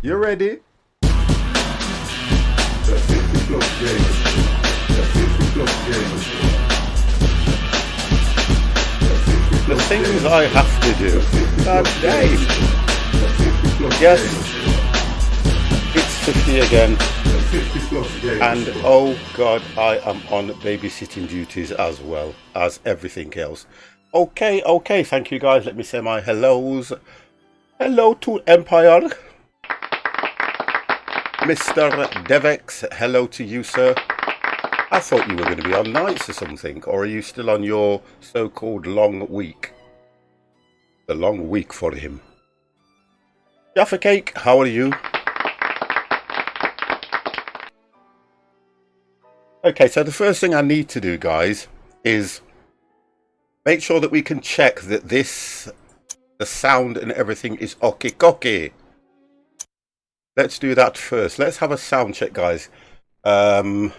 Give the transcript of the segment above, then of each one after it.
You ready? The 50 plus gamers. The 50 plus gamers. The things I have to do. God dang. Yes. It's 50 again. The 50 plus gamers. And oh God, I am on babysitting duties as well as everything else. Okay, thank you guys. Let me say my hellos. Hello to Empire. Mr. Devex, hello to you, sir. I thought you were going to be on nights or something, or are you still on your so-called long week? The long week for him. Jaffa Cake, how are you? Okay, so the first thing I need to do, guys, is make sure that we can check that the sound and everything is okay. Let's do that first. Let's have a sound check, guys. Dukebox,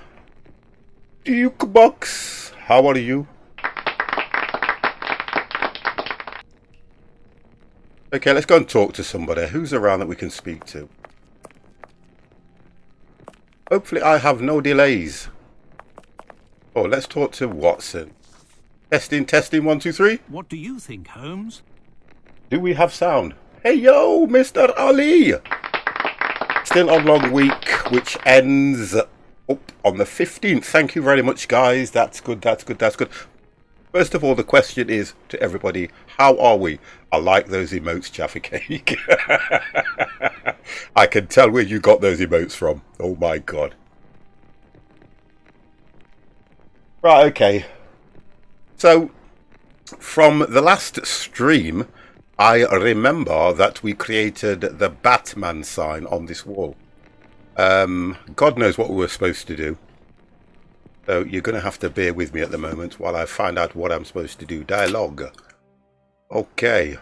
how are you? Okay, let's go and talk to somebody. Who's around that we can speak to? Hopefully I have no delays. Oh, let's talk to Watson. Testing, 1, 2, 3. What do you think, Holmes? Do we have sound? Hey, yo, Mr. Ali. Still on long week, which ends up on the 15th. Thank you very much, guys. That's good. First of all, the question is to everybody, how are we? I like those emotes, Jaffa Cake. I can tell where you got those emotes from. Oh my God. Right, okay. So, from the last stream, I remember that we created the Batman sign on this wall. God knows what we were supposed to do. So you're going to have to bear with me at the moment while I find out what I'm supposed to do. Dialogue. Okay.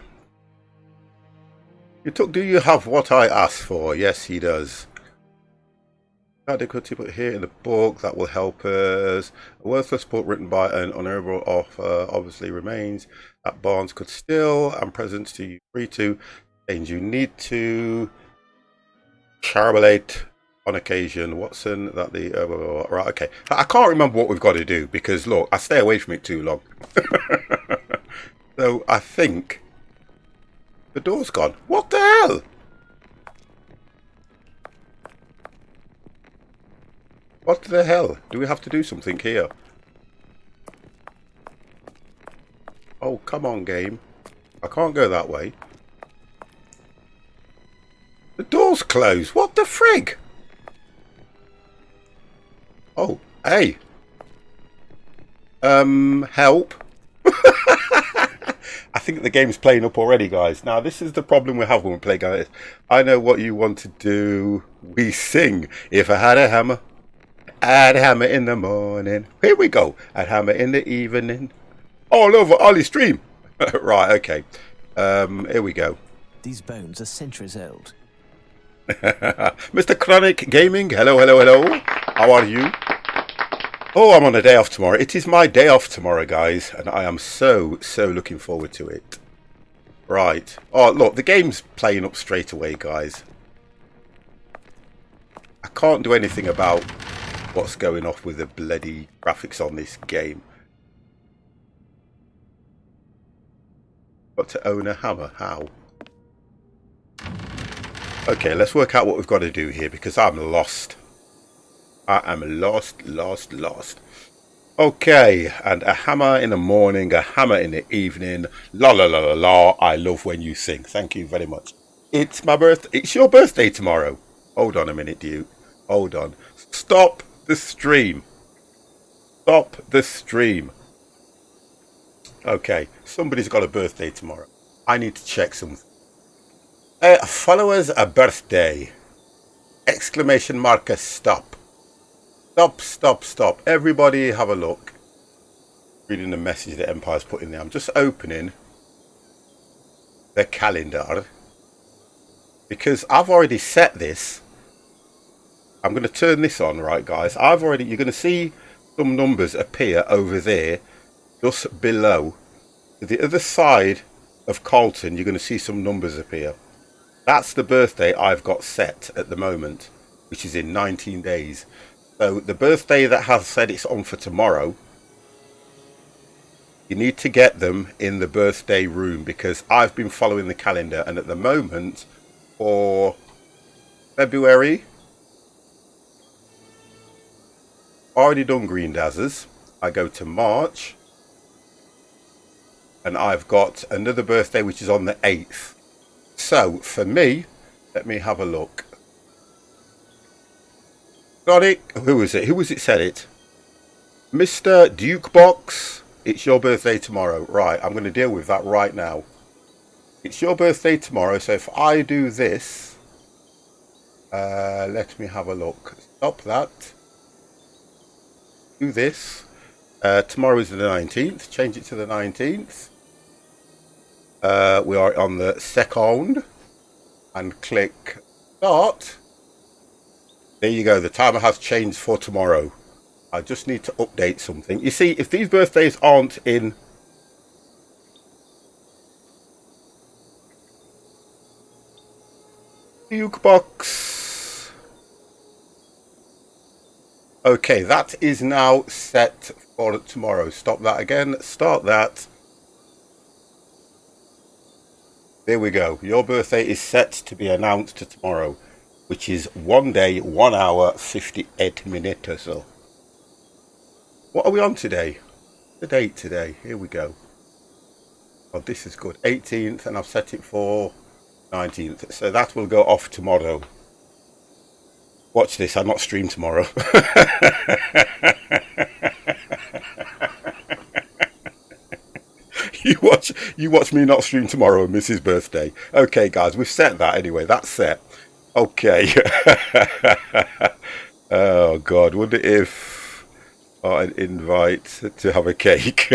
Do you have what I asked for? Yes, he does. Adequate put here in the book that will help us. A worthless book written by an honourable author obviously remains. That Barnes could still and presents to you free to change. You need to charbulate on occasion. Watson, that the right, okay. I can't remember what we've got to do because look, I stay away from it too long. So I think the door's gone. What the hell? What the hell? Do we have to do something here? Oh, come on, game. I can't go that way. The door's closed. What the frig? Oh, hey. Help. I think the game's playing up already, guys. Now, this is the problem we have when we play guys. I know what you want to do. We sing. If I had a hammer, I'd hammer in the morning. Here we go. I'd hammer in the evening. All over Ollie stream. Right, okay. Here we go. These bones are centuries old. Mr. Chronic Gaming, hello. How are you? Oh, I'm on a day off tomorrow. It is my day off tomorrow, guys, and I am so looking forward to it. Right. Oh, look, the game's playing up straight away, guys. I can't do anything about what's going off with the bloody graphics on this game. Got to own a hammer. How? Okay, let's work out what we've got to do here because I'm lost. I am lost. Okay, and a hammer in the morning, a hammer in the evening. La la la la la. I love when you sing. Thank you very much. It's my birthday. It's your birthday tomorrow. Hold on a minute, Duke. Hold on. Stop the stream. Stop the stream. Okay, somebody's got a birthday tomorrow. I need to check something. Followers a birthday. Exclamation marker stop. Stop. Everybody have a look. Reading the message that Empire's put in there. I'm just opening the calendar because I've already set this. I'm going to turn this on, right, guys? You're going to see some numbers appear over there, just below. To the other side of Carlton, you're going to see some numbers appear. That's the birthday I've got set at the moment, which is in 19 days. So the birthday that has said it's on for tomorrow, you need to get them in the birthday room, because I've been following the calendar, and at the moment for February, already done Green Dazzers. I go to March, and I've got another birthday which is on the 8th. So for me, let me have a look. Got it. Who was it? Who was it said it? Mr. Dukebox. It's your birthday tomorrow. Right, I'm going to deal with that right now. It's your birthday tomorrow, so if I do this, let me have a look. Stop that. Do this. Tomorrow is the 19th. Change it to the 19th. We are on the 2nd. And click start. There you go. The timer has changed for tomorrow. I just need to update something. You see, if these birthdays aren't in Jukebox. Okay, that is now set for tomorrow. Stop that again. Start that. There we go. Your birthday is set to be announced tomorrow, which is 1 day, 1 hour, 58 minutes or so. What are we on today? The date today. Here we go. Oh, this is good. 18th, and I've set it for 19th. So that will go off tomorrow. Watch this. I'll not stream tomorrow. You watch me not stream tomorrow and miss his birthday. Okay, guys, we've set that anyway. That's set. Okay. Oh God, wonder if an invite to have a cake.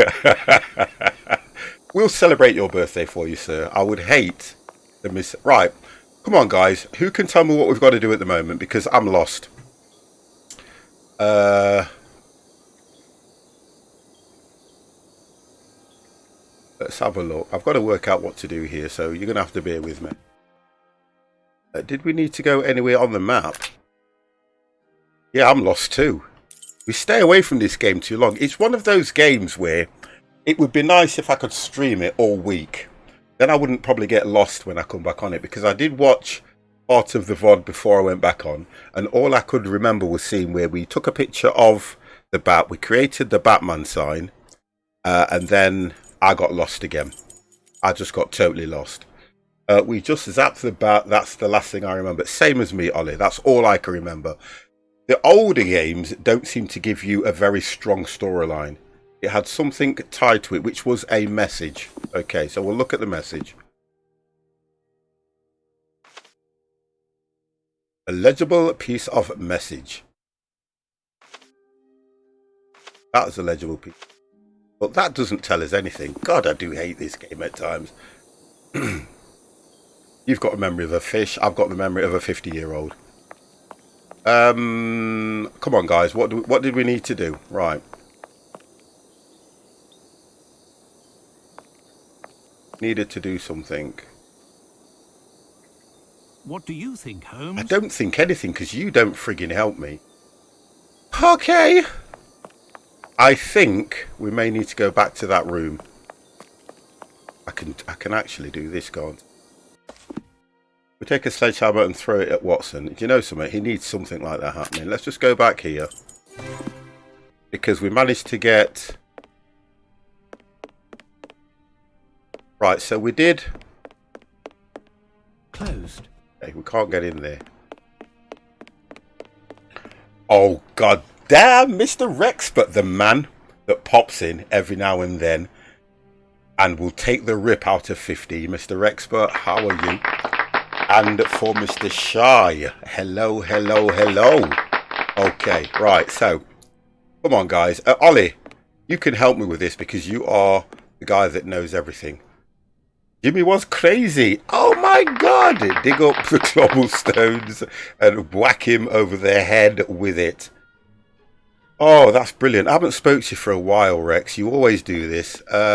We'll celebrate your birthday for you, sir. I would hate to miss it. Right, come on, guys. Who can tell me what we've got to do at the moment? Because I'm lost. Let's have a look. I've got to work out what to do here, so you're going to have to bear with me. Did we need to go anywhere on the map? Yeah, I'm lost too. We stay away from this game too long. It's one of those games where it would be nice if I could stream it all week. Then I wouldn't probably get lost when I come back on it, because I did watch part of the VOD before I went back on, and all I could remember was seeing where we took a picture of the bat, we created the Batman sign, and then I got lost again. I just got totally lost. We just zapped the bat. That's the last thing I remember. Same as me, Ollie. That's all I can remember. The older games don't seem to give you a very strong storyline. It had something tied to it, which was a message. Okay, so we'll look at the message. A legible piece of message. That is a legible piece. But that doesn't tell us anything. God, I do hate this game at times. You've got a memory of a fish. I've got the memory of a 50-year-old. Come on, guys. What did we need to do? Right. Needed to do something. What do you think, Holmes? I don't think anything, because you don't friggin' help me. Okay. I think we may need to go back to that room. I can actually do this, can't I? We take a sledgehammer and throw it at Watson. Do you know something? He needs something like that happening. Let's just go back here. Because we managed to get... Right, so we did... Closed. Okay, we can't get in there. Oh, god damn, Mr. Rex, but the man that pops in every now and then and will take the rip out of 50. Mr. Rexpert, how are you? And for Mr. Shy, hello, hello, hello. Okay, right, so, come on, guys. Ollie, you can help me with this because you are the guy that knows everything. Jimmy was crazy. Oh, my God. Dig up the cobblestones and whack him over the head with it. Oh, that's brilliant. I haven't spoke to you for a while, Rex. You always do this. How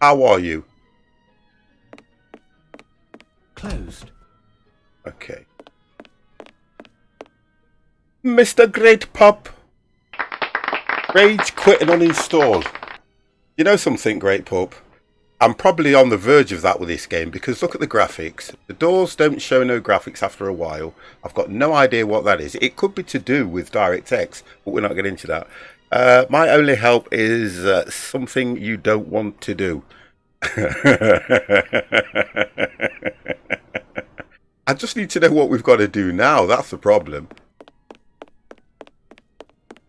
are you? Closed. Okay. Mr. Great Pop. Rage quit and uninstall. You know something, Great Pup? I'm probably on the verge of that with this game because look at the graphics. The doors don't show no graphics after a while. I've got no idea what that is. It could be to do with DirectX, but we're not getting into that. My only help is something you don't want to do. I just need to know what we've got to do now. That's the problem.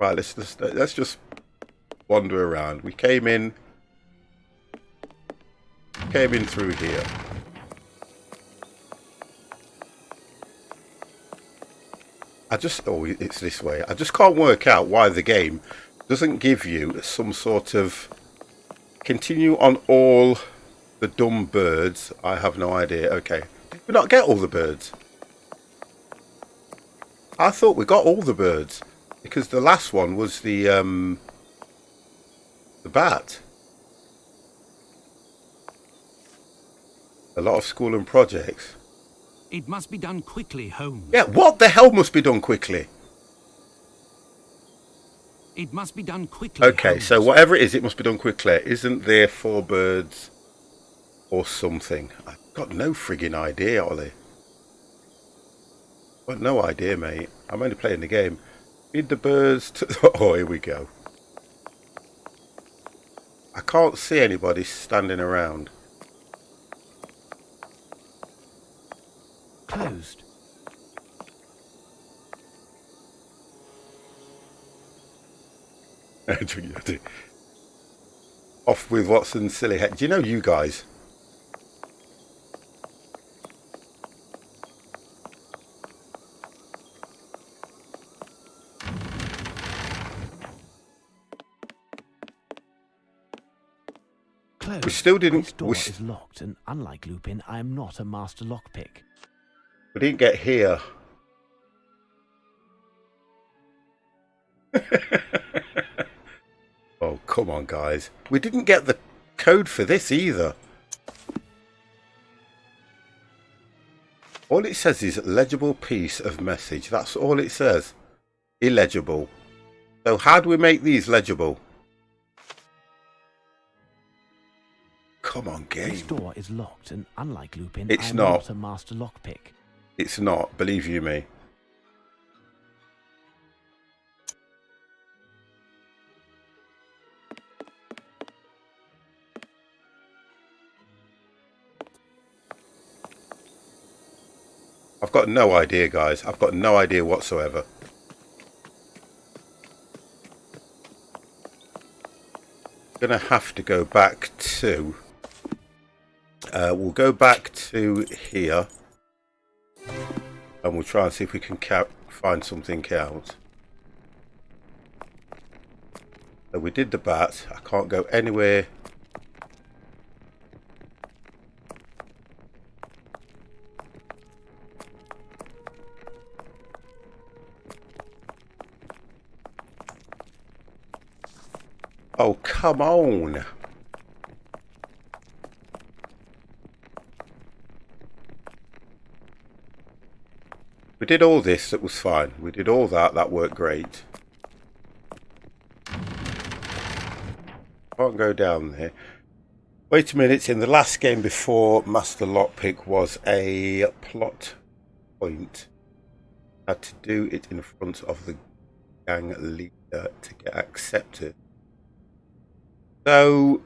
Right, let's just wander around. We came in through here. Oh, it's this way. I just can't work out why the game doesn't give you some sort of continue on all the dumb birds. I have no idea. Okay, did we not get all the birds? I thought we got all the birds because the last one was the bat. A lot of school and projects. It must be done quickly, Holmes. Yeah, what the hell must be done quickly? It must be done quickly. Okay, Holmes. so whatever it is, it must be done quickly. Isn't there 4 birds or something? I've got no frigging idea, Ollie. I've got no idea, mate. I'm only playing the game. Feed the birds to... Oh, here we go. I can't see anybody standing around. Closed. Off with Watson's silly head. Do you know you guys? Closed. We still didn't... This door is locked, and unlike Lupin, I am not a master lockpick. We didn't get here. Oh, come on, guys. We didn't get the code for this either. All it says is legible piece of message. That's all it says. Illegible. So how do we make these legible? Come on, game. This door is locked, and unlike Lupin, It's I am not. not a master lockpick. It's not, believe you me. I've got no idea, guys. I've got no idea whatsoever. I'm gonna have to go back to... we'll go back to here. And we'll try and see if we can find something out. So we did the bat. I can't go anywhere. Oh, come on. We did all this, that was fine. We did all that, that worked great. Can't go down there. Wait a minute, in the last game before Master Lockpick was a plot point. Had to do it in front of the gang leader to get accepted. So...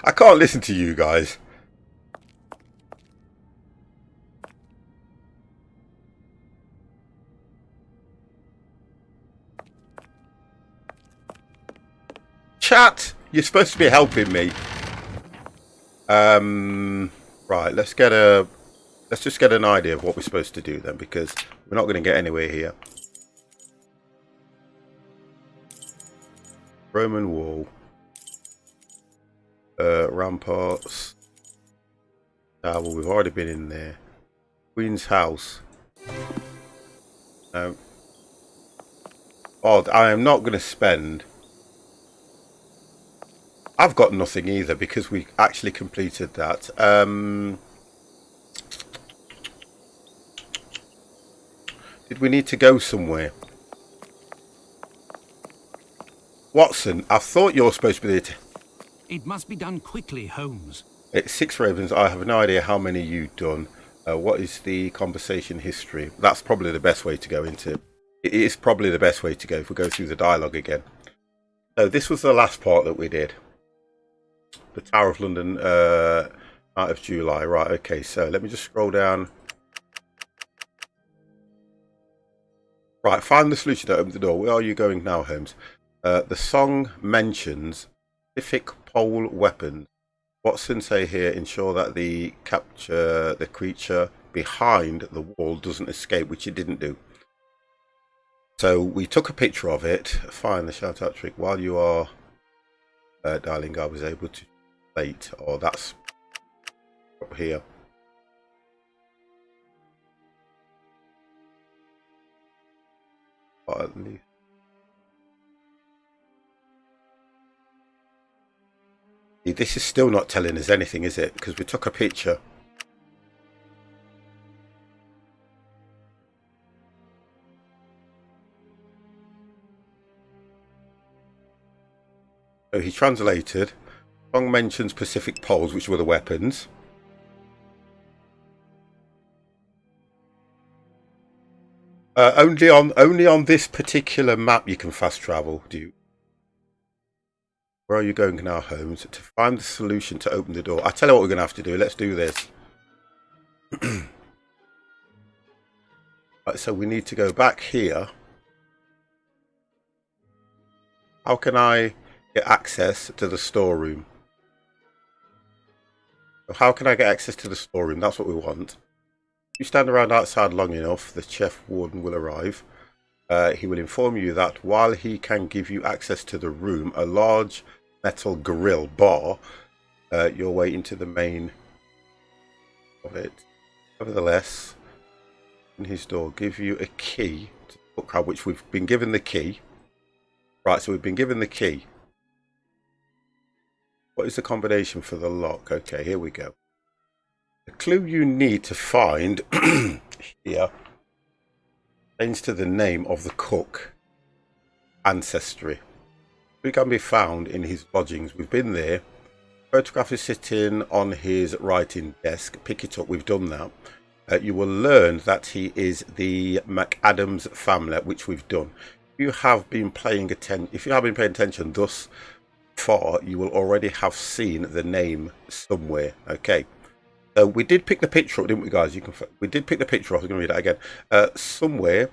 I can't listen to you guys. Chat, you're supposed to be helping me. Right, let's just get an idea of what we're supposed to do then, because we're not going to get anywhere here. Roman wall. Ramparts. Well, we've already been in there. Queen's house. No. Oh, I am not going to spend. I've got nothing either because we actually completed that. Did we need to go somewhere? Watson, I thought you're supposed to be there. It must be done quickly, Holmes. It's 6 ravens. I have no idea how many you've done. What is the conversation history? That's probably the best way to go into it. It is probably the best way to go if we go through the dialogue again. So this was the last part that we did. The Tower of London, out of July. Right, okay, so let me just scroll down. Right, find the solution to open the door. Where are you going now, Holmes? The song mentions specific pole weapons. Watson say here, ensure that the creature behind the wall doesn't escape, which it didn't do. So we took a picture of it. Find the shout out trick while you are dialing. I was able to late, or that's up here. Or at least. This is still not telling us anything, is it? Because we took a picture. So he translated. Song mentions Pacific poles, which were the weapons. Only on this particular map you can fast travel. Where are you going now, Holmes? To find the solution to open the door. I tell you what we're going to have to do. Let's do this. Right, so we need to go back here. How can I get access to the storeroom? How can I get access to the storeroom? That's what we want. If you stand around outside long enough, the chef warden will arrive. He will inform you that while he can give you access to the room, a large metal grill bar, you're waiting to the main of it. Nevertheless, in his door, give you a key to the book crowd, which we've been given the key. Right, so we've been given the key. What is the combination for the lock? Okay, here we go. The clue you need to find here pertains to the name of the cook. Ancestry. It can be found in his lodgings. We've been there. Photograph is sitting on his writing desk. Pick it up. We've done that. You will learn that he is the McAdams family, which we've done. If you have been paying attention thus far, you will already have seen the name somewhere. Okay. So we did pick the picture up, didn't we, guys? We did pick the picture up. I'm going to read that again. Somewhere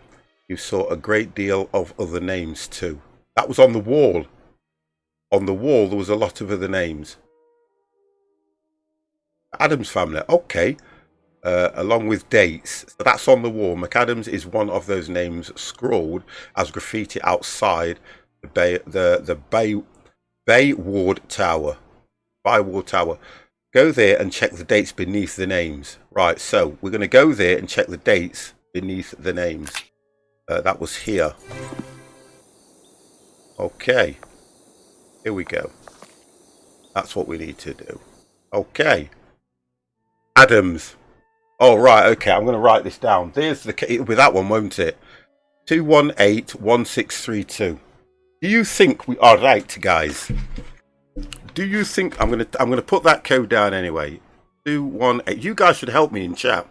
you saw a great deal of other names too. That was on the wall. On the wall, there was a lot of other names. Adams family, okay. Along with dates. So that's on the wall. McAdams is one of those names scrawled as graffiti outside the Bay Ward Tower. Bay Ward Tower. Go there and check the dates beneath the names. Right, so we're going to go there and check the dates beneath the names. That was here. Okay. Here we go. That's what we need to do. Okay. Adams. Oh, right. Okay. I'm going to write this down. There's the key. It'll be that one, won't it? 2181632. Do you think we are right, guys? Do you think I'm going to put that code down anyway? 218. You guys should help me in chat.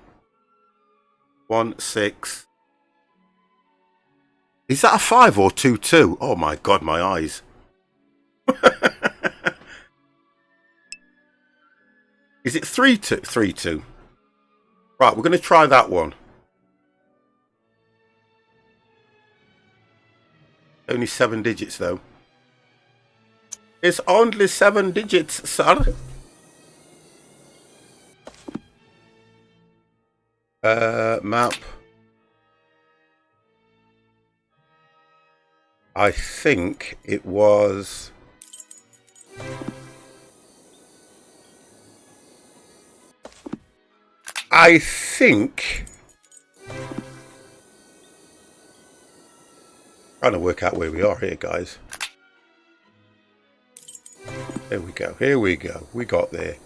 16. Is that a 5 or 22? Oh my God, my eyes. Is it 32? Right, we're going to try that one. Only 7 digits though. It's only 7 digits, sir. Map. I think it was I think... Trying to work out where we are here, guys. Here we go. Here we go. We got there.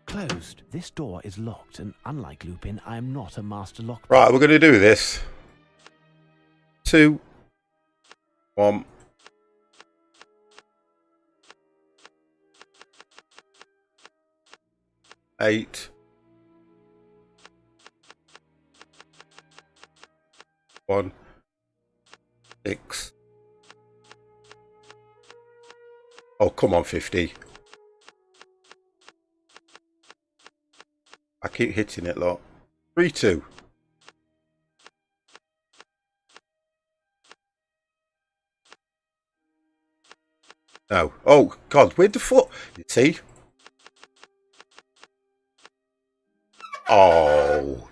Closed. This door is locked, and unlike Lupin, I am not a master lock. Right, we're going to do this. 2, 1. Eight. 1. 6. Oh, come on, 50. I keep hitting it, lot. 3, 2. No. Oh, God, where'd the foot? You see? Oh.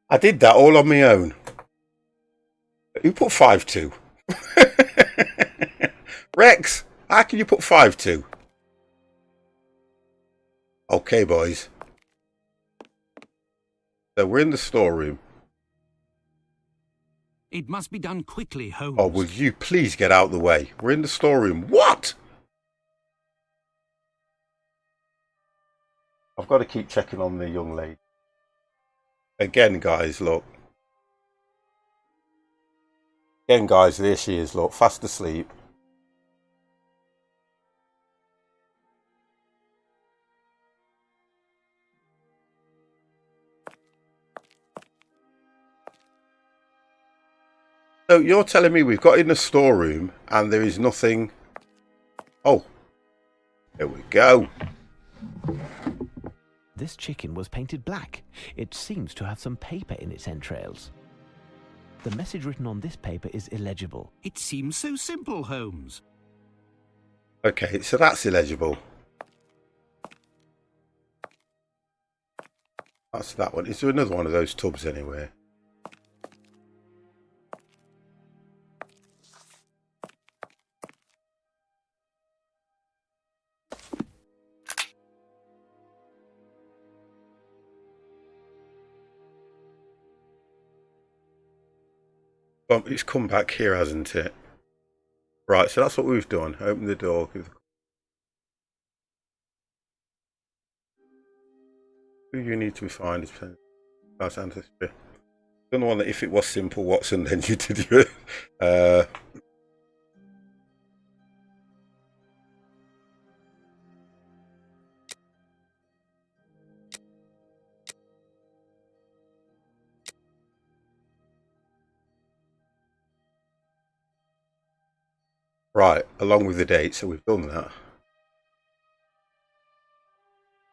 I did that all on my own. Who put 5, 2? Rex, how can you put 5, 2? Okay, boys. So we're in the storeroom. It must be done quickly, Holmes. Oh, will you please get out of the way? We're in the storeroom. What? I've got to keep checking on the young lady. Again, guys, look. Again, guys, there she is, look. Fast asleep. So you're telling me we've got in the storeroom and there is nothing... Oh, there we go. This chicken was painted black. It seems to have some paper in its entrails. The message written on this paper is illegible. It seems so simple, Holmes. Okay, so that's illegible. That's that one. Is there another one of those tubs anywhere? It's come back here, hasn't it? Right, so that's what we've done. Open the door. Who you need to find is past ancestry. Done the one that if it was simple, Watson, then you did your... Right, along with the date, so we've done that.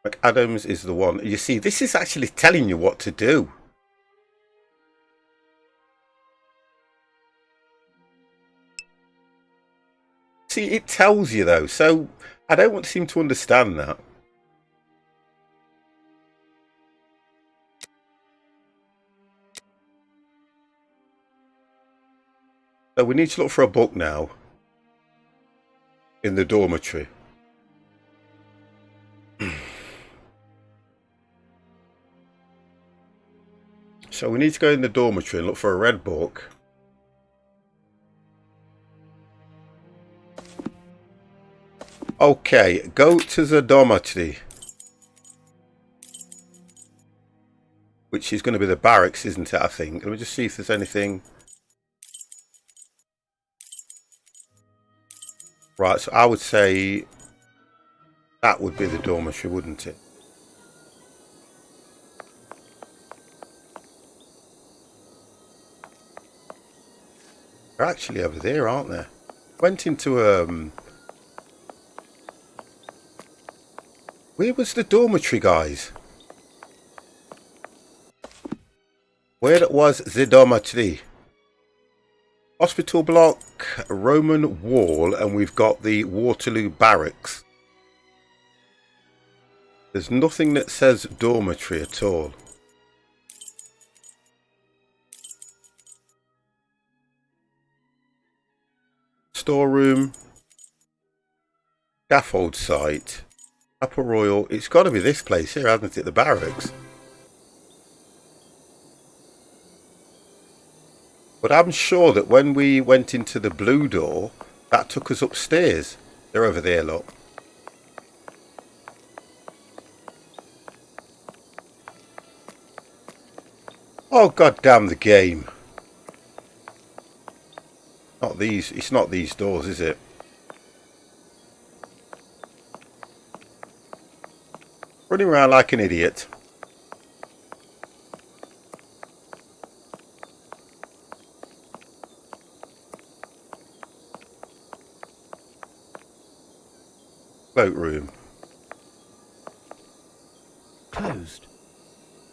McAdams is the one. You see, this is actually telling you what to do. See, it tells you though, so I don't seem to understand that. So we need to look for a book now in the dormitory. So we need to go in the dormitory and look for a red book. Okay, go to the dormitory. Which is going to be the barracks, isn't it, I think. Let me just see if there's anything. Right, so I would say that would be the dormitory, wouldn't it? They're actually over there, aren't they? Went into where was the dormitory, guys? Where was the dormitory? Hospital block, Roman wall, and we've got the Waterloo barracks. There's nothing that says dormitory at all. Storeroom. Scaffold site. Upper Royal. It's got to be this place here, hasn't it? The barracks. But I'm sure that when we went into the blue door, that took us upstairs. They're over there, look. Oh, god damn the game. Not these. It's not these doors, is it? Running around like an idiot. Cloakroom. Closed.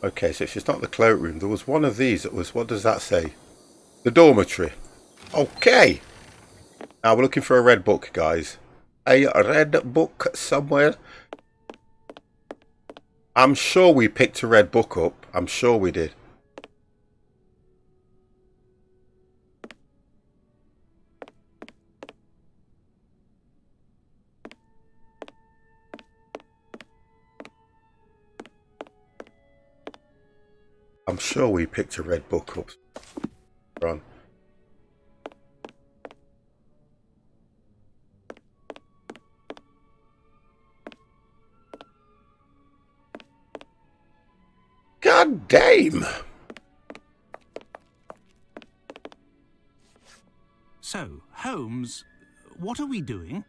Okay, so if it's not the cloakroom, there was one of these that was, what does that say? The dormitory. Okay. Now we're looking for a red book, guys. A red book somewhere. I'm sure we picked a red book up. I'm sure we did. I'm sure we picked a red book up. Run. God damn! So, Holmes, what are we doing?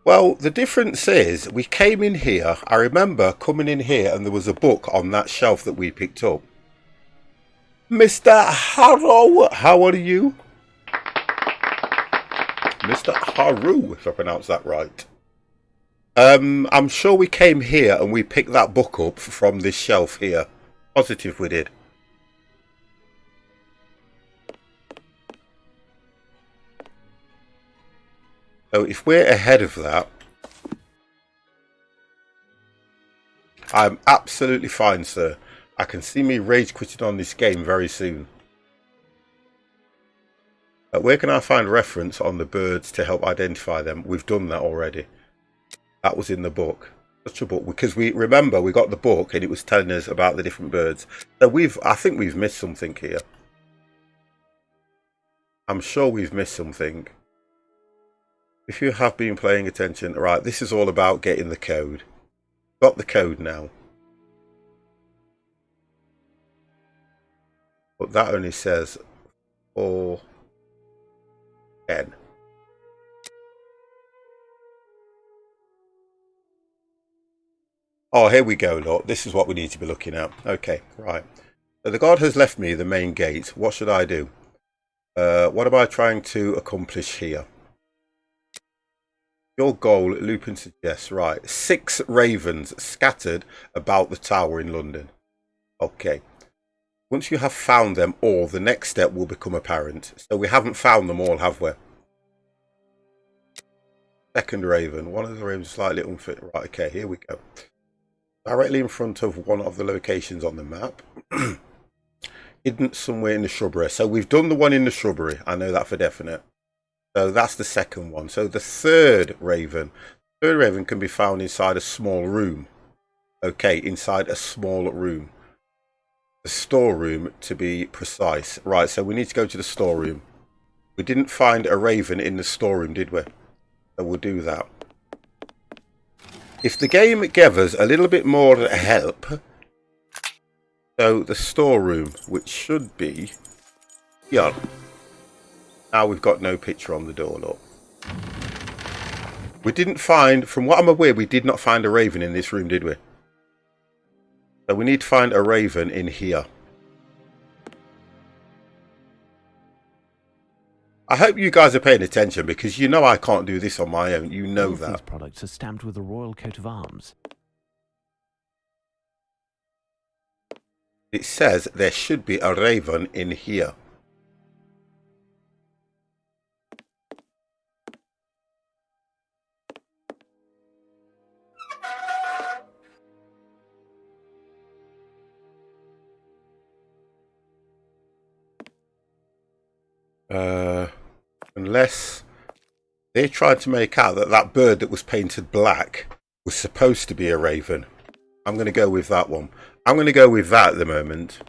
Well, the difference is we came in here. I remember coming in here and there was a book on that shelf that we picked up. Mr. Harrow, how are you? Mr. Haru, if I pronounce that right. I'm sure we came here and we picked that book up from this shelf here. Positive we did. So if we're ahead of that, I'm absolutely fine, sir. I can see me rage quitting on this game very soon. Where can I find reference on the birds to help identify them? We've done that already. That was in the book. Such a book, because we remember we got the book and it was telling us about the different birds. So I think we've missed something here. I'm sure we've missed something. If you have been paying attention, right, this is all about getting the code. Got the code now. But that only says 410. Oh, here we go, look. This is what we need to be looking at. Okay, right. So the guard has left me the main gate. What should I do? What am I trying to accomplish here? Your goal, Lupin suggests, right. 6 ravens scattered about the tower in London. Okay. Once you have found them all, the next step will become apparent. So we haven't found them all, have we? Second raven. One of the ravens slightly unfit. Right, okay, here we go. Directly in front of one of the locations on the map. Hidden somewhere in the shrubbery. So we've done the one in the shrubbery. I know that for definite. So that's the second one. So the third raven. Third raven can be found inside a small room. Okay, inside a small room. The storeroom, to be precise. Right, so we need to go to the storeroom. We didn't find a raven in the storeroom, did we? So we'll do that. If the game gave us a little bit more help. So the storeroom, which should be here. Now we've got no picture on the door, look. We didn't find, from what I'm aware, we did not find a raven in this room, did we? So we need to find a raven in here. I hope you guys are paying attention because you know I can't do this on my own. You know All of that. these products are stamped with the royal coat of arms. It says there should be a raven in here. Unless They tried to make out that that bird that was painted black was supposed to be a raven. I'm going to go with that one. I'm going to go with that at the moment.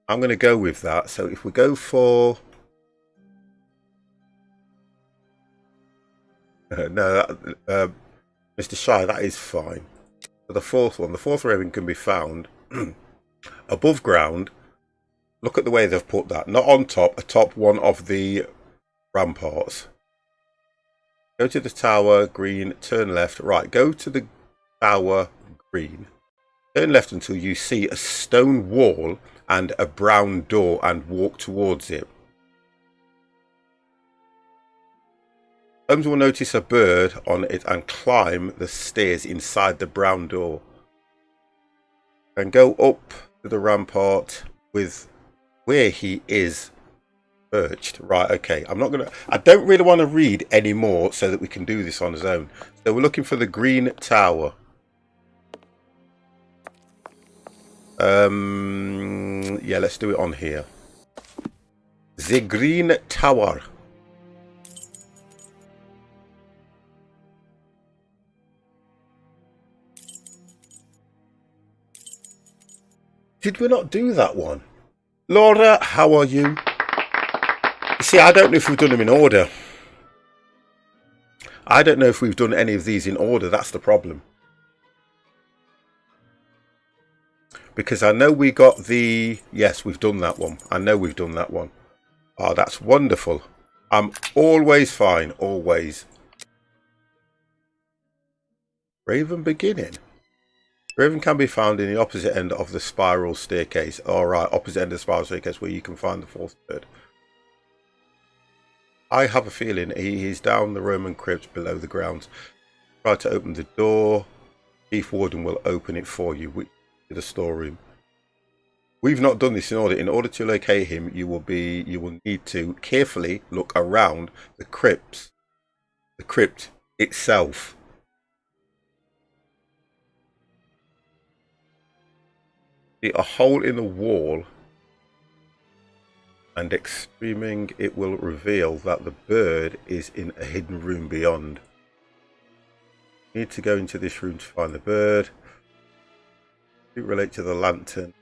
I'm going to go with that. So if we go for... no, Mr. Shy, that is fine. For the fourth one, the fourth raven can be found above ground. Look at the way they've put that. Not on top, atop one of the ramparts. Go to the tower, green, turn left. Right, go to the tower, green. Turn left until you see a stone wall and a brown door and walk towards it. Holmes will notice a bird on it and climb the stairs inside the brown door. And go up to the rampart with where he is perched. Right, okay. I don't really want to read anymore so that we can do this on his own. So we're looking for the green tower. Yeah, let's do it on here. The green tower. Did we not do that one? Laura, how are you? You see, I don't know if we've done them in order. I don't know if we've done any of these in order. That's the problem. Because I know we got the... Yes, we've done that one. I know we've done that one. Oh, that's wonderful. I'm always fine. Always. Raven beginning. Raven can be found in the opposite end of the spiral staircase. Alright, opposite end of the spiral staircase where you can find the fourth bird. I have a feeling he is down the Roman crypt below the grounds. Try to open the door. Chief Warden will open it for you, which is the storeroom. We've not done this in order. In order to locate him, you will need to carefully look around the crypt itself. See a hole in the wall, and extreming it will reveal that the bird is in a hidden room beyond. You need to go into this room to find the bird. It relates to the lantern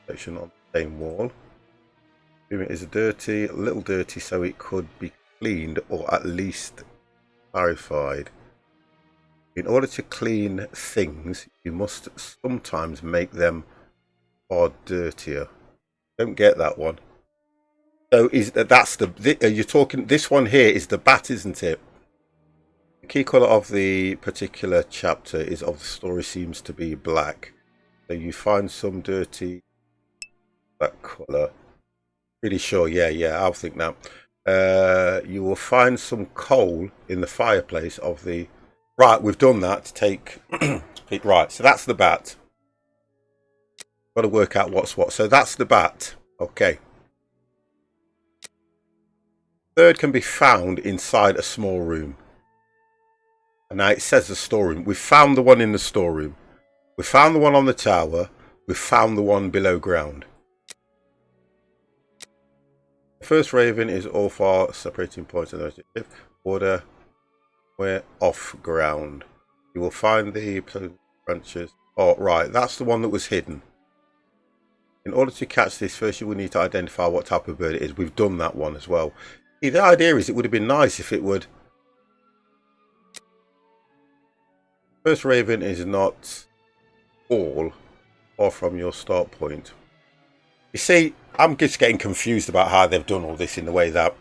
section on the same wall. It is a little dirty, so it could be cleaned or at least clarified. In order to clean things, you must sometimes make them far dirtier. Don't get that one. So you're talking, this one here is the bat, isn't it? The key colour of the particular chapter is of the story seems to be black. So you find some dirty black colour. Pretty sure, yeah, I'll think that. You will find some coal in the fireplace of the... Right, we've done that to take... Right, so that's the bat. Got to work out what's what. So that's the bat. Okay. Third can be found inside a small room. And now it says the storeroom. We've found the one in the storeroom. We found the one on the tower. We found the one below ground. The first raven is all far separating points in the order. We're off ground. You will find the branches. Oh, right. That's the one that was hidden. In order to catch this, first you will need to identify what type of bird it is. We've done that one as well. See, the idea is it would have been nice if it would... First raven is not all far from your start point. You see, I'm just getting confused about how they've done all this in the way that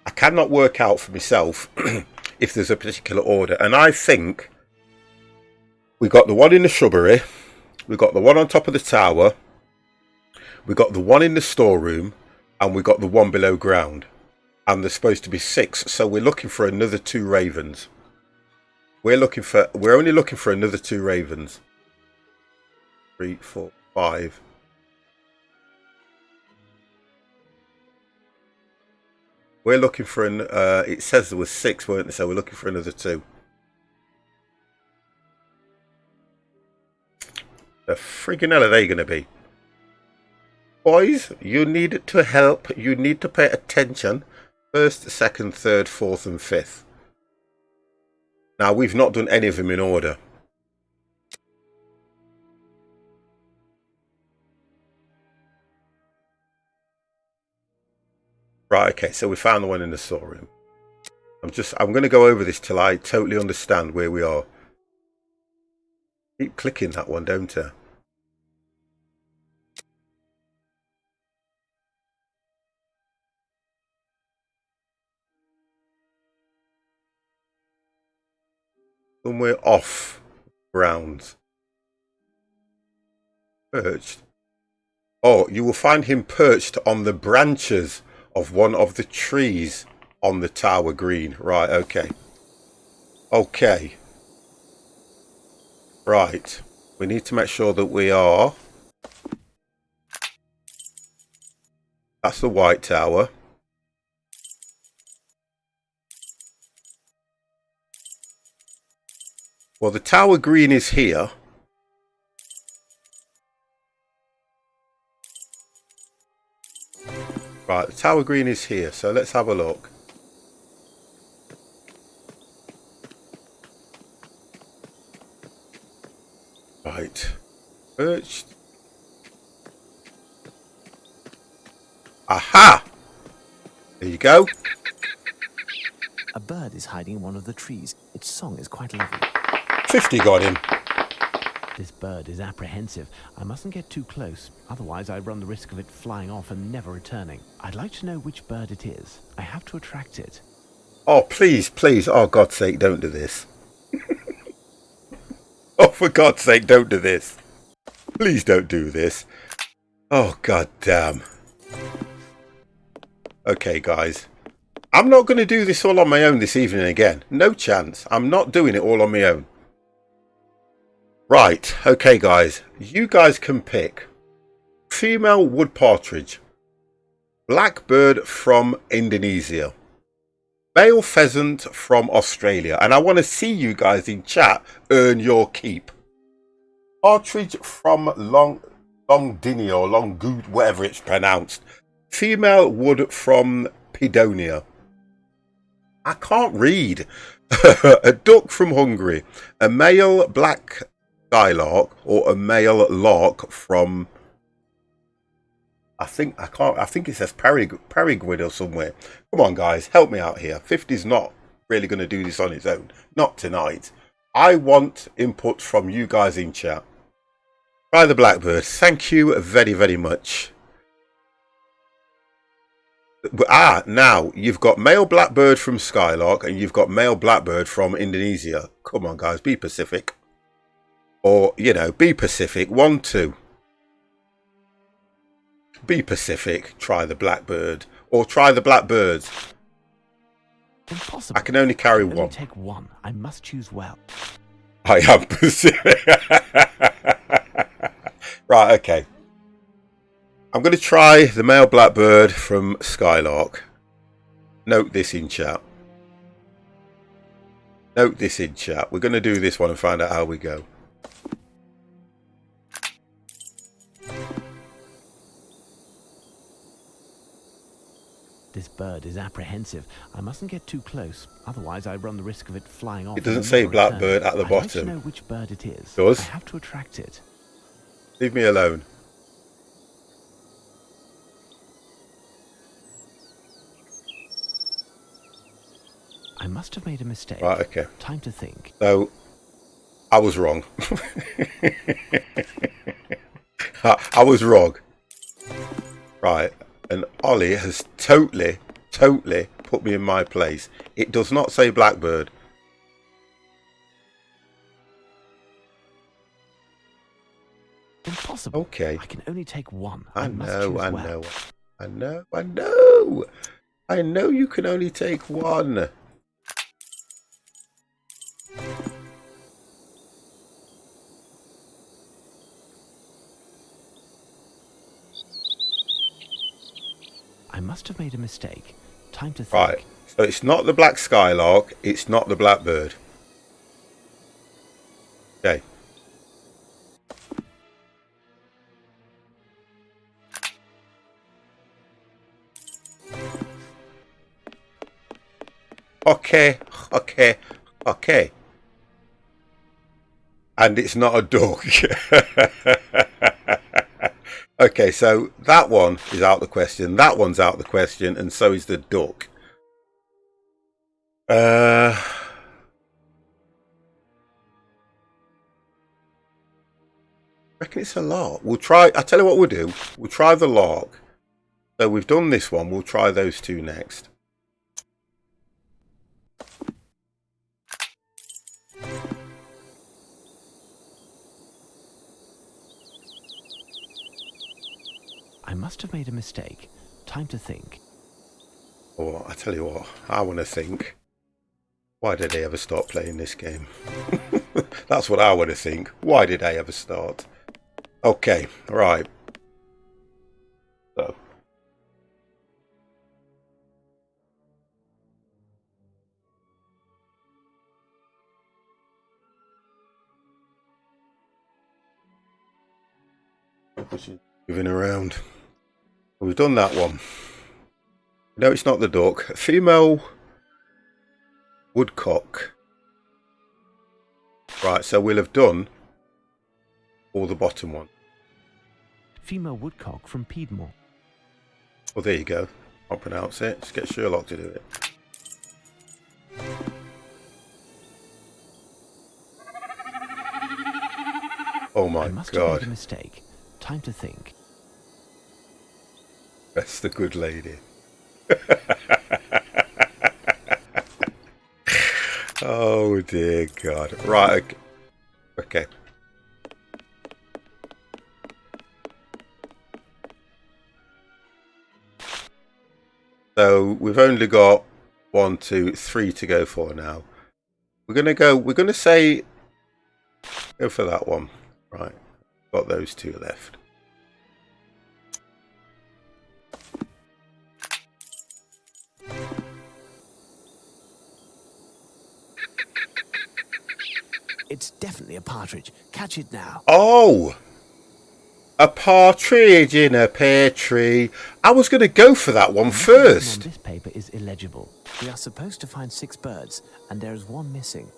I cannot work out for myself if there's a particular order. And I think we got the one in the shrubbery, we got the one on top of the tower, we got the one in the storeroom, and we got the one below ground. And there's supposed to be 6, so we're looking for another 2 ravens. We're only looking for another 2 ravens. 3, 4, 5. We're looking for it says there was 6, weren't there? So we're looking for another 2. The friggin' hell are they going to be? Boys, you need to help. You need to pay attention. First, second, third, fourth, and fifth. Now, we've not done any of them in order. Right, okay, so we found the one in the storeroom. I'm going to go over this till I totally understand where we are. Keep clicking that one, don't I? Somewhere off grounds. Perched. Oh, you will find him perched on the branches of one of the trees on the Tower Green. Right, okay. Okay. Right. We need to make sure that we are... That's the White Tower. Well, the Tower Green is here. Right, the Tower Green is here, so let's have a look. Right. Perched. Aha! There you go. A bird is hiding in one of the trees. Its song is quite lovely. 50 got him. This bird is apprehensive. I mustn't get too close, otherwise I run the risk of it flying off and never returning. I'd like to know which bird it is. I have to attract it. Oh, please, please. Oh, God's sake, don't do this. Oh, for God's sake, don't do this. Please don't do this. Oh, God damn. Okay, guys. I'm not going to do this all on my own this evening again. No chance. I'm not doing it all on my own. Right. Okay, guys. You guys can pick female wood partridge, blackbird from Indonesia, male pheasant from Australia. And I want to see you guys in chat earn your keep. Partridge from Longdini or Longgood, whatever it's pronounced. Female wood from Pedonia. I can't read. A duck from Hungary. A male black skylark or a male lark from... I think it says Paraguay or somewhere. Come on, guys, help me out here. 50's not really going to do this on its own. Not tonight. I want input from you guys in chat. Try the blackbird. Thank you very, very much. Now you've got male blackbird from Skylark and you've got male blackbird from Indonesia. Come on, guys, be Pacific. Or, you know, be Pacific. 1, 2. Be Pacific. Try the blackbird. Or try the blackbirds. Impossible. I can only carry one. Take one. I must choose well. I am Pacific. Right, okay. I'm going to try the male blackbird from Skylark. Note this in chat. Note this in chat. We're going to do this one and find out how we go. This bird is apprehensive. I mustn't get too close, otherwise I run the risk of it flying off. It doesn't say blackbird at the bottom. I'd like to know which bird it is. It does? I have to attract it. Leave me alone. I must have made a mistake. Right, okay. Time to think. So, I was wrong. I was wrong. Right. And Ollie has totally put me in my place. It does not say blackbird. Impossible. Okay. I can only take one. I must know, choose I well. know. I know, I know. I know you can only take one. I must have made a mistake. Time to think. Right. So it's not the black skylark. It's not the blackbird. Okay. Okay. And it's not a duck. Okay, so that one is out the question. That one's out the question, and so is the duck. I reckon it's a lark. We'll try. I tell you what we'll do. We'll try the lark. So we've done this one. We'll try those two next. I must have made a mistake. Time to think. Or I tell you what. I want to think. Why did I ever start playing this game? That's what I want to think. Why did I ever start? Okay, right. So. Moving around. We've done that one. No, it's not the duck. Female woodcock. Right, so we'll have done all the bottom one. Female woodcock from Piedmont. Well, there you go. I'll pronounce it. Just get Sherlock to do it. Oh my I must God. have made a mistake. Time to think. That's the good lady. Oh dear God. Right. Okay. So we've only got 1, 2, 3 to go for now. We're gonna go for that one. Right. Got those two left. It's definitely a partridge. Catch it now. Oh! A partridge in a pear tree. I was going to go for that one The information first. on this paper is illegible. We are supposed to find 6 birds, and there is one missing.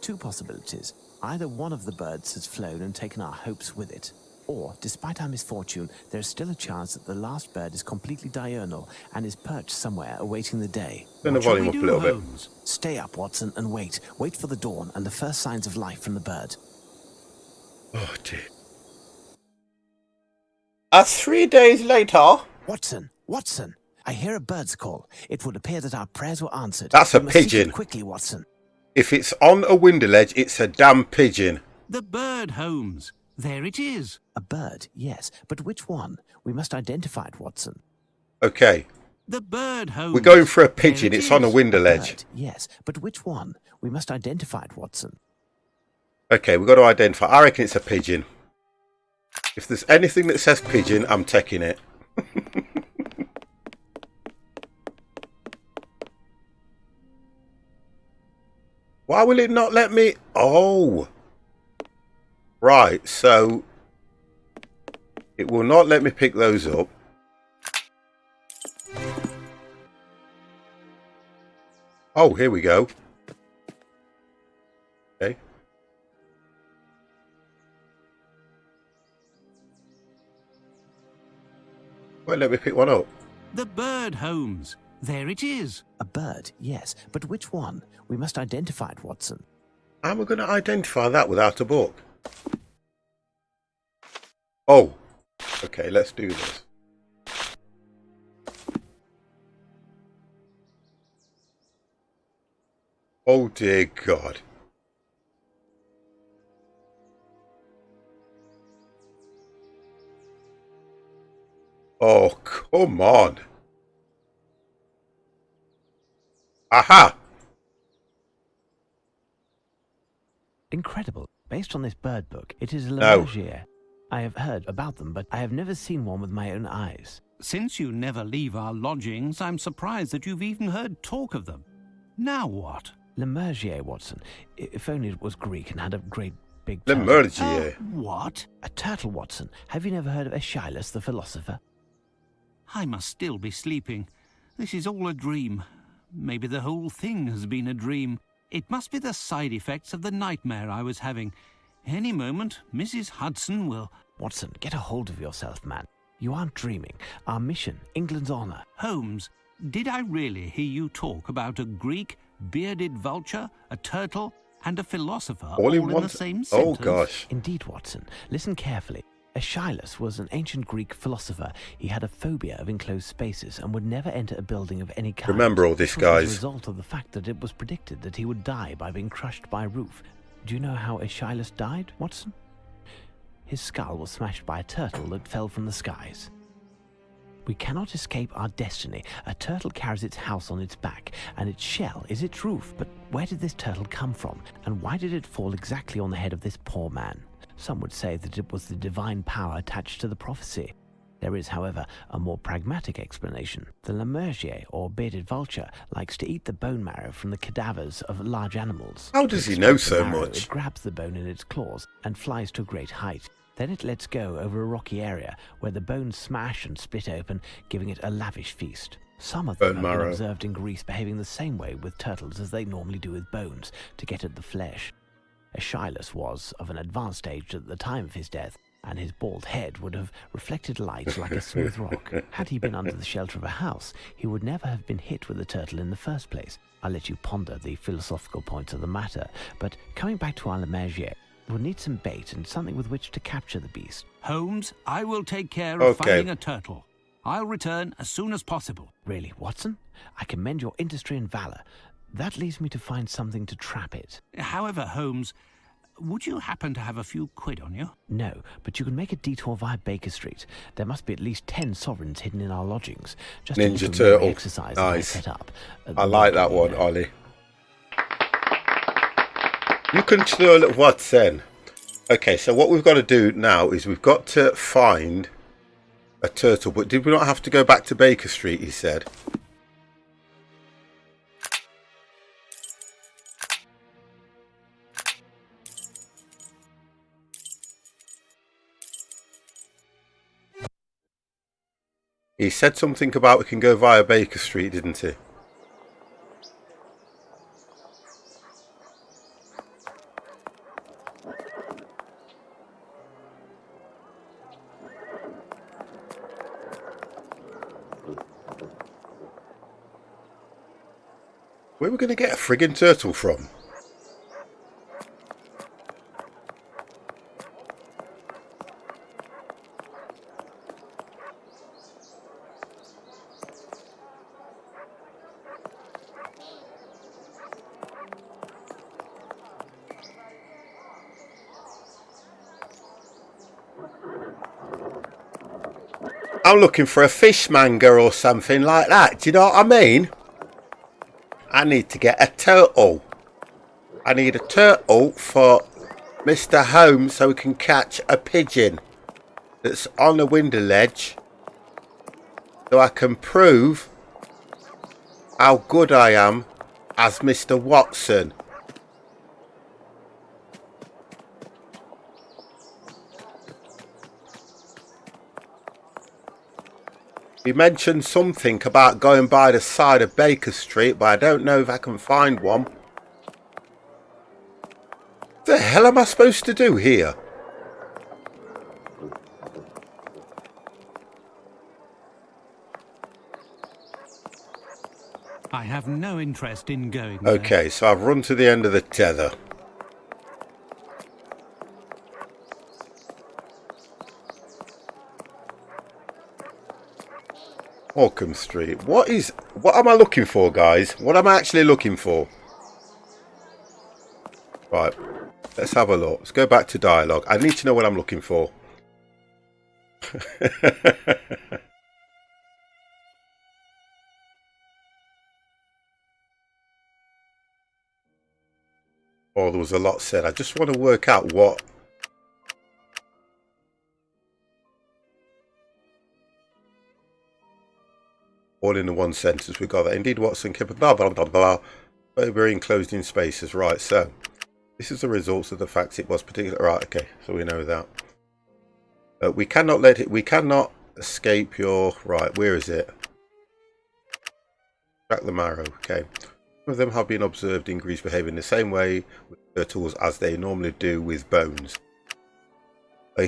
2 possibilities. Either one of the birds has flown and taken our hopes with it, or, despite our misfortune, there is still a chance that the last bird is completely diurnal and is perched somewhere awaiting the day. Turn the volume up a little bit. Holmes? Stay up, Watson, and wait. Wait for the dawn and the first signs of life from the bird. Oh dear. 3 days later. Watson! Watson! I hear a bird's call. It would appear that our prayers were answered. That's a We must seek it pigeon. quickly, Watson. If it's on a window ledge, it's a damn pigeon. The bird, Holmes. There it is. A bird, yes, but which one? We must identify it, Watson. Okay. The bird, Holmes. We're going for a There pigeon. it It's on a is. window ledge. Bird, yes, but which one? We must identify it, Watson. Okay, we've got to identify. I reckon it's a pigeon. If there's anything that says pigeon, I'm taking it. Why will it not let me? Oh. Right, so it will not let me pick those up. Oh, here we go. Okay. Won't let me pick one up. The bird, Holmes. There it is. A bird, yes, but which one? We must identify it, Watson. How am I going to identify that without a book? Oh, okay, let's do this. Oh dear God. Oh, come on. Aha! Incredible. Based on this bird book, it is a No. Lemurgier. I have heard about them, but I have never seen one with my own eyes. Since you never leave our lodgings, I'm surprised that you've even heard talk of them. Now what? Lemurgier, Watson. If only it was Greek and had a great big turtle. Lemurgier. What? A turtle, Watson. Have you never heard of Aeschylus the philosopher? I must still be sleeping. This is all a dream. Maybe the whole thing has been a dream. It must be the side effects of the nightmare I was having. Any moment, Mrs. Hudson will... Watson, get a hold of yourself, man. You aren't dreaming. Our mission, England's honour. Holmes, did I really hear you talk about a Greek, bearded vulture, a turtle, and a philosopher all in the same sentence? Oh, gosh. Indeed, Watson. Listen carefully. Aeschylus was an ancient Greek philosopher. He had a phobia of enclosed spaces and would never enter a building of any kind. Remember all this, This was as guys. a result of the fact that it was predicted that he would die by being crushed by a roof. Do you know how Aeschylus died, Watson? His skull was smashed by a turtle that fell from the skies. We cannot escape our destiny. A turtle carries its house on its back, and its shell is its roof. But where did this turtle come from, and why did it fall exactly on the head of this poor man? Some would say that it was the divine power attached to the prophecy. There is, however, a more pragmatic explanation. The lemurgier, or bearded vulture, likes to eat the bone marrow from the cadavers of large animals. How does he know so Marrow, much? It grabs the bone in its claws and flies to a great height. Then it lets go over a rocky area where the bones smash and split open, giving it a lavish feast. Some of them Bone have been marrow. observed in Greece behaving the same way with turtles as they normally do with bones, to get at the flesh. Aeschylus was of an advanced age at the time of his death, and his bald head would have reflected light like a smooth rock. Had he been under the shelter of a house, he would never have been hit with a turtle in the first place. I'll let you ponder the philosophical points of the matter, but coming back to our lemurgier, we'll need some bait and something with which to capture the beast. Holmes, I will take care of Okay. finding a turtle. I'll return as soon as possible. Really, Watson? I commend your industry and valour. That leaves me to find something to trap it. However, Holmes, would you happen to have a few quid on you? No, but you can make a detour via Baker Street. There must be at least 10 sovereigns hidden in our lodgings. Just a Ninja little Turtle. exercise that I Nice. set up. I like that one, Ollie. You can tell what's in. Okay, so what we've got to do now is we've got to find a turtle. But did we not have to go back to Baker Street, he said? He said something about we can go via Baker Street, didn't he? Where are we going to get a friggin' turtle from? I'm looking for a fishmonger or something like that. Do you know what I mean? I need to get a turtle. I need a turtle for Mr. Holmes so we can catch a pigeon that's on the window ledge, so I can prove how good I am as Mr. Watson. He mentioned something about going by the side of Baker Street, but I don't know if I can find one. What the hell am I supposed to do here? I have no interest in going there. Okay, so I've run to the end of the tether. Holcombe Street. What am I looking for, guys? What am I actually looking for? Right, let's have a look. Let's go back to dialogue. I need to know what I'm looking for. Oh, there was a lot said. I just want to work out what... All in the one sentence. We got that. Indeed, Watson kept blah, blah, blah, blah. Very enclosed in spaces. Right, so... This is the results of the facts it was particular... Right, okay. So we know that. We cannot let it... We cannot escape your... Right, where is it? Extract the marrow. Okay. Some of them have been observed in Greece behaving the same way with turtles as they normally do with bones.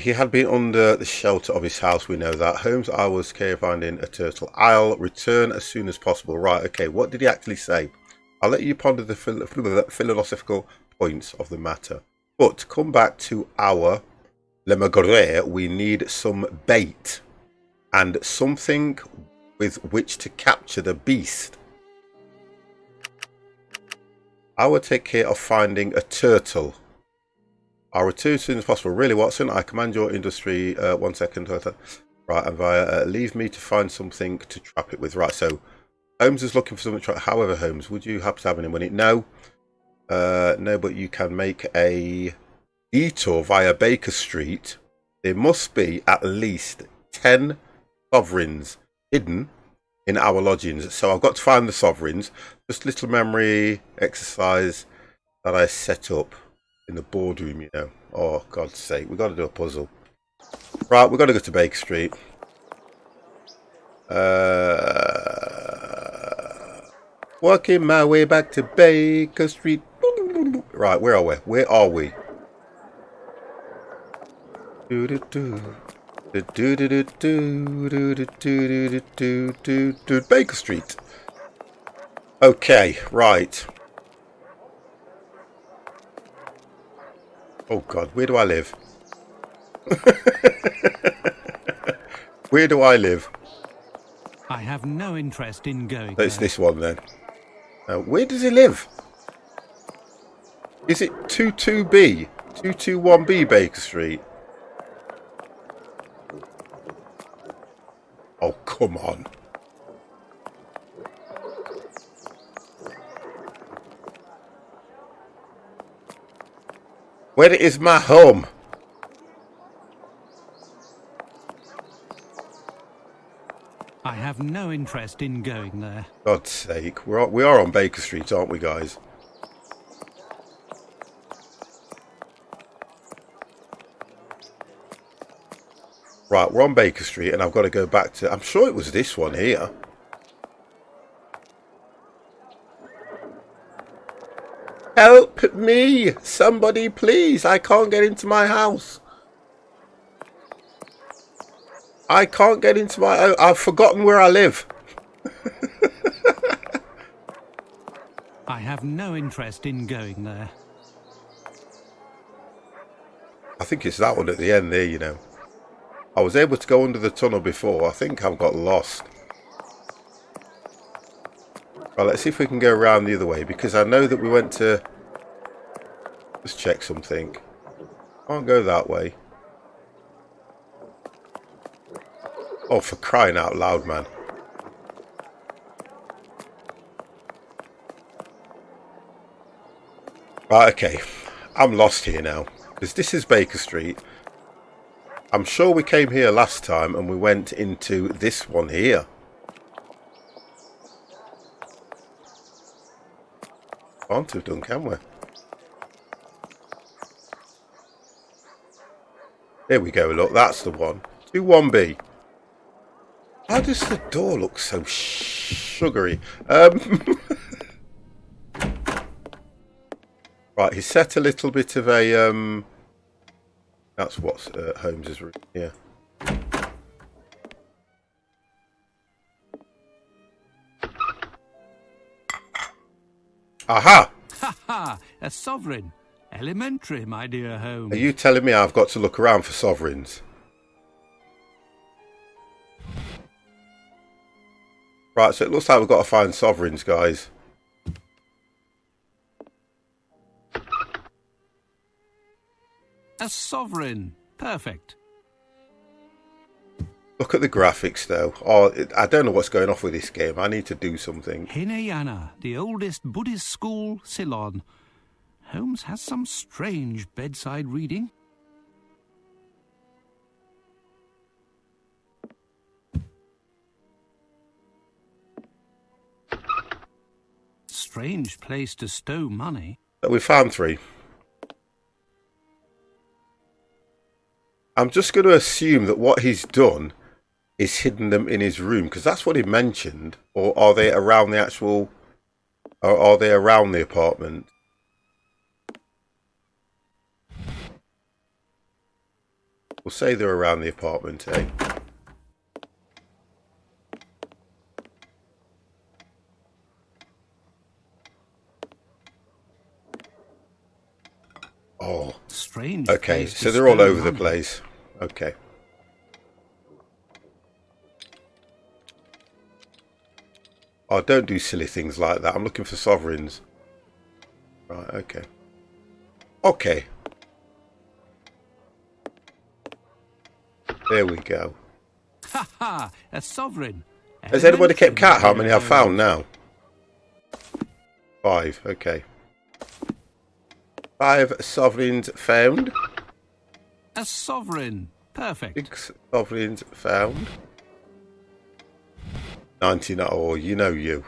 He had been under the shelter of his house, we know that. Holmes, I was care finding a turtle. I'll return as soon as possible. Right, okay, what did he actually say? I'll let you ponder the philosophical points of the matter. But come back to our Le Maigret. We need some bait and something with which to capture the beast. I will take care of finding a turtle. I'll return as soon as possible. Really, Watson? I command your industry. 1 second. Right, and via leave me to find something to trap it with. Right, so Holmes is looking for something to trap. However, Holmes, would you happen to have any money? No. No, but you can make a detour via Baker Street. There must be at least 10 sovereigns hidden in our lodgings. So I've got to find the sovereigns. Just a little memory exercise that I set up in the boardroom, you know. Oh, God's sake, we've got to do a puzzle. Right, we've got to go to Baker Street. Walking my way back to Baker Street. Right, where are we? Where are we? Baker Street. Okay, right. Oh God, where do I live? Where do I live? I have no interest in going It's there. this one then. Where does he live? Is it 22B? 221B Baker Street? Oh, come on. Where is my home? I have no interest in going there. God's sake. We are on Baker Street, aren't we, guys? Right, we're on Baker Street and I've got to go back to... I'm sure it was this one here. Help me! Somebody, please! I can't get into my house. I can't get into my... I've forgotten where I live. I have no interest in going there. I think it's that one at the end there, you know. I was able to go under the tunnel before. I think I've got lost. Right, let's see if we can go around the other way, because I know that we went to... Let's check something. Can't go that way. Oh, for crying out loud, man. Right, okay. I'm lost here now, because this is Baker Street. I'm sure we came here last time and we went into this one here. Can't have done, can we? There we go, look, that's the one. 21B. Why does the door look so sugary? Right, he set a little bit of a... That's what's Holmes's room here. Aha! Ha ha! A sovereign. Elementary, my dear Holmes. Are you telling me I've got to look around for sovereigns? Right, so it looks like we've got to find sovereigns, guys. A sovereign. Perfect. Look at the graphics, though. Oh, I don't know what's going off with this game. I need to do something. Hinayana, the oldest Buddhist school, Ceylon. Holmes has some strange bedside reading. Strange place to stow money. We found 3. I'm just going to assume that what he's done he's hidden them in his room, because that's what he mentioned. Or are they around the actual, or are they around the apartment? We'll say they're around the apartment, eh? Oh, strange. Okay, so they're all over the place. Okay. Oh, don't do silly things like that. I'm looking for sovereigns. Right, okay. Okay. There we go. Ha ha! A sovereign. Has anybody kept count how many I've found now? 5, okay. 5 sovereigns found. A sovereign. Perfect. 6 sovereigns found. 99. Oh, you know you.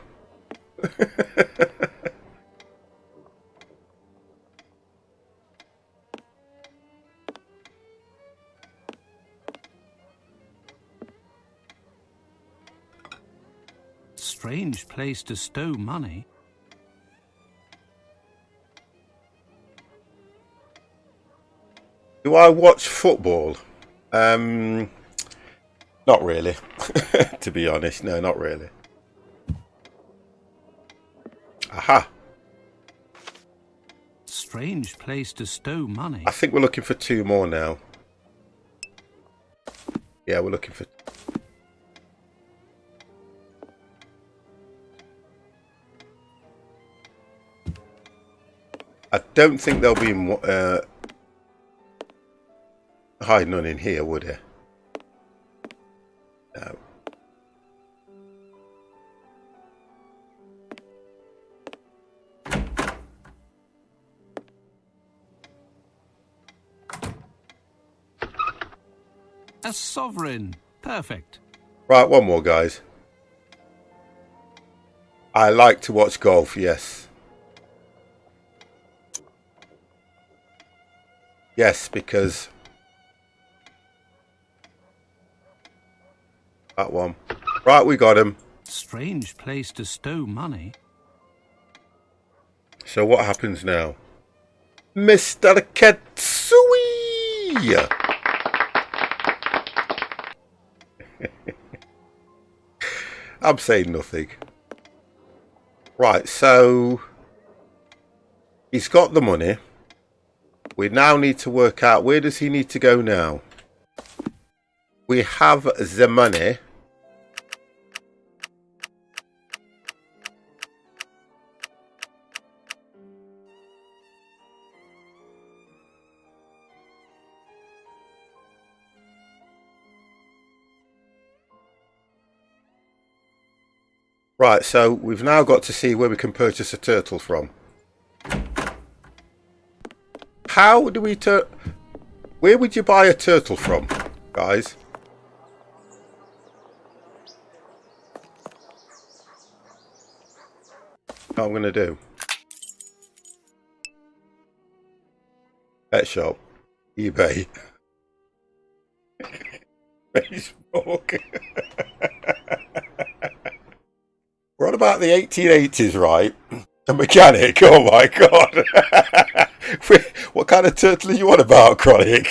Strange place to stow money. Do I watch football? Not really. To be honest, no, not really. Aha. Strange place to stow money. I think we're looking for 2 more now. Yeah, we're looking for... I don't think there'll be hide none in here, would there? No. A sovereign. Perfect. Right, one more, guys. I like to watch golf, yes. Yes, because... that one. Right, we got him. Strange place to stow money. So what happens now? Mr. Ketsui! I'm saying nothing. Right, so... he's got the money. We now need to work out, where does he need to go now? We have the money. Right, so we've now got to see where we can purchase a turtle from. How do we where would you buy a turtle from, guys? What I'm going to do. Pet shop. eBay. Facebook. We're on about the 1880s, right? A mechanic, oh my god. What kind of turtle are you on about, Chronic?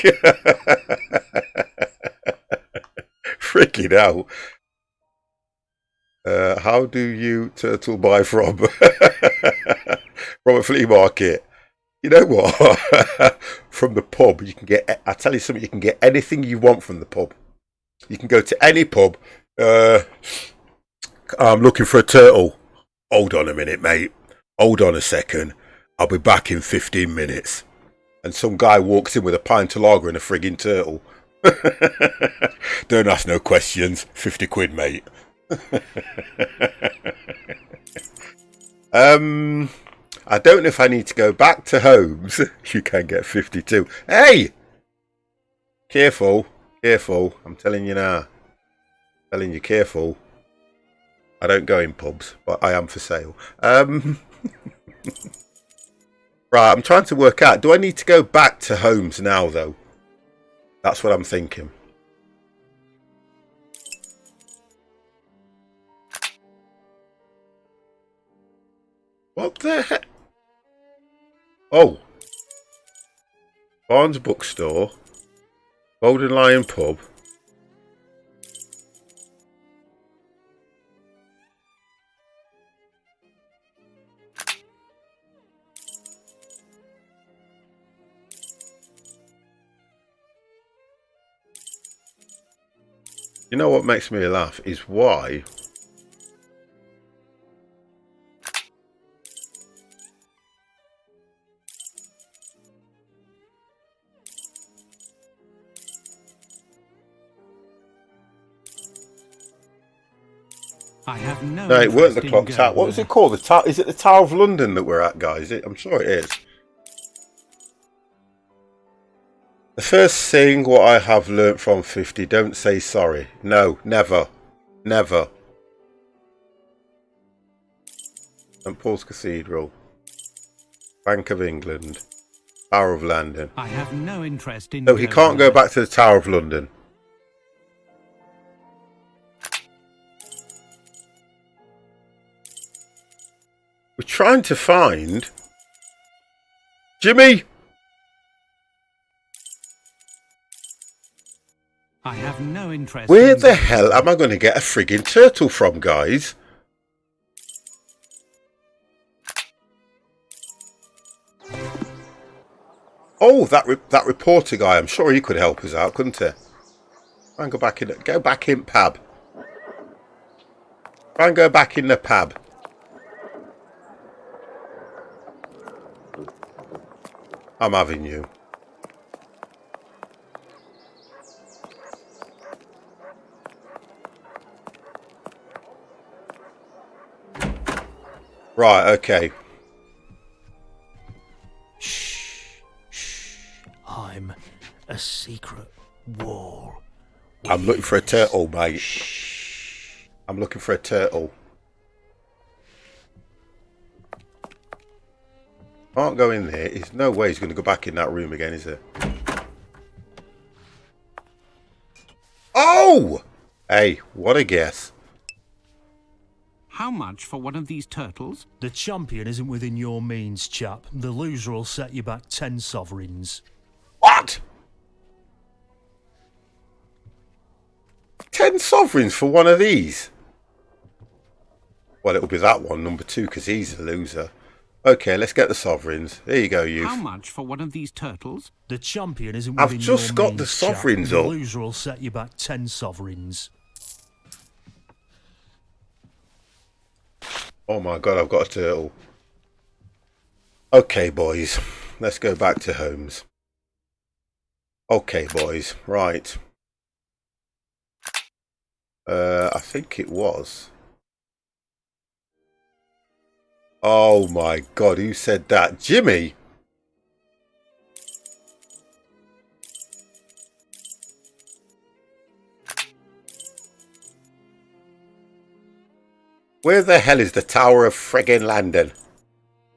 Freaking hell. How do you turtle buy from? From a flea market. You know what? From the pub, you can get, I tell you something, you can get anything you want from the pub. You can go to any pub. I'm looking for a turtle. Hold on a minute, mate. Hold on a second. I'll be back in 15 minutes. And some guy walks in with a pint of lager and a frigging turtle. Don't ask no questions. 50 quid, mate. I don't know if I need to go back to Holmes. You can get 52. Hey! Careful. Careful. I'm telling you now. Telling you, careful. I don't go in pubs, but I am for sale. Right, I'm trying to work out. Do I need to go back to Holmes now, though? That's what I'm thinking. What the heck? Oh. Barnes Bookstore. Golden Lion Pub. You know what makes me laugh is why I have no. No, it weren't the interest in clock tower. going What was there. it called? The tower? Is it the Tower of London that we're at, guys? I'm sure it is. The first thing what I have learnt from 50, don't say sorry. No, never. Never. St Paul's Cathedral. Bank of England. Tower of London. I have no interest in. No, he can't go back to the Tower of London. We're trying to find Jimmy. I have no interest. Where the hell am I going to get a frigging turtle from, guys? Oh, that reporter guy. I'm sure he could help us out, couldn't he? Try and go back in pub. Try and go back in the pub. I'm having you. Right, okay. Shh. I'm a secret wall. I'm looking for a turtle, mate. I'm looking for a turtle. Can't go in there. There's no way he's going to go back in that room again, is there? Oh! Hey, what a guess. How much for one of these turtles? The champion isn't within your means, chap. The loser will set you back 10 sovereigns. What? 10 sovereigns for one of these? Well, it'll be that one, number 2, because he's a loser. Okay, let's get the sovereigns. There you go, youth. How much for one of these turtles? The champion isn't within I've just your got means, the sovereigns chap. up. The loser will set you back 10 sovereigns. Oh my god, I've got a turtle. Okay, boys. Let's go back to Holmes. Okay, boys. Right. I think it was. Oh my god, who said that? Jimmy? Where the hell is the Tower of friggin' London?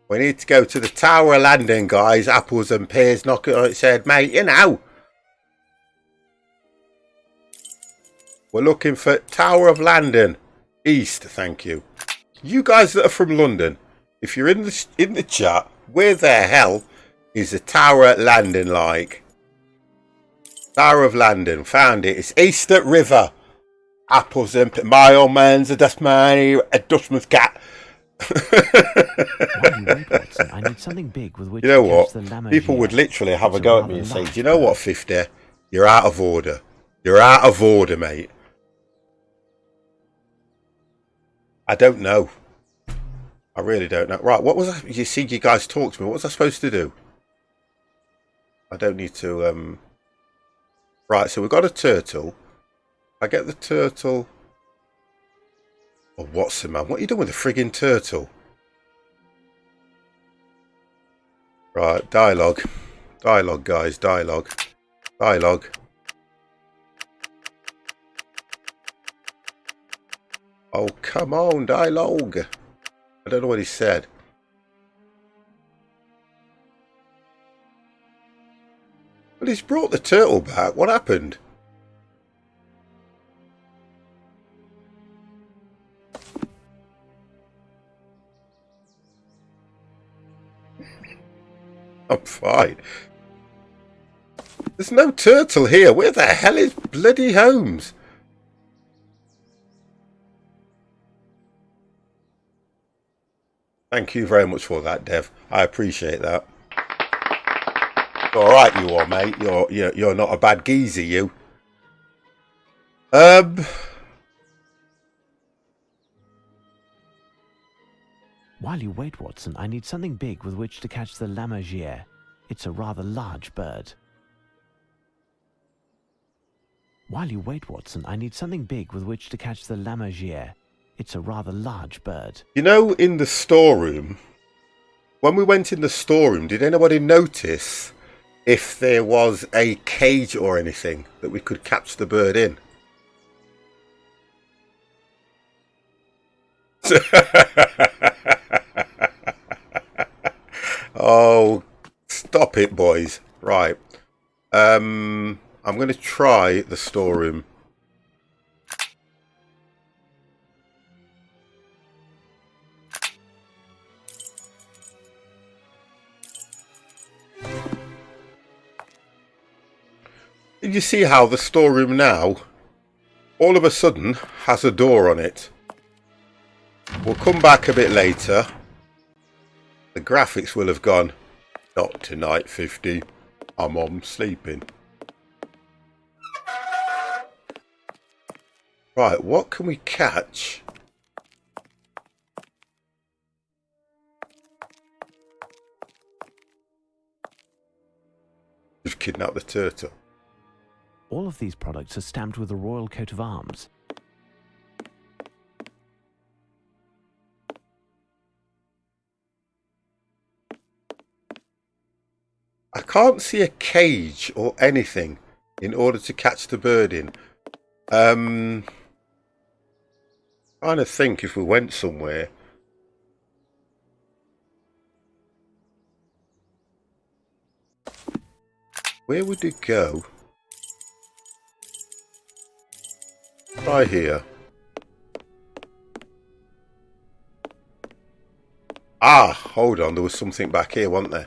We need to go to the Tower of London, guys. Apples and pears knocking on its head, mate. You know. We're looking for Tower of London. East, thank you. You guys that are from London, if you're in the chat, where the hell is the Tower of London like? Tower of London, found it. It's Easter River. Apples and my old man's a dustman, a dustman's cat. While you wait, Watson, I need something big with which You know to what? catch the Lamo People would GS. literally have It's a go at rather me and say, large do you know what, bird. 50? You're out of order. You're out of order, mate. I don't know. I really don't know. Right, what was I? You see, you guys talk to me. What was I supposed to do? I don't need to... Right, so we've got a turtle. I get the turtle... Oh, Watson, man. What are you doing with the friggin' turtle? Right, dialogue. Dialogue, guys. Dialogue. Dialogue. Oh, come on. Dialogue. I don't know what he said. But he's brought the turtle back. What happened? I'm fine. There's no turtle here. Where the hell is bloody Holmes? Thank you very much for that, Dev. I appreciate that. All right, you are, mate. You're not a bad geezer, you. While you wait, Watson, I need something big with which to catch the lammergeier. It's a rather large bird. While you wait, Watson, I need something big with which to catch the lammergeier. It's a rather large bird. You know, in the storeroom, when we went in the storeroom, did anybody notice if there was a cage or anything that we could catch the bird in? Oh, stop it, boys. Right. I'm going to try the storeroom. Did you see how the storeroom now, all of a sudden, has a door on it? We'll come back a bit later. The graphics will have gone, not tonight, 50. I'm on sleeping. Right, what can we catch? We've kidnapped the turtle. All of these products are stamped with the royal coat of arms. I can't see a cage or anything in order to catch the bird in. Trying to think if we went somewhere. Where would it go? Try here. Ah, hold on. There was something back here, wasn't there?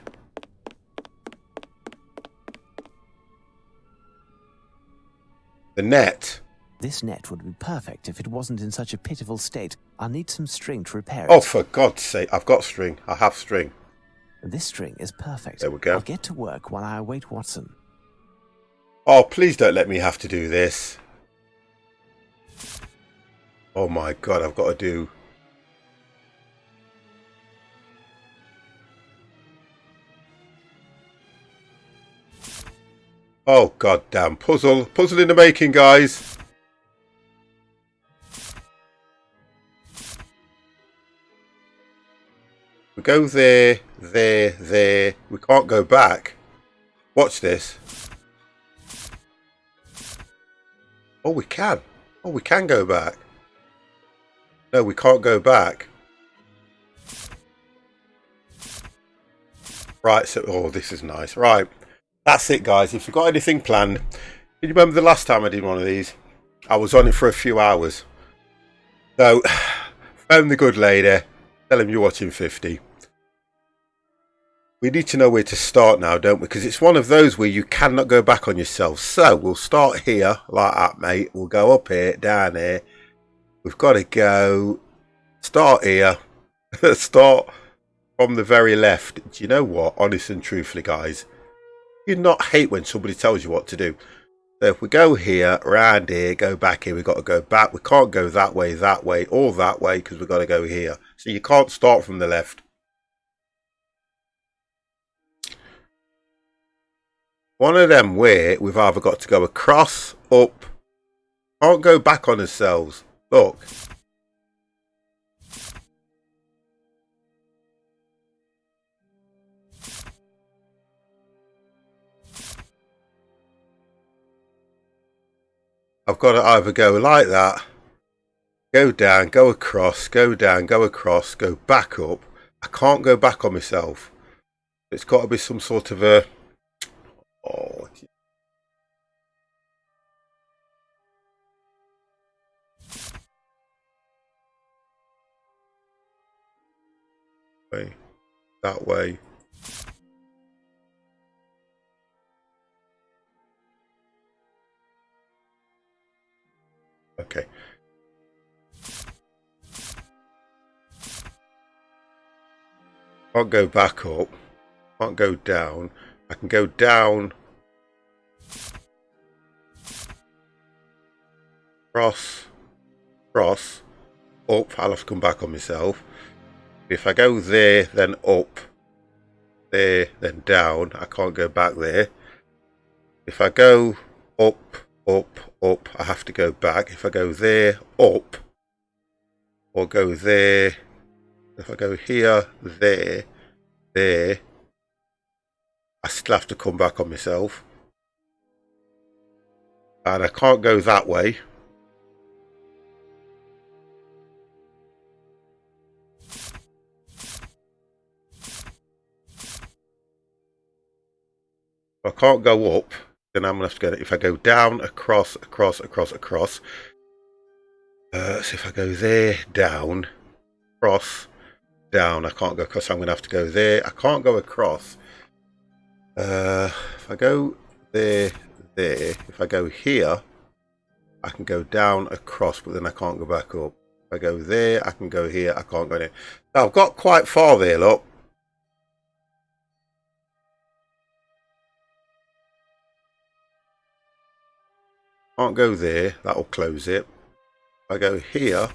The net. This net would be perfect if it wasn't in such a pitiful state. I'll need some string to repair it. Oh, for God's sake. I've got string. I have string. This string is perfect. There we go. I'll get to work while I await Watson. Oh, please don't let me have to do this. Oh my God, I've got to do... Oh, goddamn. Puzzle. Puzzle in the making, guys. We go there, there, there. We can't go back. Watch this. Oh, we can. Oh, we can go back. No, we can't go back. Right, so... Oh, this is nice. Right. That's it, guys. If you've got anything planned... You remember the last time I did one of these? I was on it for a few hours. So, phone the good lady. Tell him you're watching 50. We need to know where to start now, don't we? Because it's one of those where you cannot go back on yourself. So, we'll start here, like that, mate. We'll go up here, down here. We've got to go... Start here. Start from the very left. Do you know what? Honest and truthfully, guys. You not hate when somebody tells you what to do. So if we go here, around here, go back here, we've got to go back. We can't go that way, or that way, because we've got to go here. So you can't start from the left. One of them where we've either got to go across, up. Can't go back on ourselves. Look. I've got to either go like that, go down, go across, go down, go across, go back up. I can't go back on myself. It's got to be some sort of a... Oh. That way. Can't go back up. Can't go down. I can go down. Cross. Cross. Up. I'll have to come back on myself. If I go there, then up. There, then down. I can't go back there. If I go up, up, up, I have to go back. If I go there, up. Or go there. If I go here, there, there. I still have to come back on myself. And I can't go that way. If I can't go up, then I'm going to have to go. If I go down, across, across, across, across. So if I go there, down, across, down. I can't go across. So I'm going to have to go there. I can't go across. If I go there, there. If I go here, I can go down, across, but then I can't go back up. If I go there, I can go here. I can't go there. Now, I've got quite far there, look. Can't go there. That'll close it. If I go here,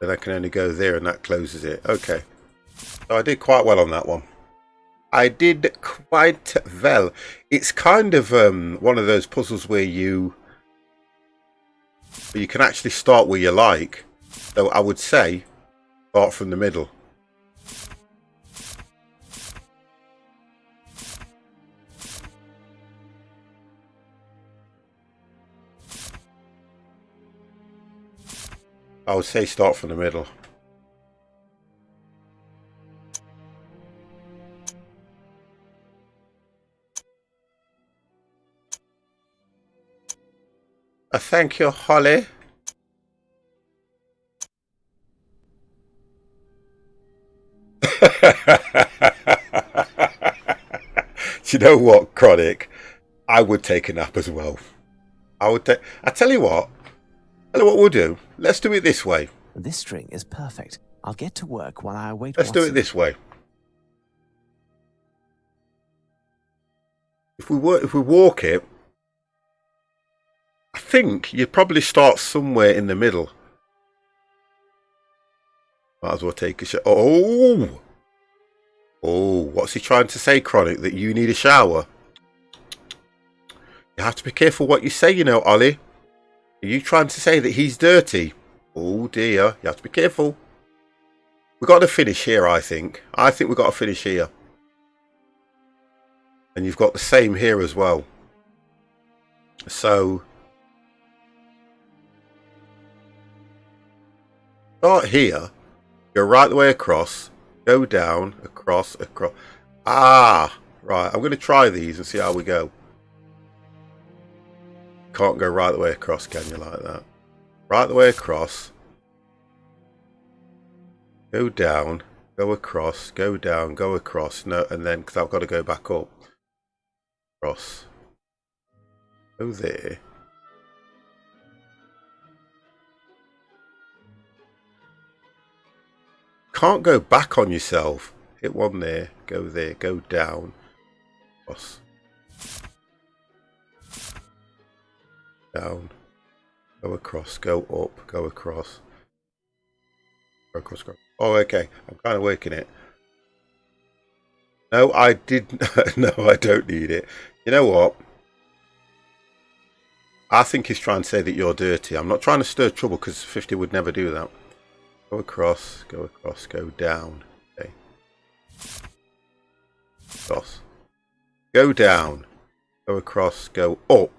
then I can only go there, and that closes it. Okay. So I did quite well on that one. I did quite well. It's kind of one of those puzzles where you can actually start where you like. So I would say start from the middle. I would say start from the middle. Thank you, Holly. Do you know what, Chronic? I would take a nap as well. I tell you what we'll do. Let's do it this way. This string is perfect. I'll get to work while I await. Let's do it this way. If we walk it, I think you'd probably start somewhere in the middle. Might as well take a shower. Oh, what's he trying to say, Chronic? That you need a shower? You have to be careful what you say, you know, Ollie. Are you trying to say that he's dirty? Oh dear, you have to be careful. We've got to finish here, I think. I think we've got to finish here. And you've got the same here as well. So start here, go right the way across, go down, across, across. Ah, right. I'm going to try these and see how we go. Can't go right the way across, can you, like that? Right the way across. Go down, go across, go down, go across. No, and then, because I've got to go back up. Across. Go there. Can't go back on yourself. Hit one there, go there, go down. Across. Down, go across, go up, go across, go across, go. Oh, okay. I'm kind of working it. No, I didn't. No, I don't need it. You know what? I think he's trying to say that you're dirty. I'm not trying to stir trouble because 50 would never do that. Go across, go down. Okay. Across. Go down, go across, go up.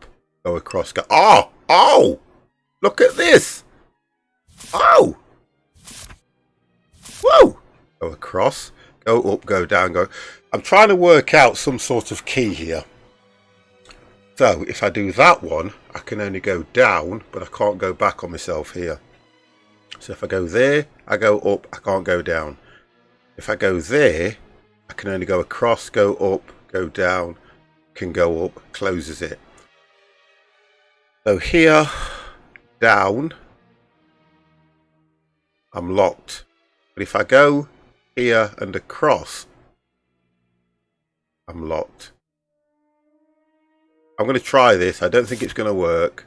Go across, go. Oh! Oh! Look at this! Oh! Whoa! Go across, go up, go down, go. I'm trying to work out some sort of key here. So, if I do that one, I can only go down, but I can't go back on myself here. So, if I go there, I go up, I can't go down. If I go there, I can only go across, go up, go down, can go up, closes it. So here, down, I'm locked. But if I go here and across, I'm locked. I'm going to try this. I don't think it's going to work.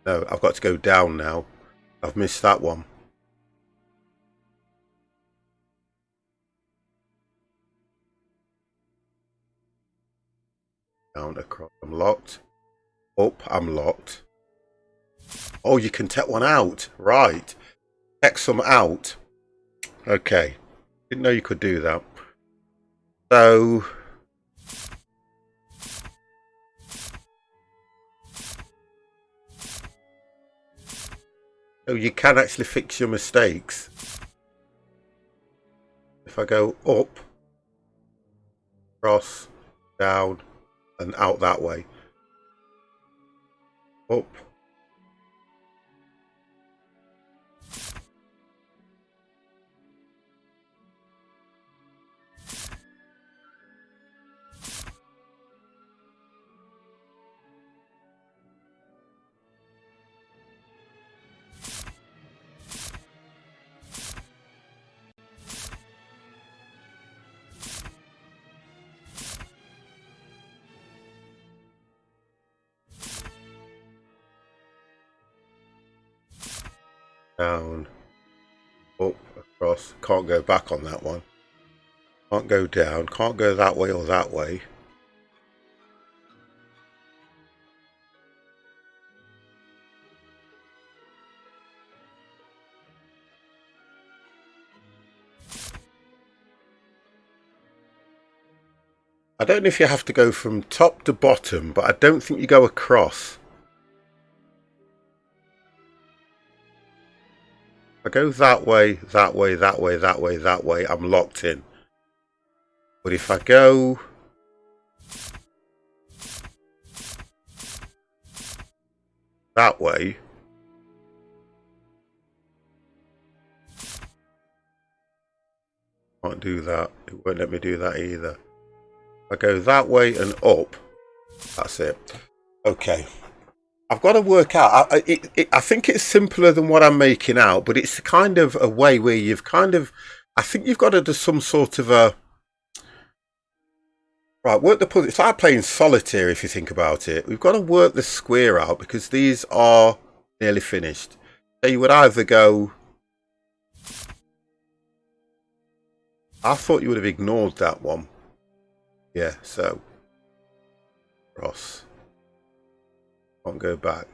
No, I've got to go down now. I've missed that one. Down, across, I'm locked. Up, I'm locked. Oh, you can take one out. Right. Take some out. Okay. Didn't know you could do that. So... oh, you can actually fix your mistakes. If I go up, across, down, and out that way. Up. Down, up, across. Can't go back on that one. Can't go down. Can't go that way or that way. I don't know if you have to go from top to bottom, but I don't think you go across. If I go that way, that way, that way, that way, that way, I'm locked in. But if I go that way, can't do that. It won't let me do that either. If I go that way and up, that's it. Okay. I've got to work out. I think it's simpler than what I'm making out, but it's kind of a way where you've kind of... I think you've got to do some sort of a... right, work the puzzle. It's like playing solitaire if you think about it. We've got to work the square out because these are nearly finished. So you would either go... I thought you would have ignored that one. Yeah, so... cross. Can't go back.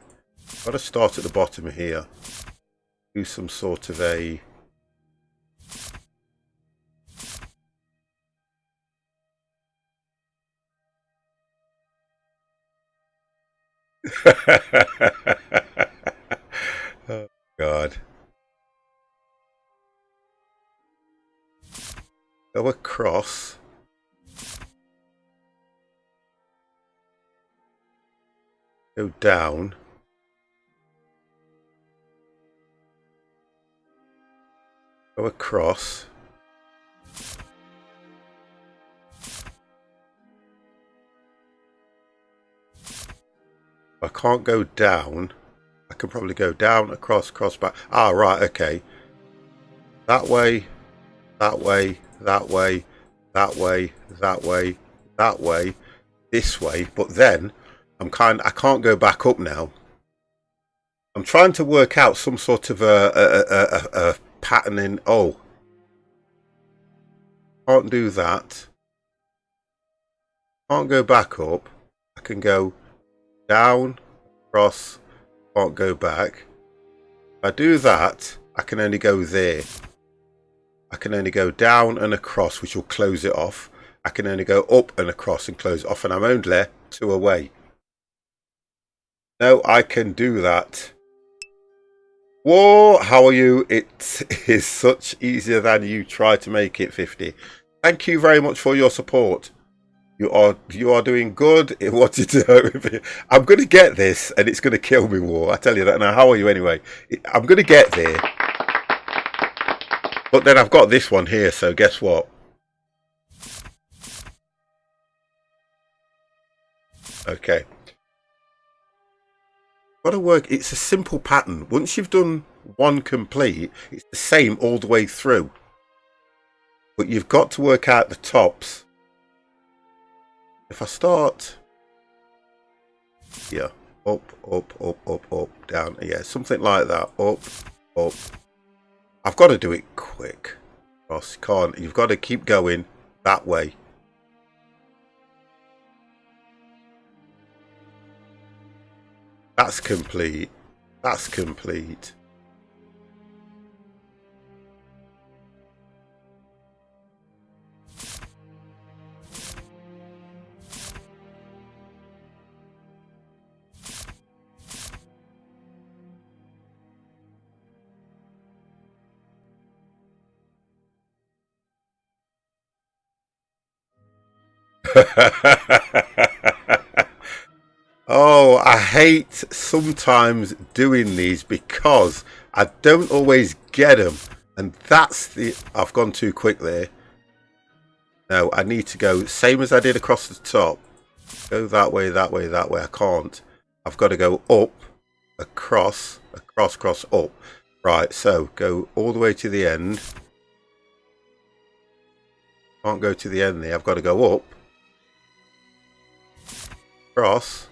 Got to start at the bottom here. Do some sort of a... oh, God. Go across. Go down. Go across. I can't go down. I can probably go down, across, cross, back. Ah, right, okay. That way, that way, that way, that way, that way, that way, this way. But then I can't go back up now. I'm trying to work out some sort of a pattern in... oh. Can't do that. Can't go back up. I can go down, across, can't go back. If I do that, I can only go there. I can only go down and across, which will close it off. I can only go up and across and close it off, and I'm only 2 away. No, I can do that. Whoa, how are you? It is such easier than you try to make it, 50. Thank you very much for your support. You are doing good in what you do. I'm going to get this, and it's going to kill me, War. I tell you that now. How are you anyway? I'm going to get there. But then I've got this one here, so guess what? Okay. Got to work. It's a simple pattern. Once you've done one complete, it's the same all the way through. But you've got to work out the tops. If I start here, up, down, yeah, something like that, up. I've got to do it quick. Ross, can't. You've got to keep going that way. That's complete. That's complete. Oh, I hate sometimes doing these because I don't always get them, and that's the... I've gone too quick there. No, I need to go same as I did across the top. Go that way, that way, that way. I can't. I've got to go up, across, up. Right, so go all the way to the end. Can't go to the end there. I've got to go up, across,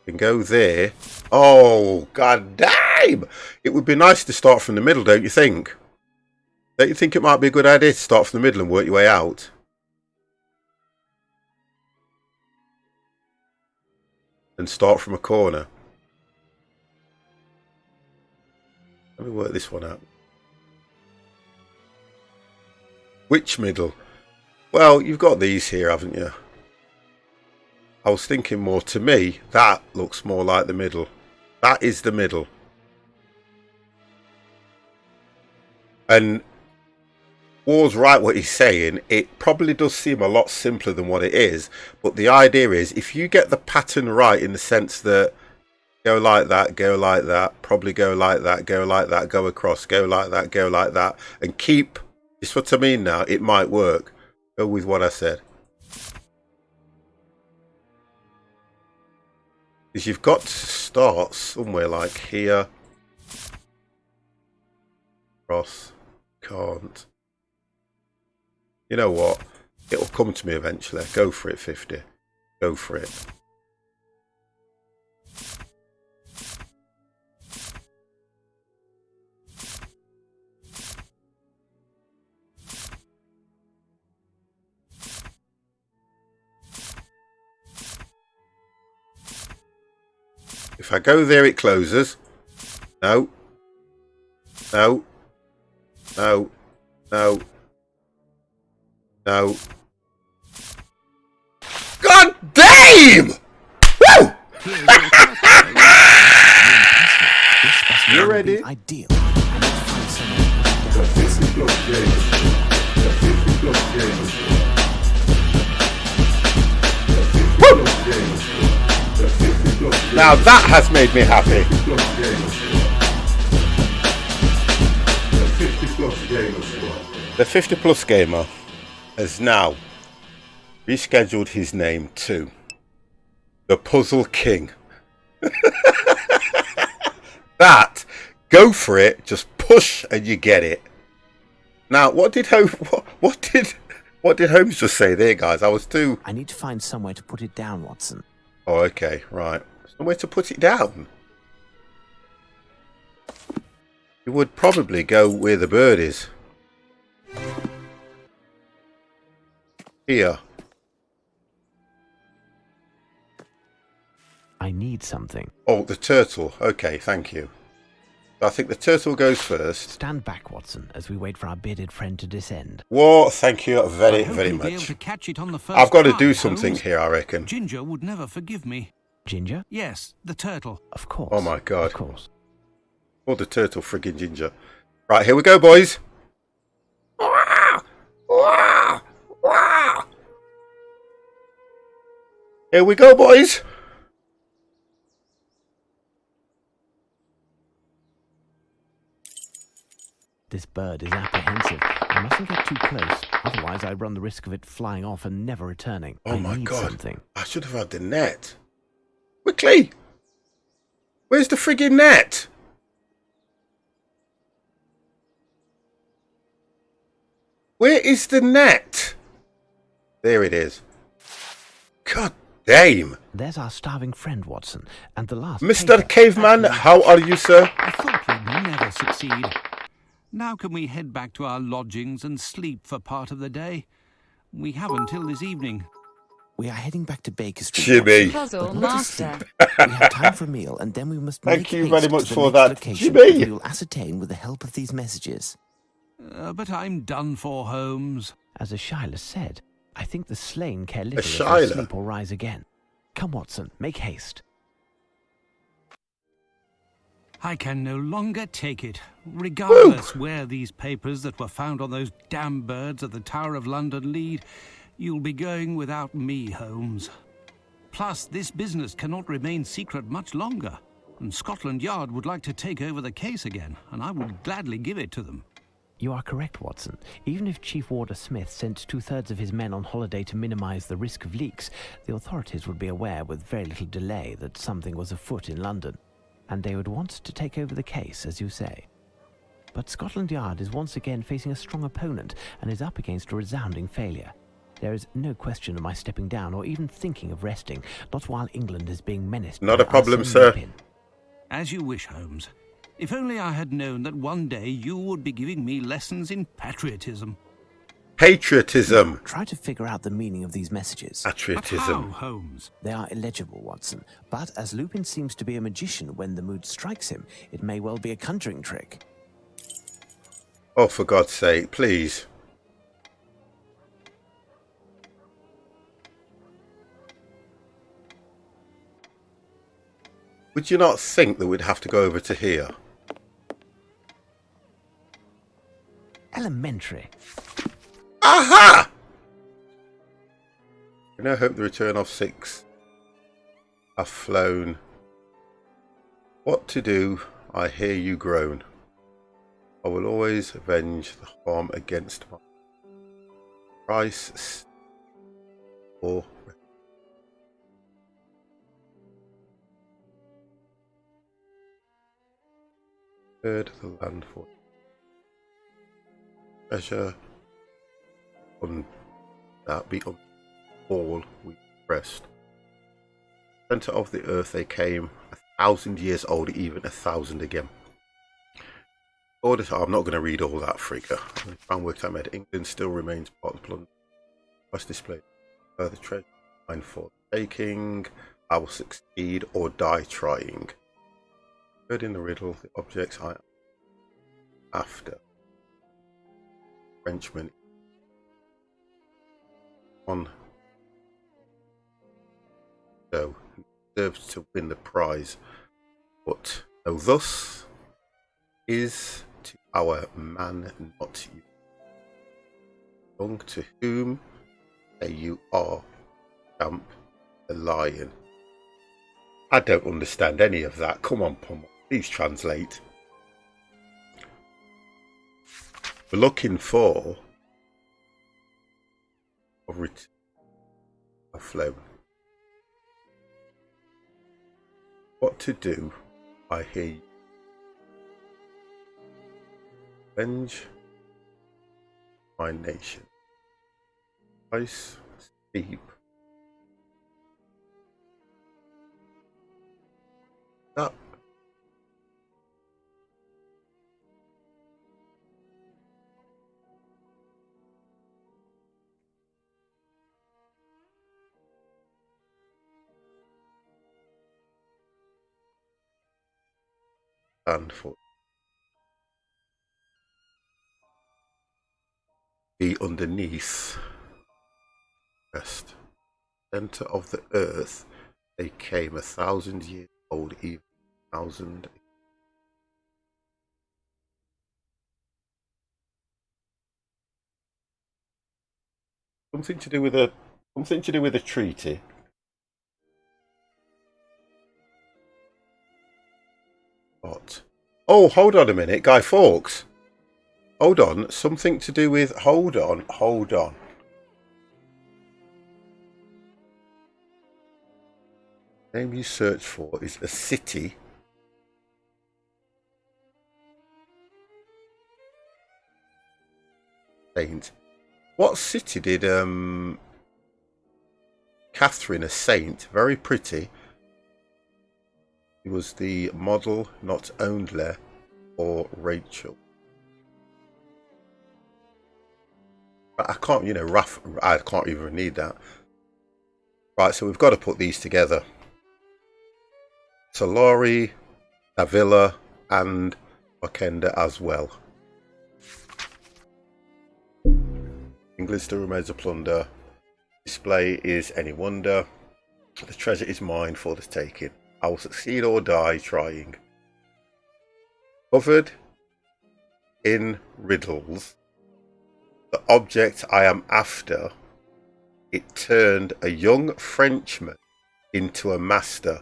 and go there. Oh, god damn! It would be nice to start from the middle, don't you think? Don't you think it might be a good idea to start from the middle and work your way out? And start from a corner. Let me work this one out. Which middle? Well, you've got these here, haven't you? I was thinking more, to me, that looks more like the middle. That is the middle. And War's right what he's saying. It probably does seem a lot simpler than what it is. But the idea is, if you get the pattern right in the sense that go like that, probably go like that, go across, go like that, and keep, this is what I mean now, it might work. Go with what I said. Because you've got to start somewhere like here. Cross. Can't. You know what? It'll come to me eventually. Go for it, 50. Go for it. If I go there, it closes. No. No. No. No. No. God damn! Woo! You ready? Ideal. The 50-plus-gamer. The 50-plus-gamer. The 50-plus-gamer. The 50-plus-gamer. Now that has made me happy. The 50-plus-gamer squad. The 50-plus gamer has now rescheduled his name to the Puzzle King. That, go for it, just push and you get it. Now, what did Holmes just say there, guys? I need to find somewhere to put it down, Watson. Oh, okay, right. Somewhere to put it down. You would probably go where the bird is. Here. I need something. Oh, the turtle. Okay, thank you. I think the turtle goes first. Stand back, Watson, as we wait for our bearded friend to descend. Well, thank you very, I hope very you'll be able much. to catch it on the first I've got to try, do something Holmes. here, I reckon. Ginger would never forgive me. Ginger? Yes, the turtle. Of course. Oh my god. Of course. Oh, the turtle, friggin' Ginger. Right, here we go, boys. Here we go, boys. This bird is apprehensive. I mustn't get too close, otherwise I run the risk of it flying off and never returning. Oh I my need god. something. I should have had the net. Quickly! Where's the friggin' net? Where is the net? There it is. God damn. There's our starving friend, Watson, and the last Mr. paper. Caveman, how are you, sir? I thought we'd never succeed. Now can we head back to our lodgings and sleep for part of the day? We have until this evening. We are heading back to Baker Street. Jimmy. Puzzle master. We have time for a meal, and then we must Thank make you haste very much to the for next that, location, Jimmy. which we will ascertain with the help of these messages. But I'm done for, Holmes. As a Shyla said, I think the slain care little if Shyla? they sleep or rise again. Come, Watson, make haste. I can no longer take it. Regardless where these papers that were found on those damn birds at the Tower of London lead, you'll be going without me, Holmes. Plus, this business cannot remain secret much longer, and Scotland Yard would like to take over the case again, and I would gladly give it to them. You are correct, Watson. Even if Chief Warder Smith sent 2/3 of his men on holiday to minimize the risk of leaks, the authorities would be aware with very little delay that something was afoot in London, and they would want to take over the case, as you say. But Scotland Yard is once again facing a strong opponent and is up against a resounding failure. There is no question of my stepping down or even thinking of resting, not while England is being menaced. Not by a problem, unseen sir. Lupin. As you wish, Holmes. If only I had known that one day you would be giving me lessons in patriotism. Patriotism. Try to figure out the meaning of these messages. But Patriotism. how, Holmes? They are illegible, Watson, but as Lupin seems to be a magician when the mood strikes him, it may well be a conjuring trick. Oh, for God's sake, please. Would you not think that we'd have to go over to here? Elementary. Aha! I now hope the return of 6 have flown. What to do? I hear you groan. I will always avenge the harm against my price or third the land for treasure on that be on all we pressed. Center of the earth they came, 1,000 years old, even 1,000 again. I'm not going to read all that figure. Found worked out made England still remains part of the plunder. Must display further treasure mine for the taking. I will succeed or die trying. Third in the riddle, the objects I am after. Frenchman on so who deserves to win the prize, but no thus is to our man not you. Belong to whom say you are, Camp the Lion. I don't understand any of that. Come on, Pummel. Please translate. We're looking for a return of flow. What to do? I hear you. Avenge my nation. Ice steep. Up. And for be underneath rest. Center of the earth they came 1,000 years old, even 1,000. Something to do with a treaty. What? Oh, hold on a minute, Guy Fawkes. Hold on, something to do with. Hold on. Name you search for is a city. Saint. What city did Catherine, a saint, very pretty. She was the model, not only, or Rachel. I can't, you know, rough. I can't even read that. Right, so we've got to put these together. Solari, Davila, and Wakenda as well. England still remains a plunder. Display is any wonder. The treasure is mine for the taking. I will succeed or die trying. Covered in riddles, the object I am after, it turned a young Frenchman into a master.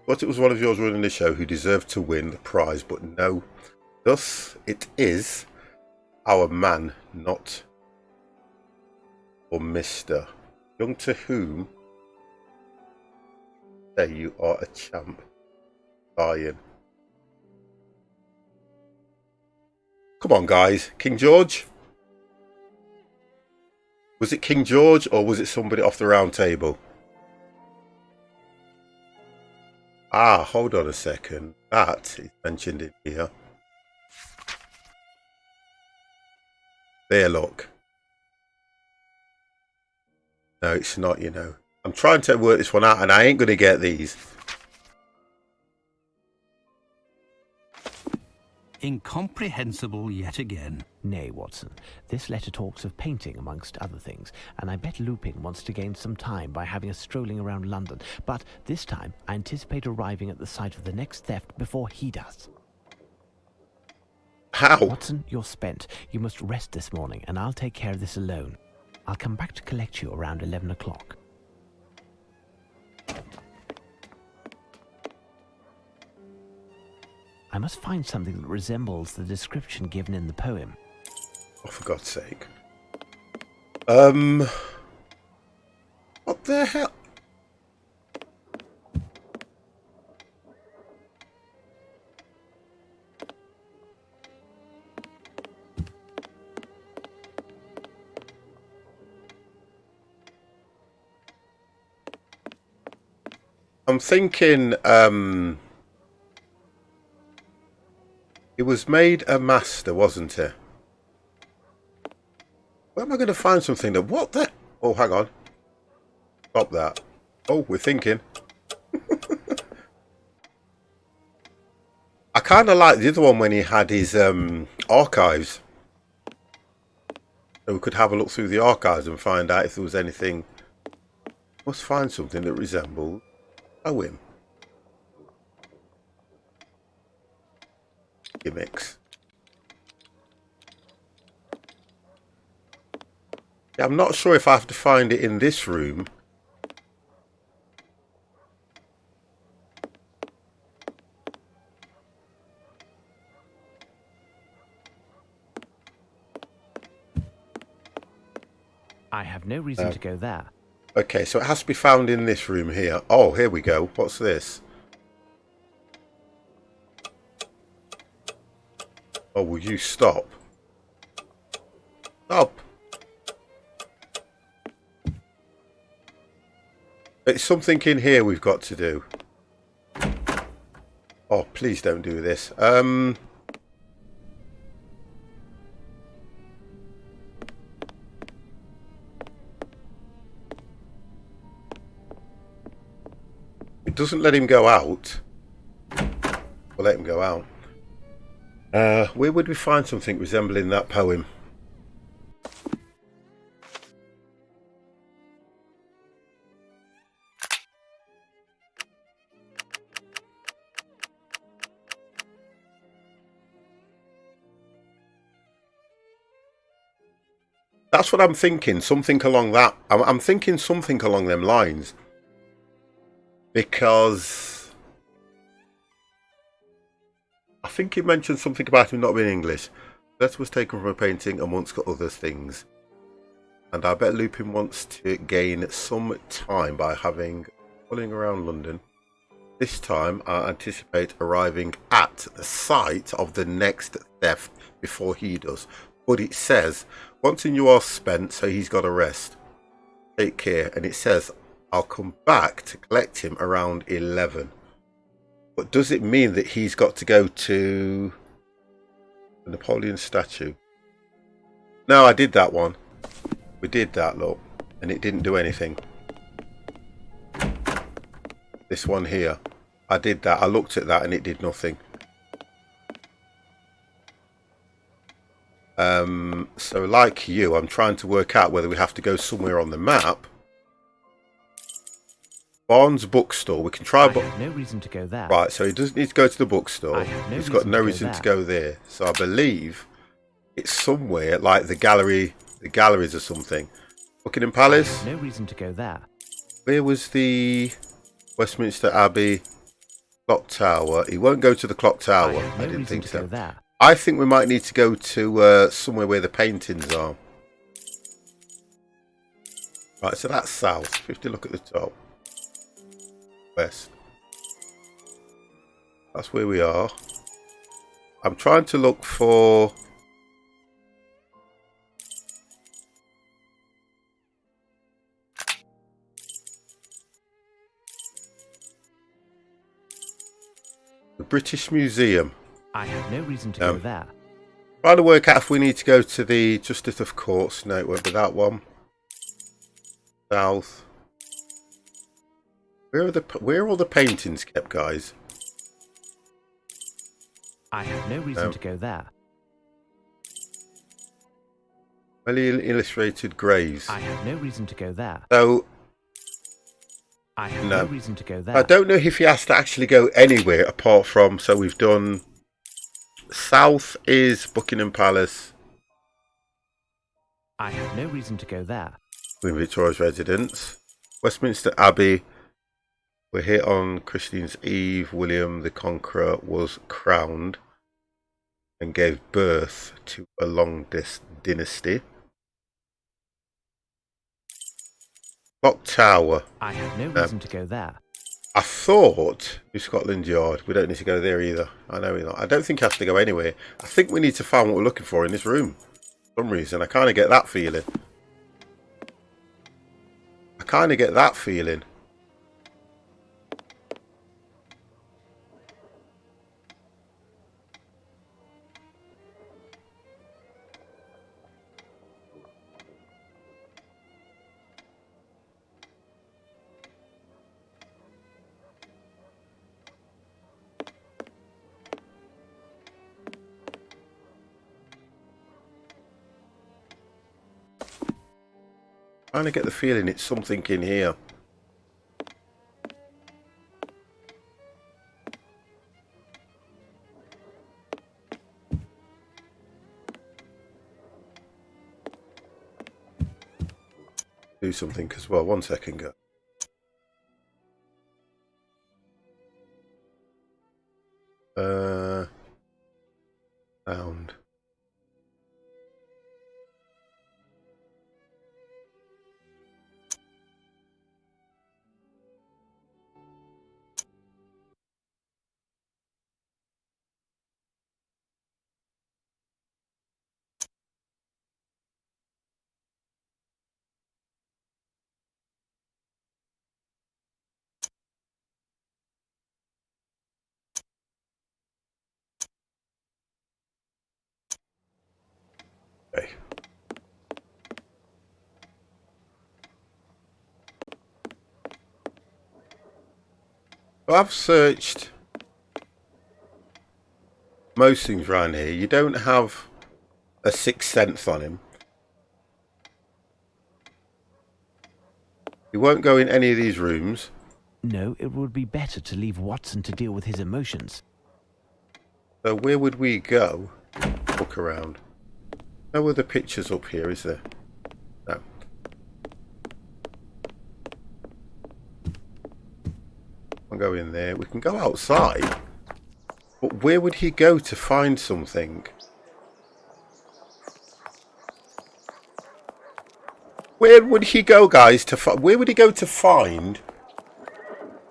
But it was one of yours running the show who deserved to win the prize, but no. Thus it is our man, not or Mr. Young to whom say you are a champ. Lion. Come on, guys. King George? Was it King George or was it somebody off the round table? Ah, hold on a second. That is mentioned in here. There, look. No, it's not, you know. I'm trying to work this one out and I ain't going to get these. Incomprehensible yet again. Nay, Watson. This letter talks of painting, amongst other things, and I bet Lupin wants to gain some time by having us strolling around London. But this time, I anticipate arriving at the site of the next theft before he does. How? Watson, you're spent. You must rest this morning, and I'll take care of this alone. I'll come back to collect you around 11 o'clock. I must find something that resembles the description given in the poem. Oh, for God's sake. What the hell? I'm thinking, it was made a master, wasn't it? Where am I going to find something that... What the... Oh, hang on. Stop that. Oh, we're thinking. I kind of like the other one when he had his archives. So we could have a look through the archives and find out if there was anything. Must find something that resembles a whim. Gimmicks. Yeah, I'm not sure if I have to find it in this room. I have no reason to go there. Okay, so it has to be found in this room here. Oh, here we go. What's this? Oh, will you stop? Stop. It's something in here we've got to do. Oh, please don't do this. It doesn't let him go out. We'll let him go out. Where would we find something resembling that poem? That's what I'm thinking. Something along that. I'm thinking something along them lines. Because I think he mentioned something about him not being English. That was taken from a painting amongst other things. And I bet Lupin wants to gain some time by pulling around London. This time I anticipate arriving at the site of the next theft before he does. But it says, once you are spent, so he's got to rest. Take care. And it says, I'll come back to collect him around 11. But does it mean that he's got to go to the Napoleon statue? No, I did that one. We did that, look. And it didn't do anything. This one here. I did that. I looked at that and it did nothing. So like you, I'm trying to work out whether we have to go somewhere on the map. Barnes bookstore. We can try. I have no reason to go there. Right, so he doesn't need to go to the bookstore. He's got no reason to go there. So I believe it's somewhere like the galleries or something. Buckingham Palace. No reason to go there. Where was the Westminster Abbey clock tower? He won't go to the clock tower. I didn't think so. I think we might need to go to somewhere where the paintings are. Right, so that's south. 50, look at the top. West. That's where we are. I'm trying to look for... the British Museum. I have no reason to go there. Trying to work out if we need to go to the Justice of Courts. No, it won't be that one. South. Where are all the paintings kept, guys? I have no reason to go there. Well illustrated graves. I have no reason to go there. So I have no reason to go there. I don't know if he has to actually go anywhere apart from. So we've done. South is Buckingham Palace. I have no reason to go there. Queen Victoria's residence. Westminster Abbey. We're here on Christine's Eve. William the Conqueror was crowned and gave birth to a long dynasty. Clock Tower. I have no reason to go there. I thought New Scotland Yard. We don't need to go there either. I know we're not. I don't think he has to go anywhere. I think we need to find what we're looking for in this room. For some reason, I kind of get that feeling. Trying to get the feeling it's something in here. Do something as well. 1 second, go. Sound. Okay. Well, I've searched most things around here. You don't have a sixth sense on him. He won't go in any of these rooms. No, it would be better to leave Watson to deal with his emotions. So where would we go? Look around. No other pictures up here, is there? No. I'll go in there. We can go outside. But where would he go to find something? Where would he go, guys? Where would he go to find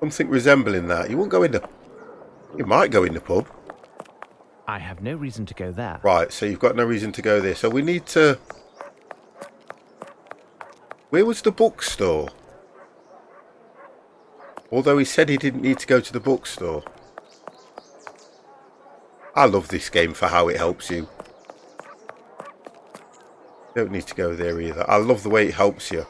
something resembling that? You won't go in the... You might go in the pub. I have no reason to go there. Right, so you've got no reason to go there. So we need to... Where was the bookstore? Although he said he didn't need to go to the bookstore. I love this game for how it helps you. Don't need to go there either. I love the way it helps you.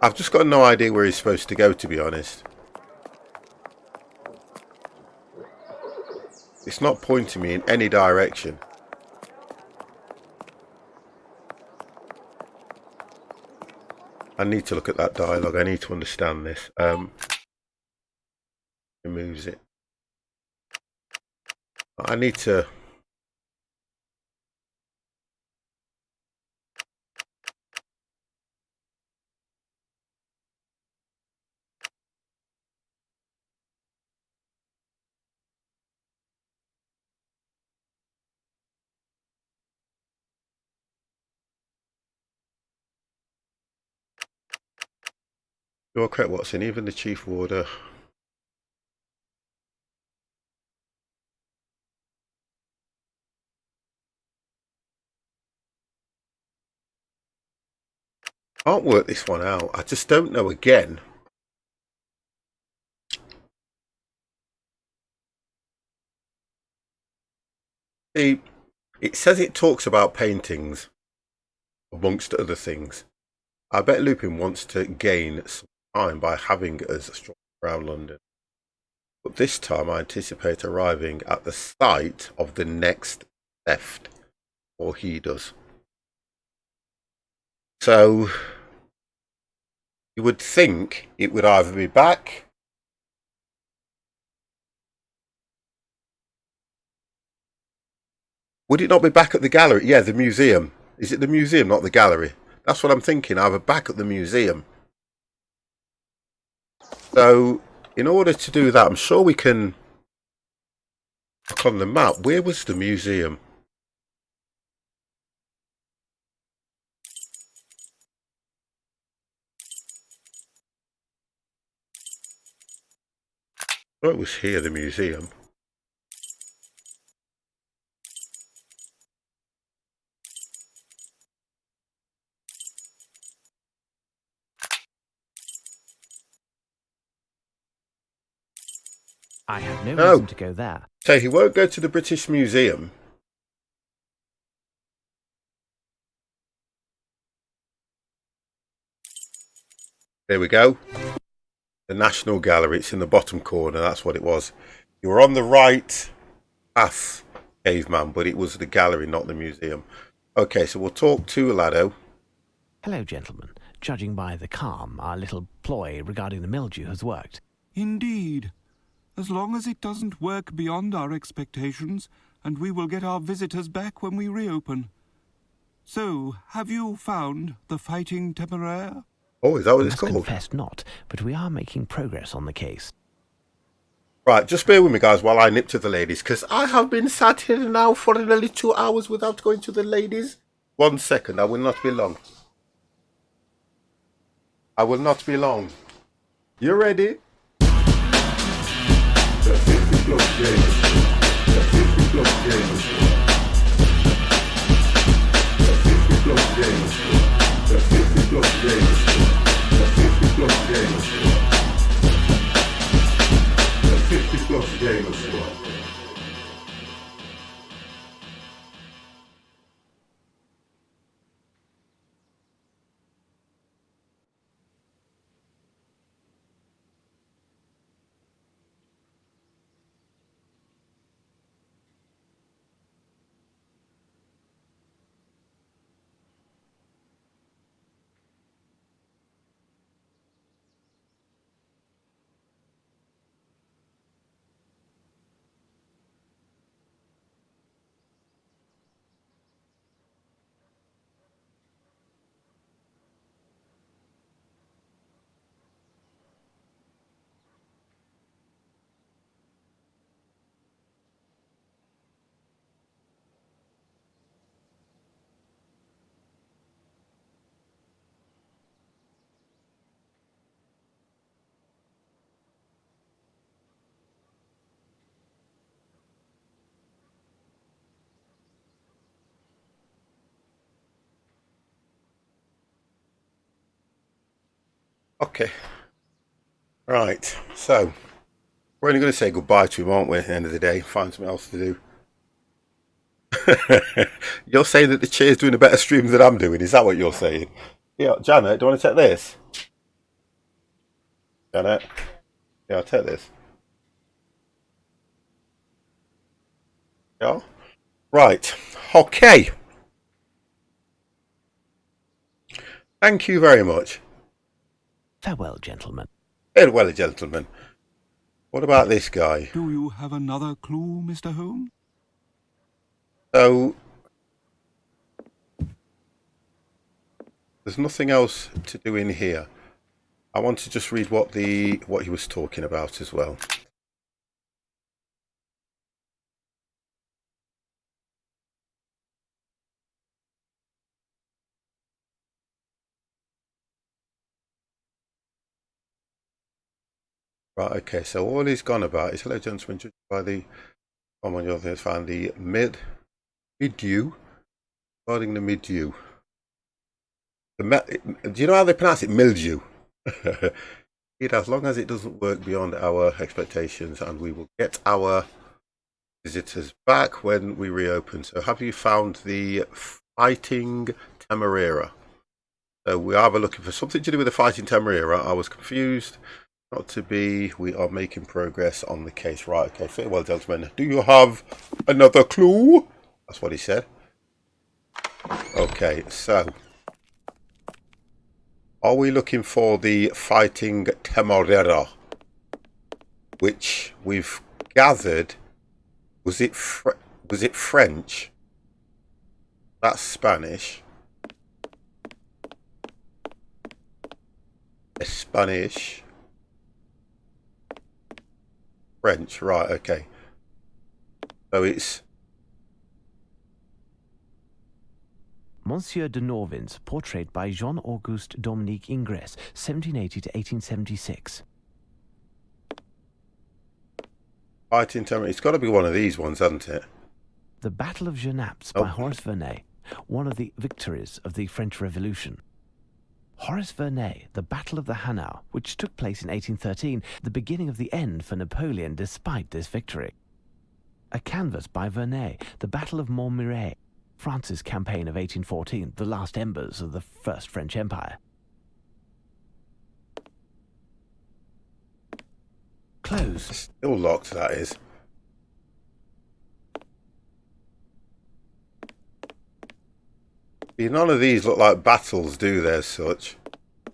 I've just got no idea where he's supposed to go, to be honest. It's not pointing me in any direction. I need to look at that dialogue. I need to understand this. Removes it. I need to... You're correct, Watson. Even the chief warder... Can't work this one out. I just don't know again. See, it says it talks about paintings, amongst other things. I bet Lupin wants to gain some time by having us strong around London. But this time I anticipate arriving at the site of the next theft. Or he does. So, you would think it would either be back... Would it not be back at the gallery? Yeah, the museum. Is it the museum, not the gallery? That's what I'm thinking. Either back at the museum. So, in order to do that, I'm sure we can look on the map. Where was the museum? Oh, it was here, the museum. I have no reason to go there. So he won't go to the British Museum. There we go. The National Gallery. It's in the bottom corner. That's what it was. You were on the right path, caveman, but it was the gallery, not the museum. Okay, so we'll talk to Lado. Hello, gentlemen. Judging by the calm, our little ploy regarding the mildew has worked. Indeed. As long as it doesn't work beyond our expectations, and we will get our visitors back when we reopen. So, have you found the Fighting Temeraire? Oh, is that what I it's must called? confess not, but we are making progress on the case. Right, just bear with me, guys, while I nip to the ladies, because I have been sat here now for nearly 2 hours without going to the ladies. 1 second, I will not be long. I will not be long. You ready? The 50-plus gamers. The 50-plus gamers. The 50-plus gamers. The 50-plus gamers. The 50-plus gamers. The 50-plus gamers. Okay. Right. So we're only going to say goodbye to him, aren't we? At the end of the day, find something else to do. You're saying that the chair's doing a better stream than I'm doing. Is that what you're saying? Yeah, Janet, do you want to take this? Janet? Yeah, I'll take this. Yeah? Right. Okay. Thank you very much. Farewell, gentlemen. Farewell, gentlemen. What about this guy? Do you have another clue, Mr. Holmes? So there's nothing else to do in here. I want to just read what he was talking about as well. Right, okay, so all he's gone about is, hello gentlemen, judged by the common your things found the mid-dew, regarding the mid-dew. Do you know how they pronounce it? Mildew. As long as it doesn't work beyond our expectations, and we will get our visitors back when we reopen. So have you found the Fighting Temerera? So we are looking for something to do with the Fighting Temerera. I was confused. Not to be. We are making progress on the case. Right, okay. Farewell, gentlemen. Do you have another clue? That's what he said. Okay, so are we looking for the Fighting Temerera, which we've gathered? Was it French? That's Spanish. Spanish. French, right, okay. So it's Monsieur de Norvins, portrait by Jean-Auguste Dominique Ingres, 1780 to 1876. Fighting Temerera. It's got to be one of these ones, hasn't it? The Battle of Genappe by Horace Vernet, one of the victories of the French Revolution. Horace Vernet, the Battle of the Hanau, which took place in 1813, the beginning of the end for Napoleon despite this victory. A canvas by Vernet, the Battle of Montmirail, France's campaign of 1814, the last embers of the First French Empire. Closed. Still locked, that is. None of these look like battles, do they, as such?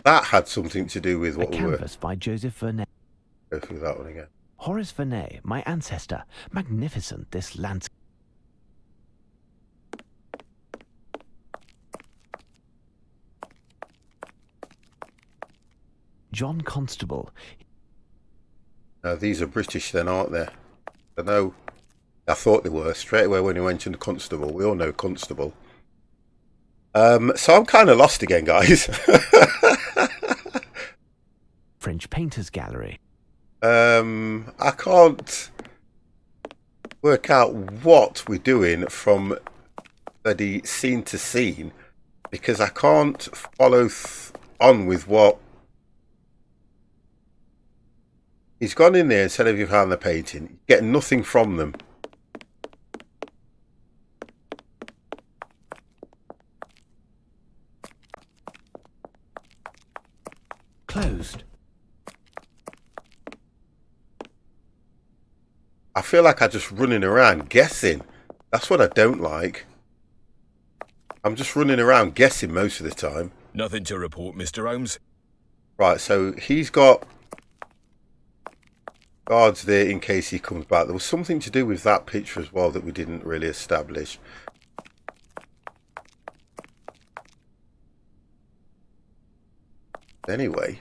That had something to do with what we were. A canvas by Joseph Vernet. Go through that one again. Horace Vernet, my ancestor. Magnificent, this landscape. John Constable. Now, these are British then, aren't they? I know. I thought they were. Straight away when you mentioned Constable. We all know Constable. So I'm kind of lost again, guys. French Painters Gallery. I can't work out what we're doing from the scene to scene because I can't follow on with what he's gone in there and said. Have you found the painting? Getting nothing from them. Closed. I feel like I'm just running around guessing. That's what I don't like. I'm just running around guessing most of the time. Nothing to report, Mr. Holmes. Right, so he's got guards there in case he comes back. There was something to do with that picture as well that we didn't really establish. Anyway.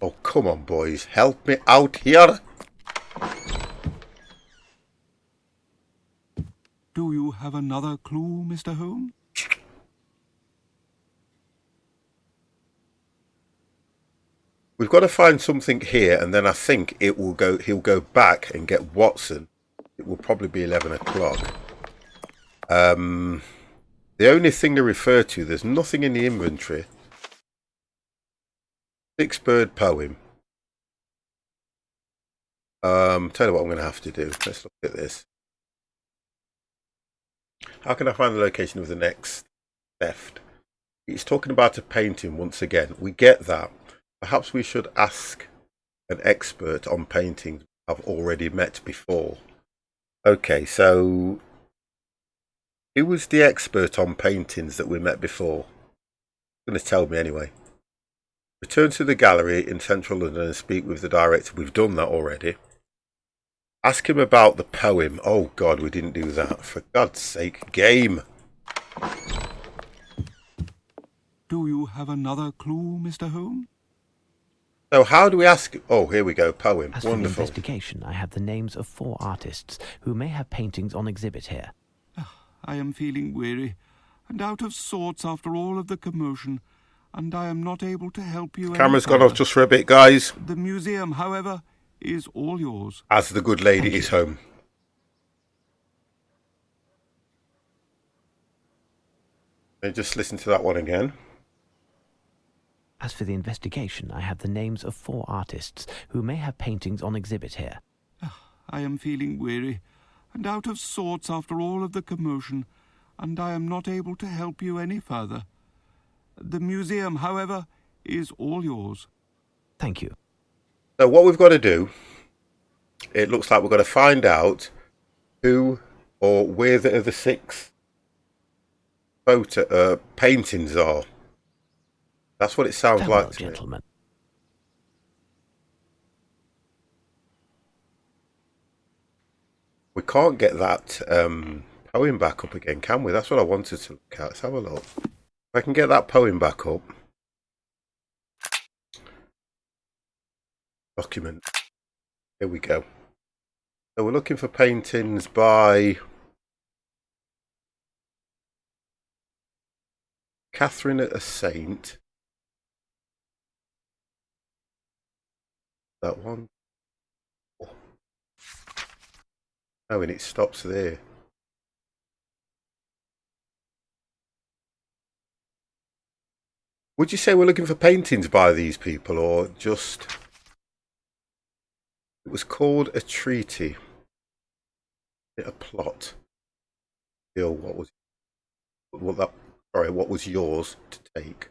Oh, come on, boys. Help me out here. Do you have another clue, Mr. Holmes? We've got to find something here, and then I think it will go. He'll go back and get Watson. It will probably be 11 o'clock. The only thing to refer to, there's nothing in the inventory. Six-bird poem. Tell you what I'm going to have to do. Let's look at this. How can I find the location of the next theft? He's talking about a painting once again. We get that. Perhaps we should ask an expert on paintings I've already met before. Okay, so who was the expert on paintings that we met before? He's going to tell me anyway. Return to the gallery in central London and speak with the director. We've done that already. Ask him about the poem. Oh God, we didn't do that. For God's sake, game. Do you have another clue, Mr. Holmes? So how do we ask? Oh, here we go. Poem. As for the Wonderful. investigation, I have the names of 4 artists who may have paintings on exhibit here. I am feeling weary and out of sorts after all of the commotion, and I am not able to help you. Camera's gone off just for a bit, guys. The museum, however, is all yours. As the good lady is home. And just listen to that one again. As for the investigation, I have the names of 4 artists who may have paintings on exhibit here. I am feeling weary and out of sorts after all of the commotion, and I am not able to help you any further. The museum, however, is all yours. Thank you. So what we've got to do, it looks like we've got to find out who or where the 6 paintings are. That's what it sounds Farewell, like to me. gentlemen. We can't get that poem back up again, can we? That's what I wanted to look at. Let's have a look. If I can get that poem back up. Document. Here we go. So we're looking for paintings by Catherine a Saint. That one. Oh, and it stops there. Would you say we're looking for paintings by these people, or just... It was called a treaty. A plot. Bill, what was yours to take?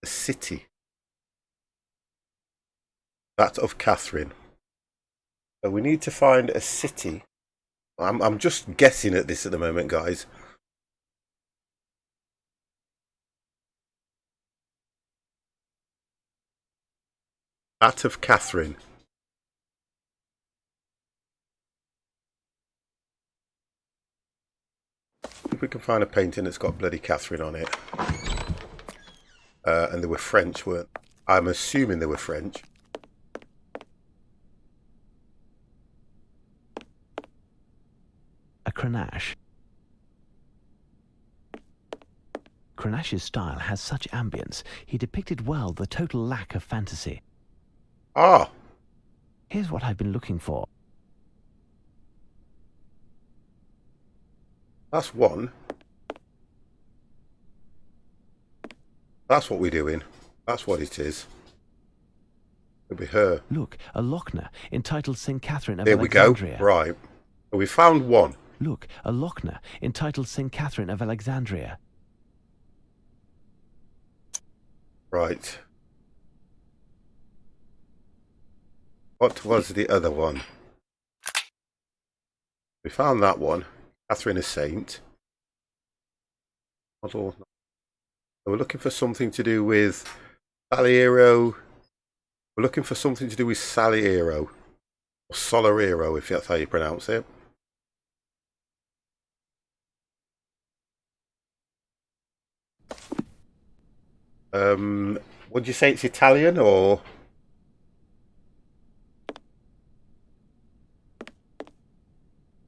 The city. That of Catherine. So we need to find a city. I'm just guessing at this at the moment, guys. That of Catherine. If we can find a painting that's got bloody Catherine on it. And they were French, weren't they? I'm assuming they were French. A Grenache. Grenache's style has such ambience. He depicted well the total lack of fantasy. Ah! Here's what I've been looking for. That's one. That's what we're doing. That's what it is. It'll be her. Look, a Lochner entitled St. Catherine of There we go. Alexandria. Right. We found one. Look, a Lochner entitled St. Catherine of Alexandria. Right. What was the other one? We found that one. Catherine a Saint. Model. We're looking for something to do with Saliero. We're looking for something to do with Saliero. Or Solariero, if that's how you pronounce it. Would you say it's Italian or?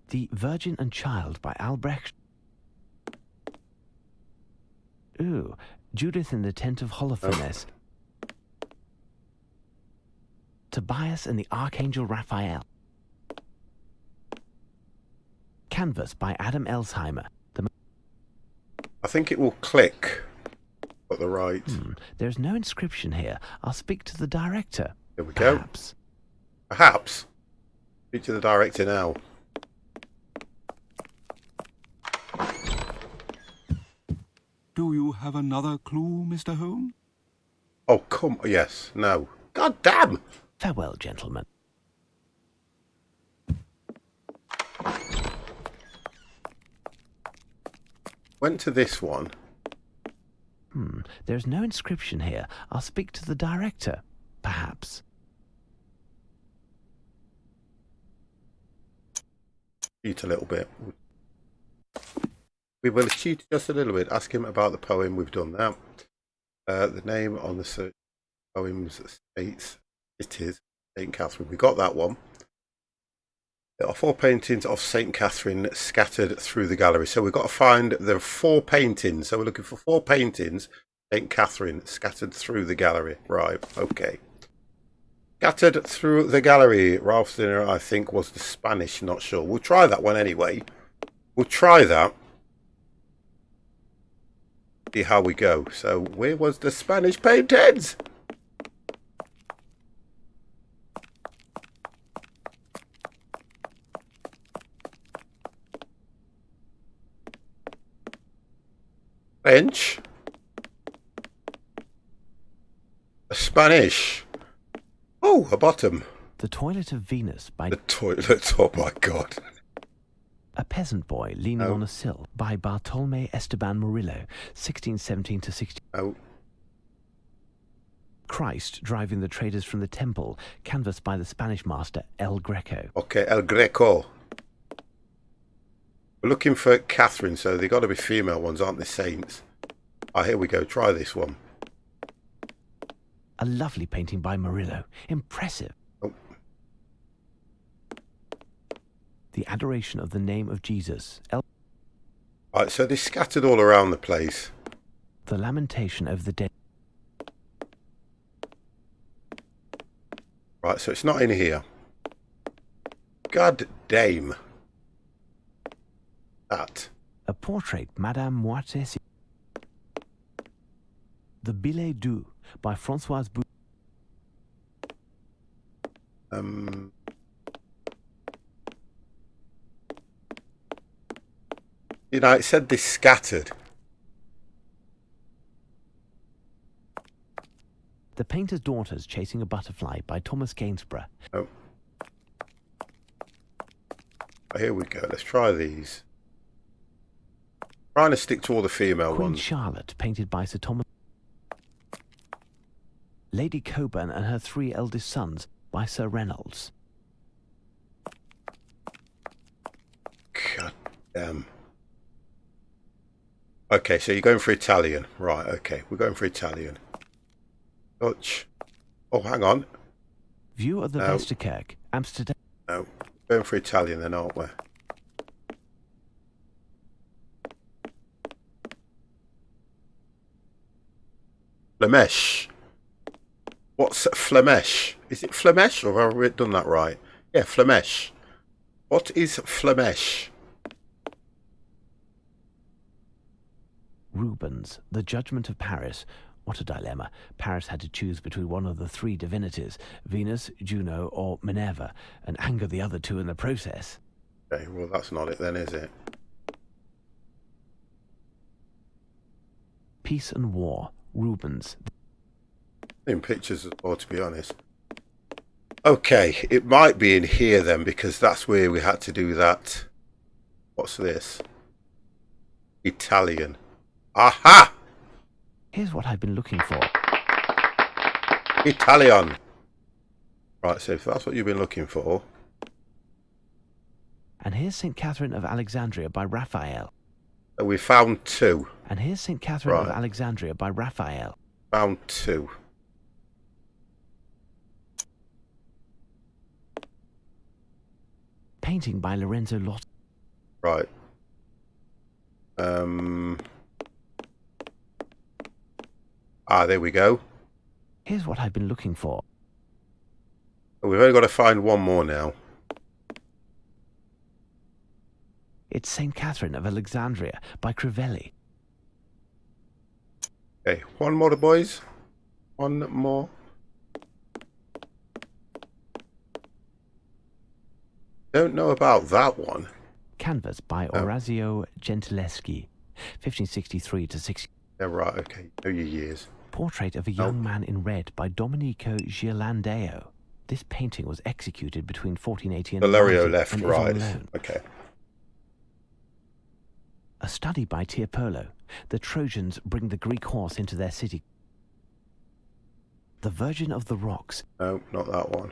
The Virgin and Child by Albrecht. Ooh, Judith in the Tent of Holofernes. Tobias and the Archangel Raphael. Canvas by Adam Elsheimer. I think it will click at the right. There's no inscription here. I'll speak to the director. Here we go. Perhaps. Perhaps. Speak to the director now. Do you have another clue, Mr. Holmes? Oh, come. Yes. No. God damn. Farewell, gentlemen. Went to this one. There's no inscription here. I'll speak to the director. Perhaps. Cheat a little bit. We will cheat just a little bit. Ask him about the poem. We've done that. The name on the search poems states it is St. Catherine. We got that one. There are 4 paintings of St. Catherine scattered through the gallery. So we've got to find the 4 paintings. So we're looking for 4 paintings, St. Catherine scattered through the gallery. Right, okay. Scattered through the gallery. Ralph's dinner, I think, was the Spanish. Not sure. We'll try that one anyway. We'll try that. See how we go. So where was the Spanish paintings? French. Spanish. Oh, a bottom. The Toilet of Venus by The toilet. Oh my God. A Peasant Boy Leaning Oh. on a Sill by Bartolome Esteban Murillo, 1617 to 16. Oh, Christ Driving the Traders from the Temple, canvassed by the Spanish master El Greco. okay. El Greco. We're looking for Catherine, so they got to be female ones, aren't they? Saints. Ah, here we go. Try this one. A lovely painting by Murillo. Impressive. Oh. The Adoration of the Name of Jesus. Right, so they're scattered all around the place. The Lamentation of the Dead. Right, so it's not in here. God damn. That. A portrait, Madame Moitessy. The Billet Doux by Françoise Bou. You know, it said they scattered. The Painter's Daughters Chasing a Butterfly by Thomas Gainsborough. Oh. Here we go. Let's try these. Trying to stick to all the female Queen ones. Charlotte, painted by Sir Thomas. Lady Coburn and Her 3 Eldest Sons by Sir Reynolds. God damn. Okay, so you're going for Italian. Right, okay. We're going for Italian. Dutch. Oh, hang on. View of the No. Westerkerk, Amsterdam. No. We're going for Italian then, aren't we? Flamesh. What's Flamesh? Is it Flamesh or have I done that right? Yeah, Flamesh. What is Flamesh? Rubens, The Judgment of Paris. What a dilemma. Paris had to choose between one of the 3 divinities, Venus, Juno, or Minerva, and anger the other 2 in the process. Okay, well that's not it then, is it? Peace and War, Rubens. In pictures as well, to be honest. Okay, it might be in here then, because that's where we had to do that. What's this? Italian. Aha! Here's what I've been looking for. Italian. Right, so if that's what you've been looking for. And here's St. Catherine of Alexandria by Raphael. We found 2. And here's St. Catherine of Right. Alexandria by Raphael. Found 2. Painting by Lorenzo Lotti. Right. There we go. Here's what I've been looking for. We've only got to find one more now. It's St. Catherine of Alexandria by Crivelli. Okay, one more, boys. One more. Don't know about that one. Canvas by Orazio Gentileschi, 1563 to 60. Yeah, right, okay. Know your years. Portrait of a young man in red by Domenico Ghirlandaio. This painting was executed between 1480 and Valerio 90 left, and is on right. loan. Okay. A study by Tiepolo. The Trojans bring the Greek horse into their city. The Virgin of the Rocks. No, not that one.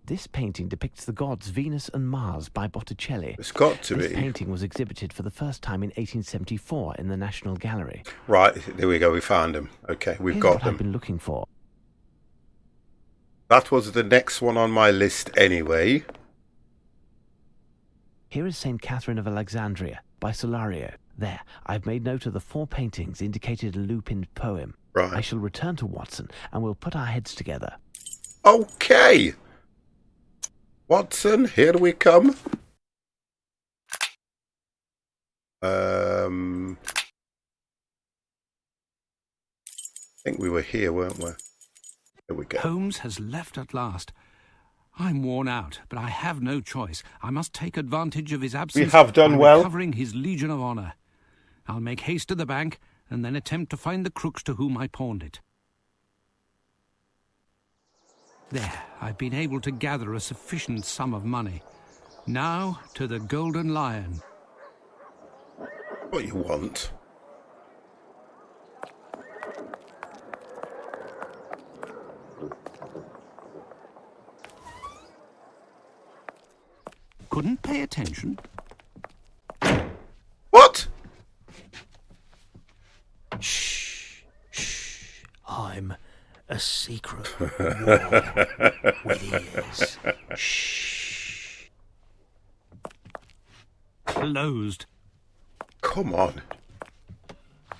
This painting depicts the gods Venus and Mars by Botticelli. It's got to This be. painting was exhibited for the first time in 1874 in the National Gallery. Right, there we go. We found them. Okay, we've Here's got what them. I've been looking for. That was the next one on my list anyway. Here is St. Catherine of Alexandria by Solario. There, I've made note of the 4 paintings indicated in Lupin's poem. Right. I shall return to Watson and we'll put our heads together. Okay. Watson, here we come. I think we were here, weren't we? Here we go. Holmes has left at last. I'm worn out, but I have no choice. I must take advantage of his absence. We have done by well. recovering his Legion of Honor. I'll make haste to the bank and then attempt to find the crooks to whom I pawned it. There, I've been able to gather a sufficient sum of money. Now to the Golden Lion. What you want? Couldn't pay attention? What? Shh. I'm a secret warrior with ears. Shh. Closed. Come on.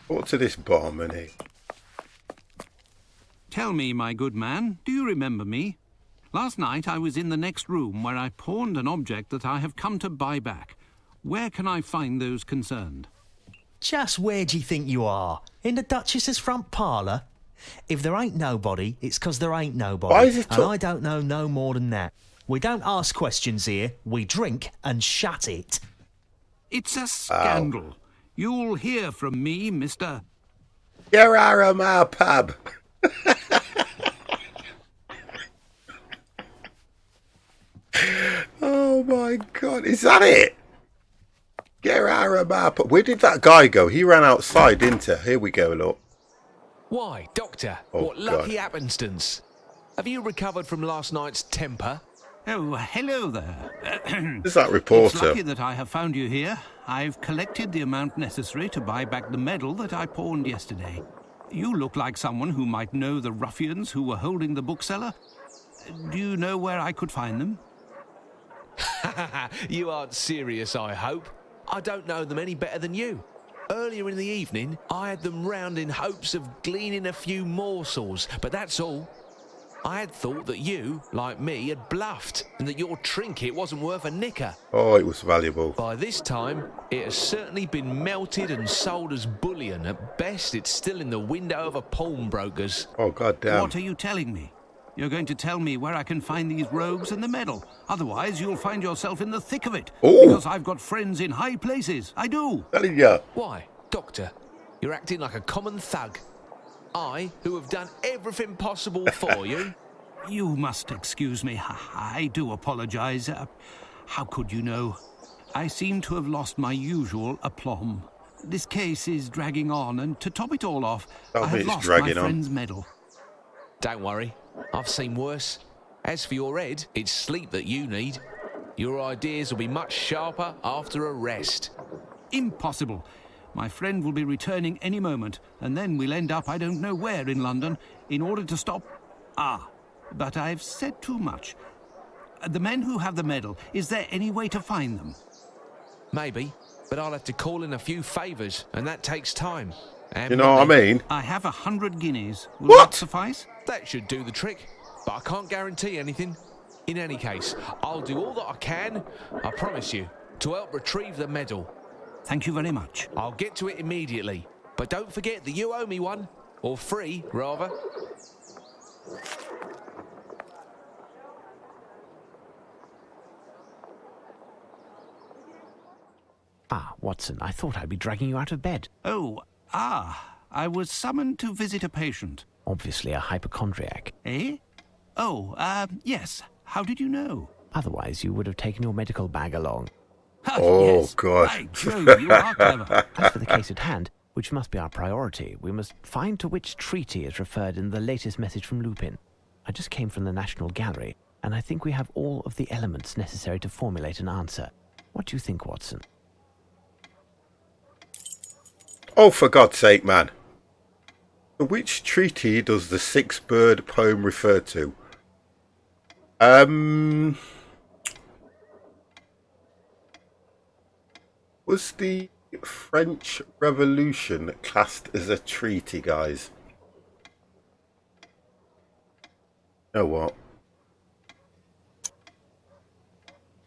Talk to this barman here. Tell me, my good man, do you remember me? Last night I was in the next room where I pawned an object that I have come to buy back. Where can I find those concerned? Just where do you think you are? In the Duchess's front parlour? If there ain't nobody, it's 'cause there ain't nobody. Why is it and I don't know no more than that. We don't ask questions here. We drink and shut it. It's a scandal. You'll hear from me, Mr. Get out of my pub. Oh my God, is that it? Get out of my pub. Where did that guy go? He ran outside, didn't he? Here we go, look. Why, Doctor, Oh, what lucky God. happenstance. Have you recovered from last night's temper? Oh, hello there. Who's that It's reporter? lucky that I have found you here. I've collected the amount necessary to buy back the medal that I pawned yesterday. You look like someone who might know the ruffians who were holding the bookseller. Do you know where I could find them? You aren't serious, I hope. I don't know them any better than you. Earlier in the evening, I had them round in hopes of gleaning a few morsels, but that's all. I had thought that you, like me, had bluffed, and that your trinket wasn't worth a nicker. Oh, it was valuable. By this time, it has certainly been melted and sold as bullion. At best, it's still in the window of a pawnbroker's. Oh, God damn. What are you telling me? You're going to tell me where I can find these rogues and the medal. Otherwise, you'll find yourself in the thick of it. Ooh. Because I've got friends in high places. I do. Telling ya. Why, Doctor, you're acting like a common thug. I, who have done everything possible for you. You must excuse me. I do apologize. How could you know? I seem to have lost my usual aplomb. This case is dragging on, and to top it all off, Tell I me have it's lost my dragging on. friend's medal. Don't worry, I've seen worse. As for your head, it's sleep that you need. Your ideas will be much sharper after a rest. Impossible. My friend will be returning any moment, and then we'll end up I don't know where in London in order to stop... But I've said too much. The men who have the medal, is there any way to find them? Maybe, but I'll have to call in a few favours, and that takes time. And You know what I money. mean? I have 100 guineas. Will What? that suffice? That should do the trick, but I can't guarantee anything. In any case, I'll do all that I can, I promise you, to help retrieve the medal. Thank you very much. I'll get to it immediately, but don't forget that you owe me one. Or free, rather. Ah, Watson, I thought I'd be dragging you out of bed. Oh, I was summoned to visit a patient. Obviously a hypochondriac. Eh? Oh, yes. How did you know? Otherwise, you would have taken your medical bag along. Oh, Yes. God. By Jove, you are clever. As for the case at hand, which must be our priority, we must find to which treaty is referred in the latest message from Lupin. I just came from the National Gallery, and I think we have all of the elements necessary to formulate an answer. What do you think, Watson? Oh, for God's sake, man. Which treaty does the six-bird poem refer to? Was the French Revolution classed as a treaty, guys? You know what?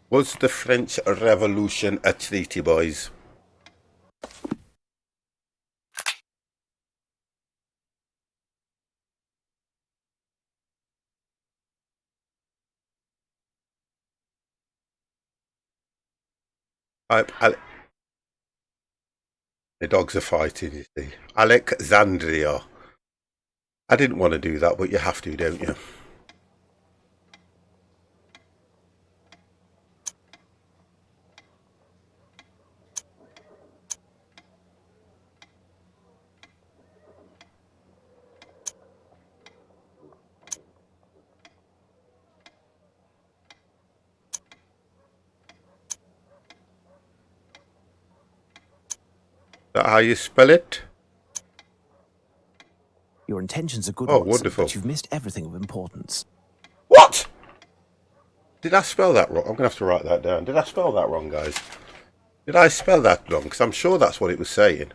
Was the French Revolution a treaty, boys? The dogs are fighting, you see. Alexandria. I didn't want to do that, but you have to, don't you? Is that how you spell it? Your intentions are good, Oh, Watson, wonderful. but you've missed everything of importance. What? Did I spell that wrong? I'm going to have to write that down. Did I spell that wrong, guys? Did I spell that wrong? Because I'm sure that's what it was saying.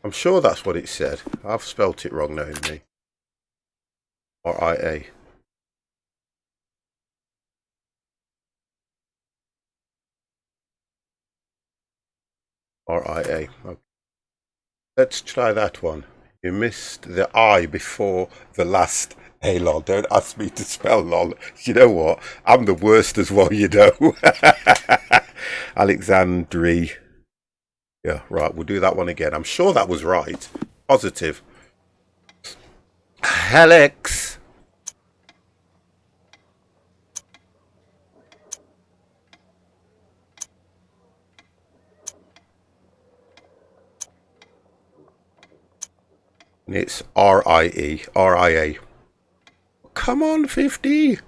I'm sure that's what it said. I've spelt it wrong, knowing me. R-I-A. R-I-A. Okay. Let's try that one. You missed the I before the last A, lol. Don't ask me to spell lol. You know what? I'm the worst as well, you know. Alexandri. Yeah, right. We'll do that one again. I'm sure that was right. Positive. Helix. And it's R-I-E. R-I-A. Come on, 50.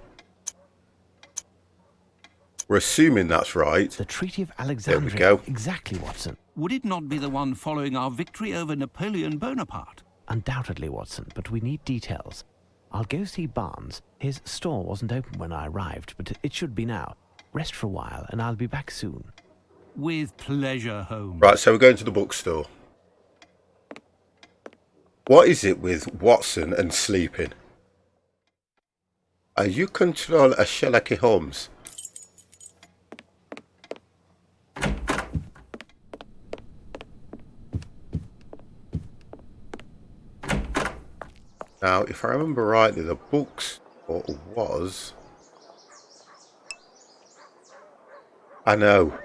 We're assuming that's right. The Treaty of There Alexandria. we go. Exactly, Watson. Would it not be the one following our victory over Napoleon Bonaparte? Undoubtedly, Watson, but we need details. I'll go see Barnes. His store wasn't open when I arrived, but it should be now. Rest for a while, and I'll be back soon. With pleasure, Holmes. Right, so we're going to the bookstore. What is it with Watson and sleeping? You control a Sherlock Holmes. Now, if I remember rightly, the bookstore was... I know.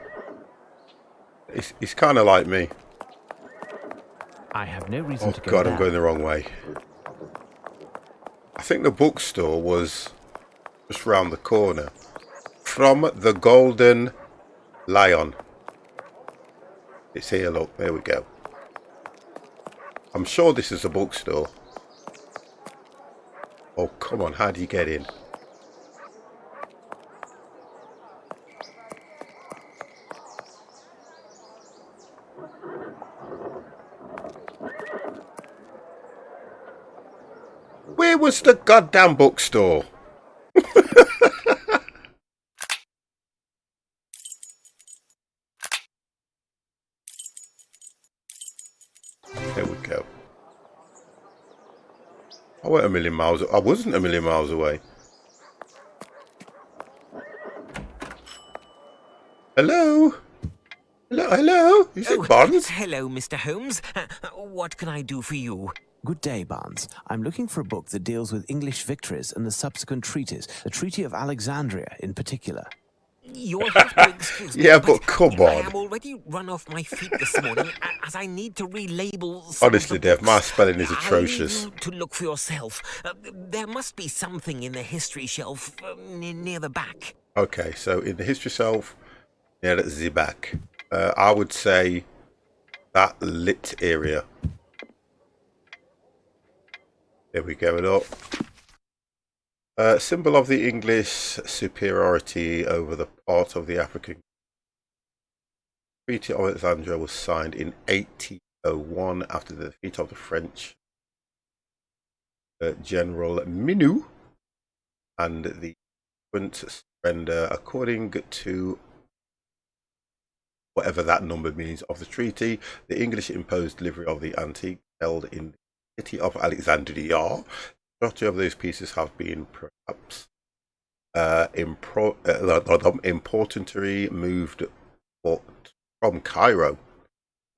It's kind of like me. I have no reason Oh to go God, there. I'm going the wrong way. I think the bookstore was just round the corner. From the Golden Lion. It's here, look. There we go. I'm sure this is a bookstore. Oh, come on. How do you get in? Where was the goddamn bookstore? There we go. I wasn't a million miles away. Hello? Hello. Is it Barnes? Hello, Mr. Holmes. What can I do for you? Good day, Barnes. I'm looking for a book that deals with English victories and the subsequent treaties, the Treaty of Alexandria in particular. You'll have to excuse me. Yeah, but come I on. am already run off my feet this morning as I need to relabel some Honestly, of the Dev, my books. spelling is I atrocious. leave you to look for yourself. There must be something in the history shelf near the back. Okay, so in the history shelf, near the back, I would say that lit area. There we go, it up. Symbol of the English superiority over the part of the African. Treaty of Alexandria was signed in 1801 after the defeat of the French General Minu and the surrender, according to whatever that number means of the treaty. The English imposed delivery of the antique held in the city of Alexandria. The majority of those pieces have been perhaps importantly moved from Cairo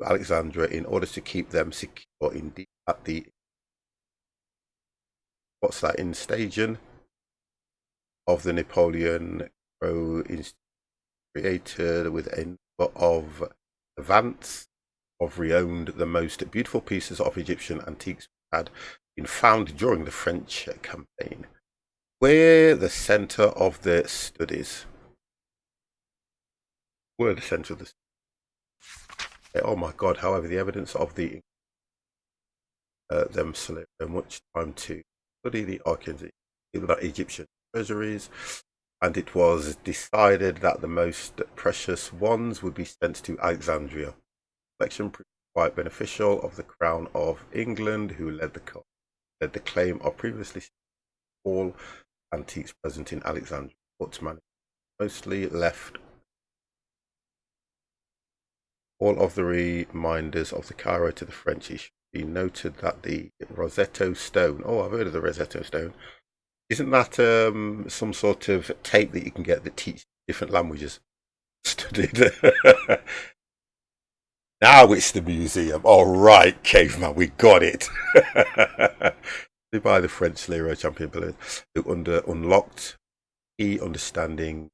to Alexandria in order to keep them secure indeed at the in staging of the Napoleon Institute, created with a number of advance of reowned the most beautiful pieces of Egyptian antiques had been found during the French campaign. Where the centre of the studies. Where the centre of the studies. Oh my God! However, the evidence of the them so much time to study the Egyptian treasuries, and it was decided that the most precious ones would be sent to Alexandria. Collection proved quite beneficial of the Crown of England, who led the claim of previously all antiques present in Alexandria, but mostly left all of the reminders of the Cairo to the French. It should be noted that the Rosetta Stone, I've heard of the Rosetta Stone, isn't that some sort of tape that you can get that teaches different languages? Studied. Now it's the museum. All right, caveman, we got it. By the French Lero champion players who unlocked key understanding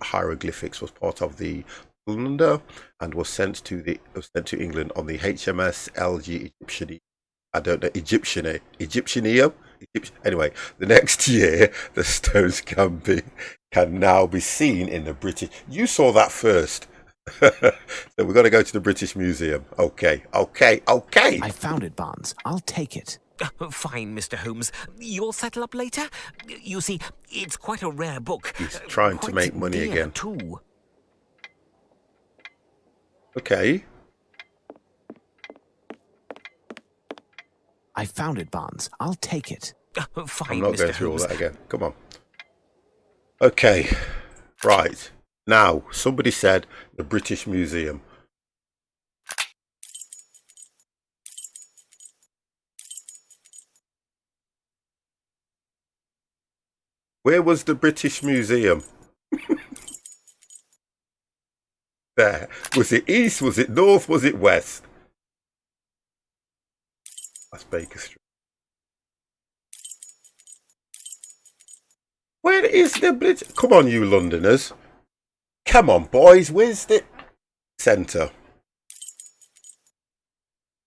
hieroglyphics, was part of the plunder and was sent to England on the HMS LG Egyptian. I don't know, Egyptianeo. Anyway, the next year the stones can now be seen in the British. You saw that first. So we've got to go to the British Museum. Okay. I found it, Barnes. I'll take it. Fine, Mr. Holmes. You'll settle up later? You see, it's quite a rare book. He's trying to make money again. Too. Okay. I found it, Barnes. I'll take it. Fine, I'm not Mr. going through Holmes. all that again. Come on. Okay. Right. Now, somebody said the British Museum. Where was the British Museum? There. Was it east? Was it north? Was it west? That's Baker Street. Where is the British? Come on, you Londoners. Come on, boys. Where's the centre?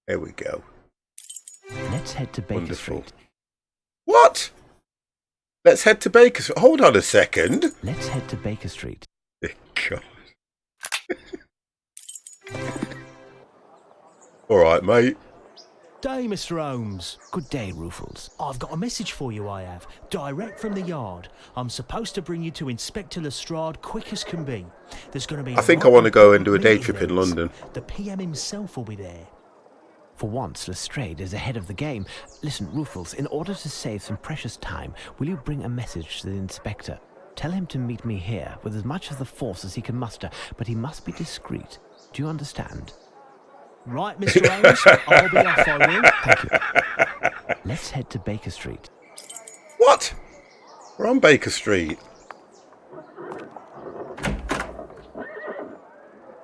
There we go. Let's head to Baker Wonderful. Street. What? Let's head to Baker Street. Hold on a second. Let's head to Baker Street. God. All right, mate. Day, Mr. Holmes. Good day, Rufus. I've got a message for you, I have. Direct from the yard. I'm supposed to bring you to Inspector Lestrade quick as can be. There's going to be... I think I want to go and do a day trip in London. The PM himself will be there. For once, Lestrade is ahead of the game. Listen, Rufus, in order to save some precious time, will you bring a message to the inspector? Tell him to meet me here with as much of the force as he can muster, but he must be discreet. Do you understand? Right, Mr. Holmes. I'll be off, I will. Thank you. Let's head to Baker Street. What? We're on Baker Street.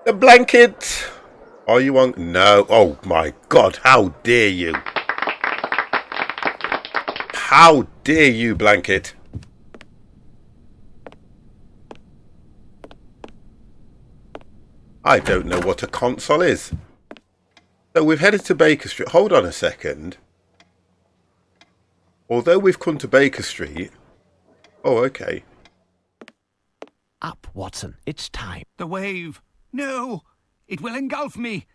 The Blanket. Are you on? No. Oh my God! How dare you? How dare you, Blanket? I don't know what a console is. So we've headed to Baker Street. Hold on a second. Although we've come to Baker Street. Oh, okay. Up, Watson. It's time. The wave. No, it will engulf me.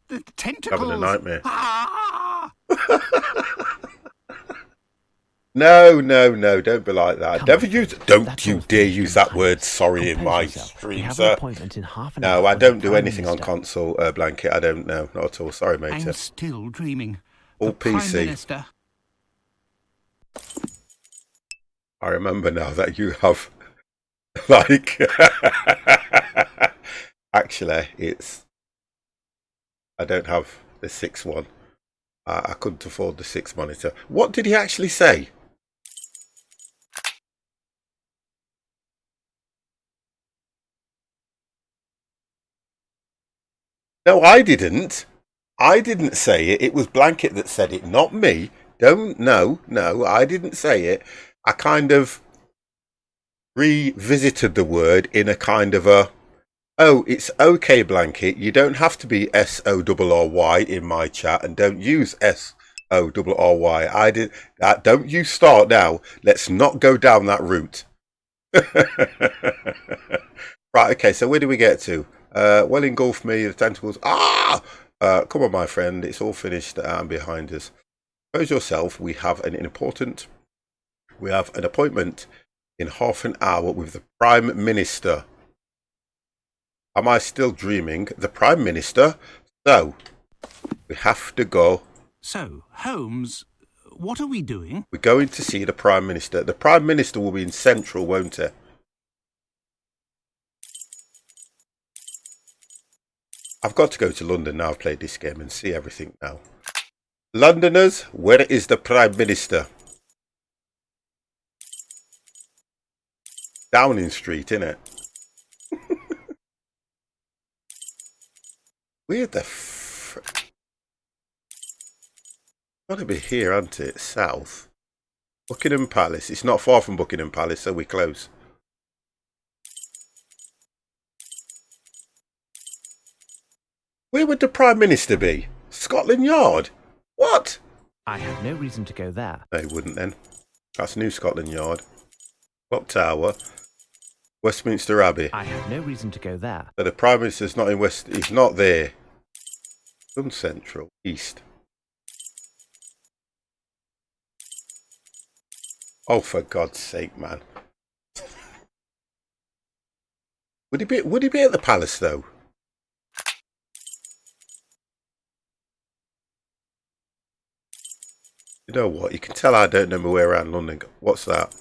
The tentacles. Having a nightmare. Ah! No, don't be like that. Come Never on. use. Don't That's you all dare finished use in that time. word sorry in Compose my yourself. We stream, have an sir. appointment in half an No, hour I with the don't do Prime anything on Minister. console, Blanket. I don't know. Not at all. Sorry, mate. I'm still dreaming. All The Prime PC. Minister. I remember now that you have, like, actually, it's. I don't have the 6 one. I couldn't afford the 6 monitor. What did he actually say? No, I didn't. I didn't say it. It was Blanket that said it, not me. No, I didn't say it. I kind of revisited the word in a kind of a, oh, it's okay, Blanket. You don't have to be SORRY in my chat, and don't use SORRY. I did that. Don't you start now. Let's not go down that route. Right, okay, so where do we get to? Well, engulf me, the tentacles. Come on, my friend. It's all finished and behind us. Suppose yourself, we have an appointment in half an hour with the Prime Minister. Am I still dreaming? The Prime Minister? So, we have to go. So, Holmes, what are we doing? We're going to see the Prime Minister. The Prime Minister will be in Central, won't he? I've got to go to London now. I've played this game and see everything now. Londoners, where is the Prime Minister? Downing Street, innit? Where the gotta be here, hasn't it? South. Buckingham Palace. It's not far from Buckingham Palace, so we're close. Where would the Prime Minister be? Scotland Yard? What? I have no reason to go there. They wouldn't then. That's New Scotland Yard. Clock Tower. Westminster Abbey. I have no reason to go there. So the Prime Minister's not in West. He's not there. Some Central. East. Oh, for God's sake, man. Would he be at the palace though? You know what? You can tell I don't know my way around London. What's that?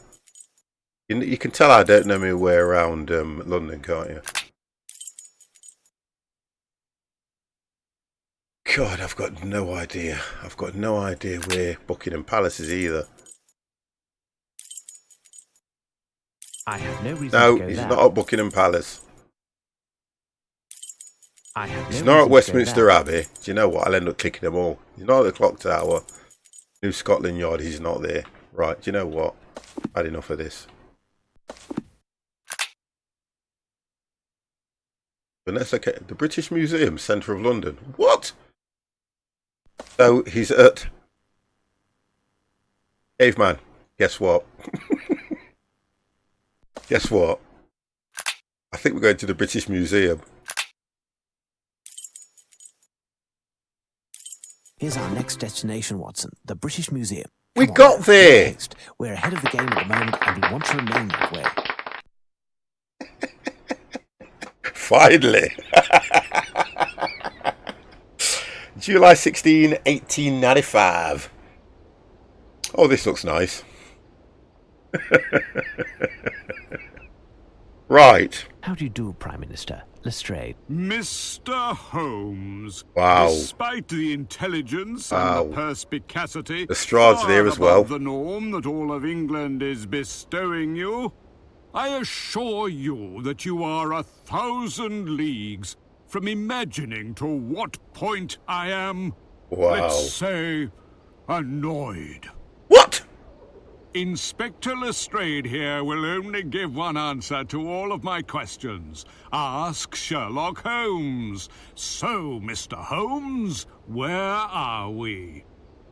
You can tell I don't know my way around London, can't you? God, I've got no idea. I've got no idea where Buckingham Palace is either. I have no reason No, to go he's there. not at Buckingham Palace. I have He's no not reason at to go Westminster there. Abbey. Do you know what? I'll end up clicking them all. He's not at the Clock Tower. New Scotland Yard, he's not there. Right, do you know what? I've had enough of this. But let's look at the British Museum, centre of London. What? So he's at Caveman. Guess what? Guess what? I think we're going to the British Museum. Here's our next destination, Watson. The British Museum. We Come on got now, there. make haste. We're ahead of the game at the moment, and we want to remain that way. Finally. July 16, 1895. Oh, this looks nice. Right. How do you do, Prime Minister? Lestrade. Mr. Holmes. Wow. Despite the intelligence Wow. and the perspicacity Lestrade's far there as above well. the norm that all of England is bestowing you, I assure you that you are 1,000 leagues, from imagining to what point I am, Wow. let's say, annoyed. What? Inspector Lestrade here will only give one answer to all of my questions. Ask Sherlock Holmes. So, Mr. Holmes, where are we?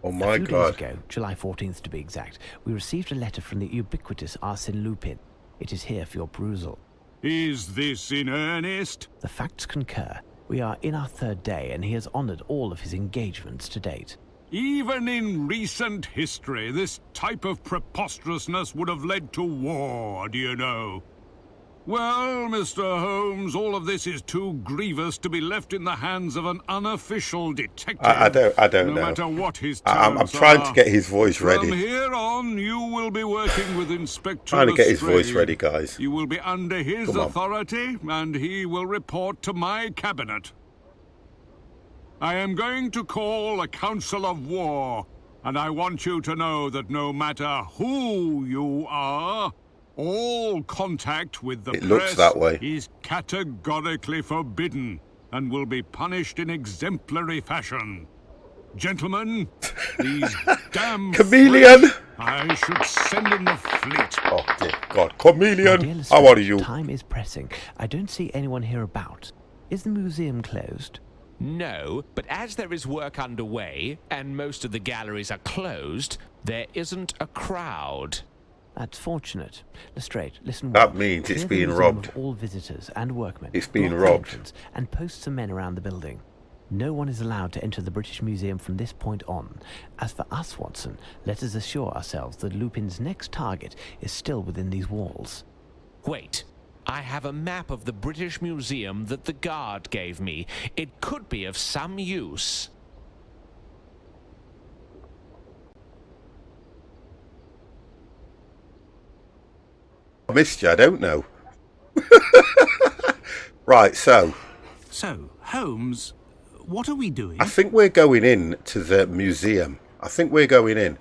Oh my A few days God. ago, July 14th to be exact, we received a letter from the ubiquitous Arsène Lupin. It is here for your perusal. Is this in earnest? The facts concur. We are in our third day, and he has honoured all of his engagements to date. Even in recent history, this type of preposterousness would have led to war, do you know? Well, Mr. Holmes, all of this is too grievous to be left in the hands of an unofficial detective. I don't know. No matter what his I'm terms trying are. to get his voice ready. From here on, you will be working with Inspector Trying to get his Lestrade. voice ready, guys. You will be under his Come on. authority, and he will report to my cabinet. I am going to call a council of war, and I want you to know that no matter who you are, all contact with the It looks press that way. is categorically forbidden and will be punished in exemplary fashion. Gentlemen, these damn Chameleon! French, I should send in the fleet. Oh dear God. My Chameleon, dear how Lestrade, are you? Time is pressing. I don't see anyone here about. Is the museum closed? No, but as there is work underway and most of the galleries are closed, there isn't a crowd. That's fortunate. Lestrade, listen That well. means it's Clear the being museum robbed. of all visitors and workmen. It's being Block the robbed. entrance and post some men around the building. No one is allowed to enter the British Museum from this point on. As for us, Watson, let us assure ourselves that Lupin's next target is still within these walls. Wait, I have a map of the British Museum that the guard gave me. It could be of some use. I missed you, I don't know. Right, so So, Holmes, what are we doing? I think we're going in to the museum. I think we're going in.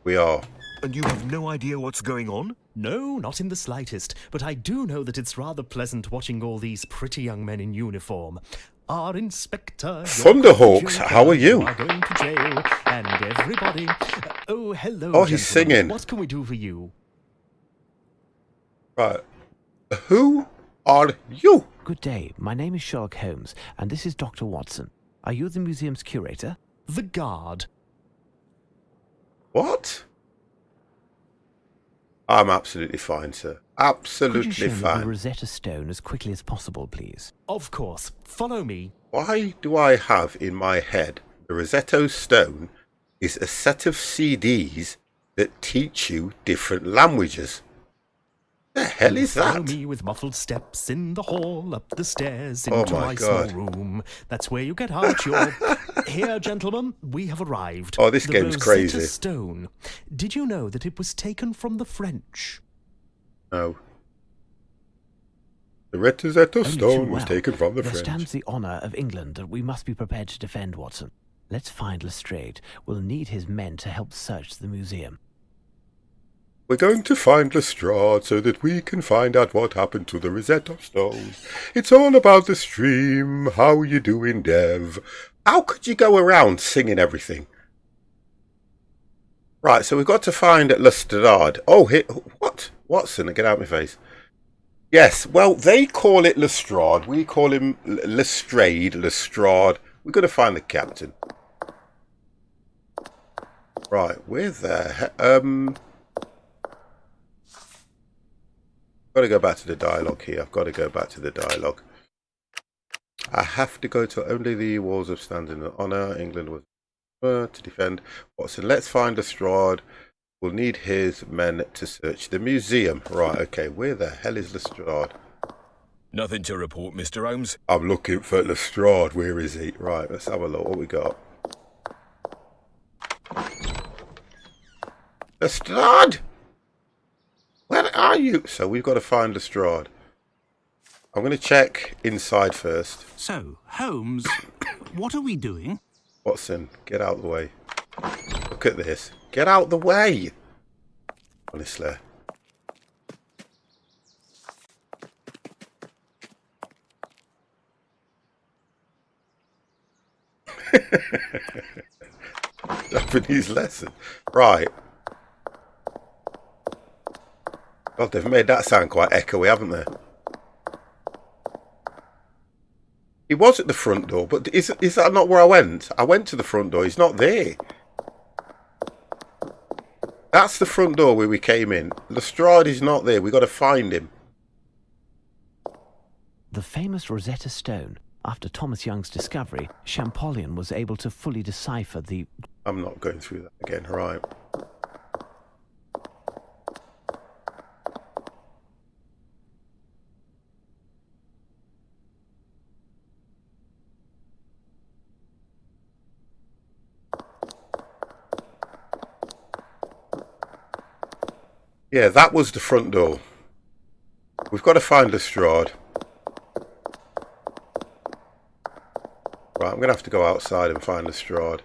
We are. And you have no idea what's going on? No, not in the slightest, but I do know that it's rather pleasant watching all these pretty young men in uniform. Our inspector... your Thunderhawks, Joker, how are you? are going to jail, and everybody... oh, hello, Oh, he's gentlemen. singing. What can we do for you? Right. Who are you? Good day. My name is Sherlock Holmes, and this is Dr. Watson. Are you the museum's curator? The guard. What? I'm absolutely fine, sir. Could you Absolutely show me the fine. Rosetta Stone as quickly as possible, please? Of course. Follow me. Why do I have in my head the Rosetta Stone is a set of CDs that teach you different languages? The hell is Follow that? me with muffled steps in the hall, up the stairs, Oh into my my God. small room. That's where you get out your... Here, gentlemen, we have arrived. Oh, this the game's Rosetta crazy. Stone. Did you know that it was taken from the French? No. The Rosetta Only too Stone was well. taken from the There French. stands the honour of England that we must be prepared to defend, Watson. Let's find Lestrade. We'll need his men to help search the museum. We're going to find Lestrade so that we can find out what happened to the Rosetta Stone. It's all about the stream. How you doing, Dev? How could you go around singing everything? Right, so we've got to find Lestrade. Oh, what? Watson, get out of my face. Yes, well, they call it Lestrade. We call him Lestrade. We've got to find the captain. Right, where the Got to go back to the dialogue here. I've got to go back to the dialogue. I have to go to only the walls of standing in honour. England was to defend. Watson, let's find Lestrade. We'll need his men to search the museum. Right, okay. Where the hell is Lestrade? Nothing to report, Mr. Holmes. I'm looking for Lestrade. Where is he? Right, let's have a look. What we got? Lestrade! Where are you? So we've got to find Lestrade. I'm going to check inside first. So, Holmes, what are we doing? Watson, get out of the way. Look at this. Get out the way! Honestly. Japanese lesson. Right. God, they've made that sound quite echoey, haven't they? He was at the front door, but is that not where I went? I went to the front door. He's not there. That's the front door where we came in. Lestrade is not there. We've got to find him. The famous Rosetta Stone. After Thomas Young's discovery, Champollion was able to fully decipher the... I'm not going through that again. Right. Yeah, that was the front door. We've got to find Lestrade. Right, I'm going to have to go outside and find Lestrade.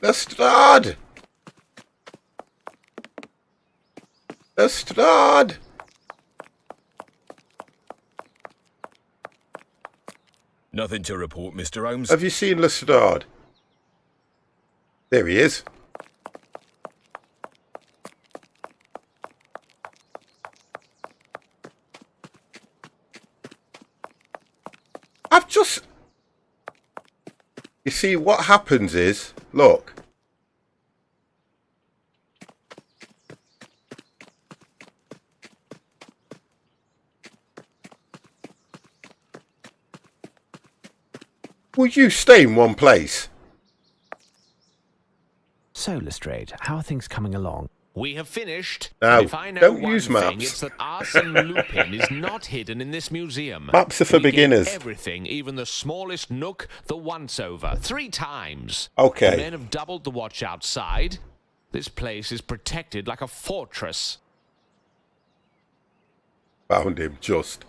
Lestrade! Lestrade! Nothing to report, Mr. Holmes. Have you seen Lestrade? There he is. I've just... You see, what happens is... Look. Will you stay in one place? So, Lestrade, how are things coming along? We have finished. Now, If I know don't one use thing, maps. it's that Arsene Lupin is not hidden in this museum. Maps are for We get beginners. Everything, even the smallest nook, the once-over, 3 times. Okay. The men have doubled the watch outside. This place is protected like a fortress. Found him, just.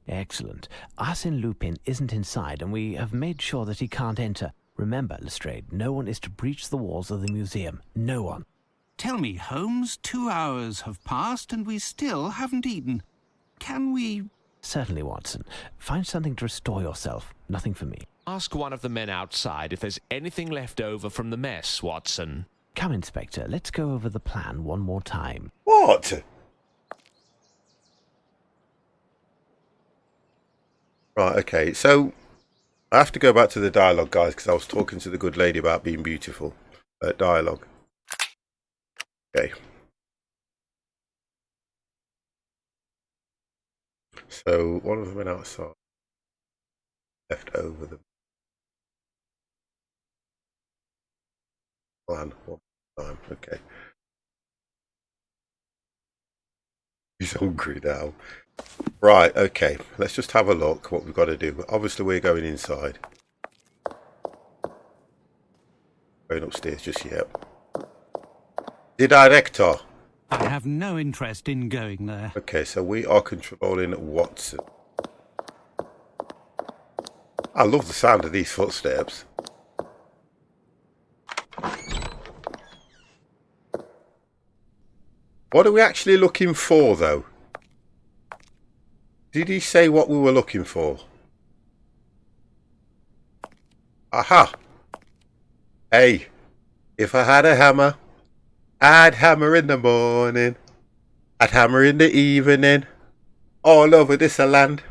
Excellent. Arsène Lupin isn't inside, and we have made sure that he can't enter. Remember, Lestrade, no one is to breach the walls of the museum. No one. Tell me, Holmes, 2 hours have passed and we still haven't eaten. Can we... Certainly, Watson. Find something to restore yourself. Nothing for me. Ask one of the men outside if there's anything left over from the mess, Watson. Come, Inspector. Let's go over the plan one more time. What? Right, okay. So, I have to go back to the dialogue, guys, because I was talking to the good lady about being beautiful. Dialogue. Okay. So, one of them went outside. Left over the plan one time. Okay. He's hungry now. Right, okay. Let's just have a look what we've got to do. Obviously, we're going inside. Going upstairs just yet. The director. I have no interest in going there. Okay, so we are controlling Watson. I love the sound of these footsteps. What are we actually looking for, though? Did he say what we were looking for? Aha! Hey, if I had a hammer, I'd hammer in the morning, I'd hammer in the evening, all over this land.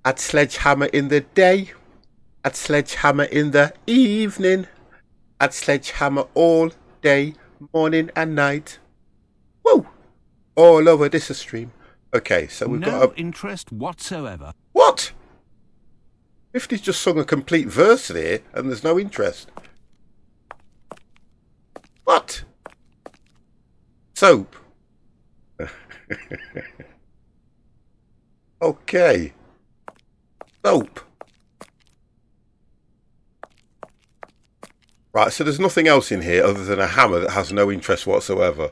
I'd sledgehammer in the day, I'd sledgehammer in the evening, I'd sledgehammer all day, morning and night. Woo! All over this stream. Okay, so we've got No interest whatsoever. What? 50's just sung a complete verse there, and there's no interest. What? Soap. Okay. Soap. Right, so there's nothing else in here other than a hammer that has no interest whatsoever.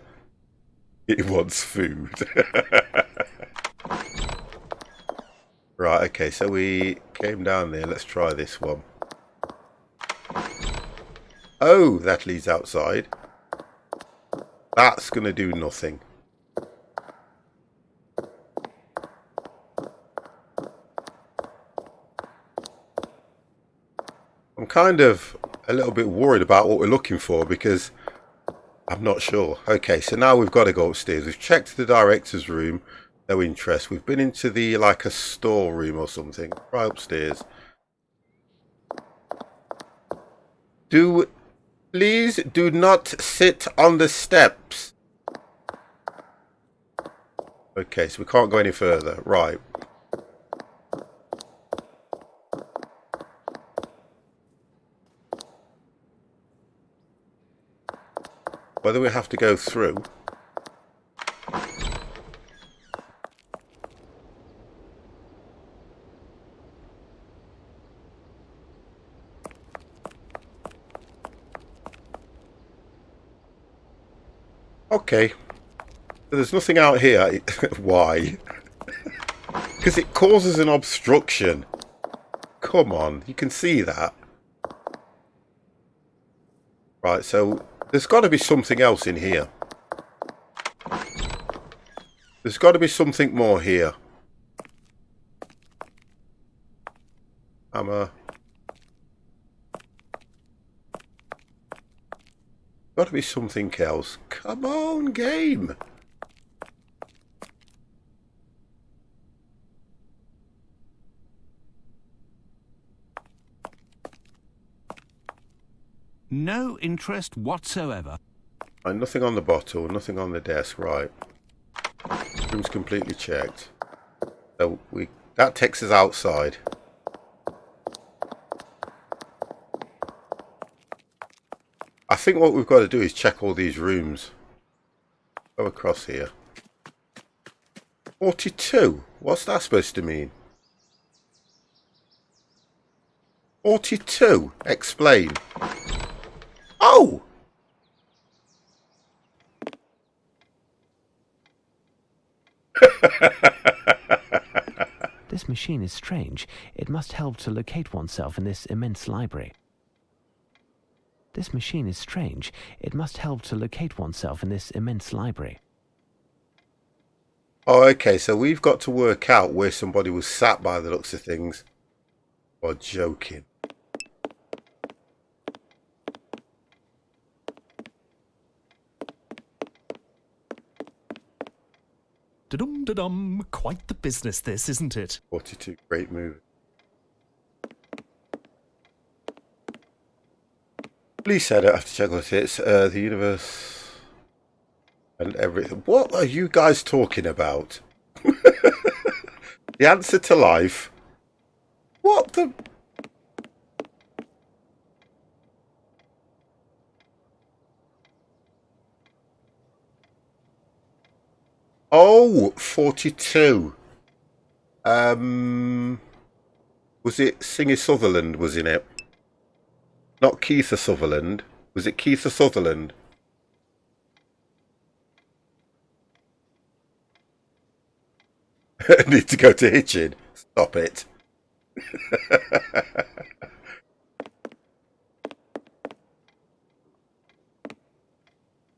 It wants food. Right, okay, so we came down there. Let's try this one. Oh, that leads outside. That's going to do nothing. I'm kind of a little bit worried about what we're looking for because I'm not sure. Okay, so now we've got to go upstairs. We've checked the director's room. No interest. We've been into the, like, a storeroom or something. Right upstairs. Please do not sit on the steps. Okay, so we can't go any further. Right. Whether we have to go through. Okay. So there's nothing out here. Why? Because it causes an obstruction. Come on, you can see that. Right, so there's got to be something else in here. There's got to be something more here. Hammer. Got to be something else. Come on, game. No interest whatsoever. And nothing on the bottle, nothing on the desk, right. Room's completely checked. So that takes us outside. I think what we've got to do is check all these rooms. Go across here. 42? What's that supposed to mean? 42? Explain. Oh! This machine is strange. It must help to locate oneself in this immense library. This machine is strange. It must help to locate oneself in this immense library. Oh, okay, so we've got to work out where somebody was sat by the looks of things. Or joking. Da-dum-da-dum. Quite the business this, isn't it? 42, great movie. Please said I have to check what it's the universe and everything. What are you guys talking about? The answer to life. What the? Oh, 42. Was it Singer Sutherland was in it? Not Keith Sutherland. Was it Keith Sutherland? Need to go to Hitchin. Stop it.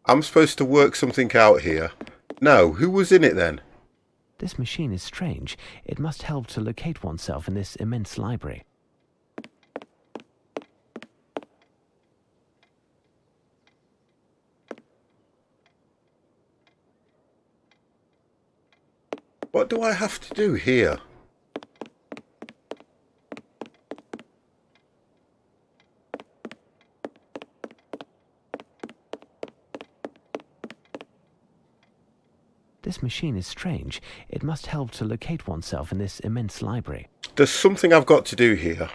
I'm supposed to work something out here. No, who was in it then? This machine is strange. It must help to locate oneself in this immense library. What do I have to do here? This machine is strange. It must help to locate oneself in this immense library. There's something I've got to do here.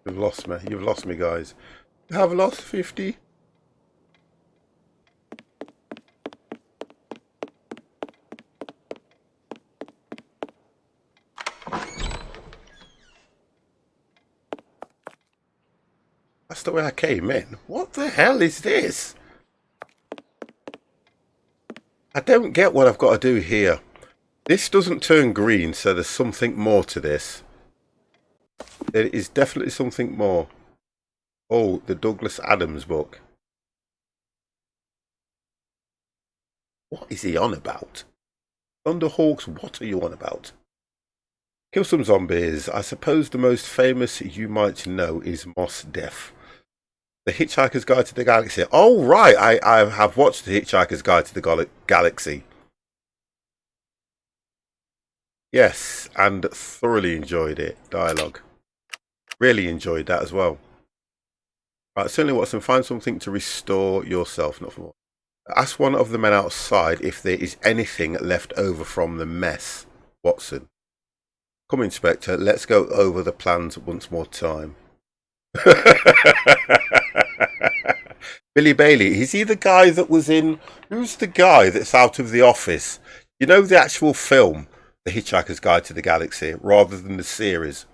You've lost me. You've lost me, guys. You have lost 50. That's the way I came in. What the hell is this? I don't get what I've got to do here. This doesn't turn green, so there's something more to this. There is definitely something more. Oh, the Douglas Adams book. What is he on about? Thunderhawks, what are you on about? Kill some zombies. I suppose the most famous you might know is Mos Def. The Hitchhiker's Guide to the Galaxy. Oh, right. I have watched The Hitchhiker's Guide to the Galaxy. Yes, and thoroughly enjoyed it. Dialogue. Really enjoyed that as well. Right, certainly, Watson, find something to restore yourself. Not for more. Ask one of the men outside if there is anything left over from the mess. Watson. Come, Inspector. Let's go over the plans once more time. Billy Bailey. Is he the guy that was in... Who's the guy that's out of The Office? You know the actual film, The Hitchhiker's Guide to the Galaxy, rather than the series.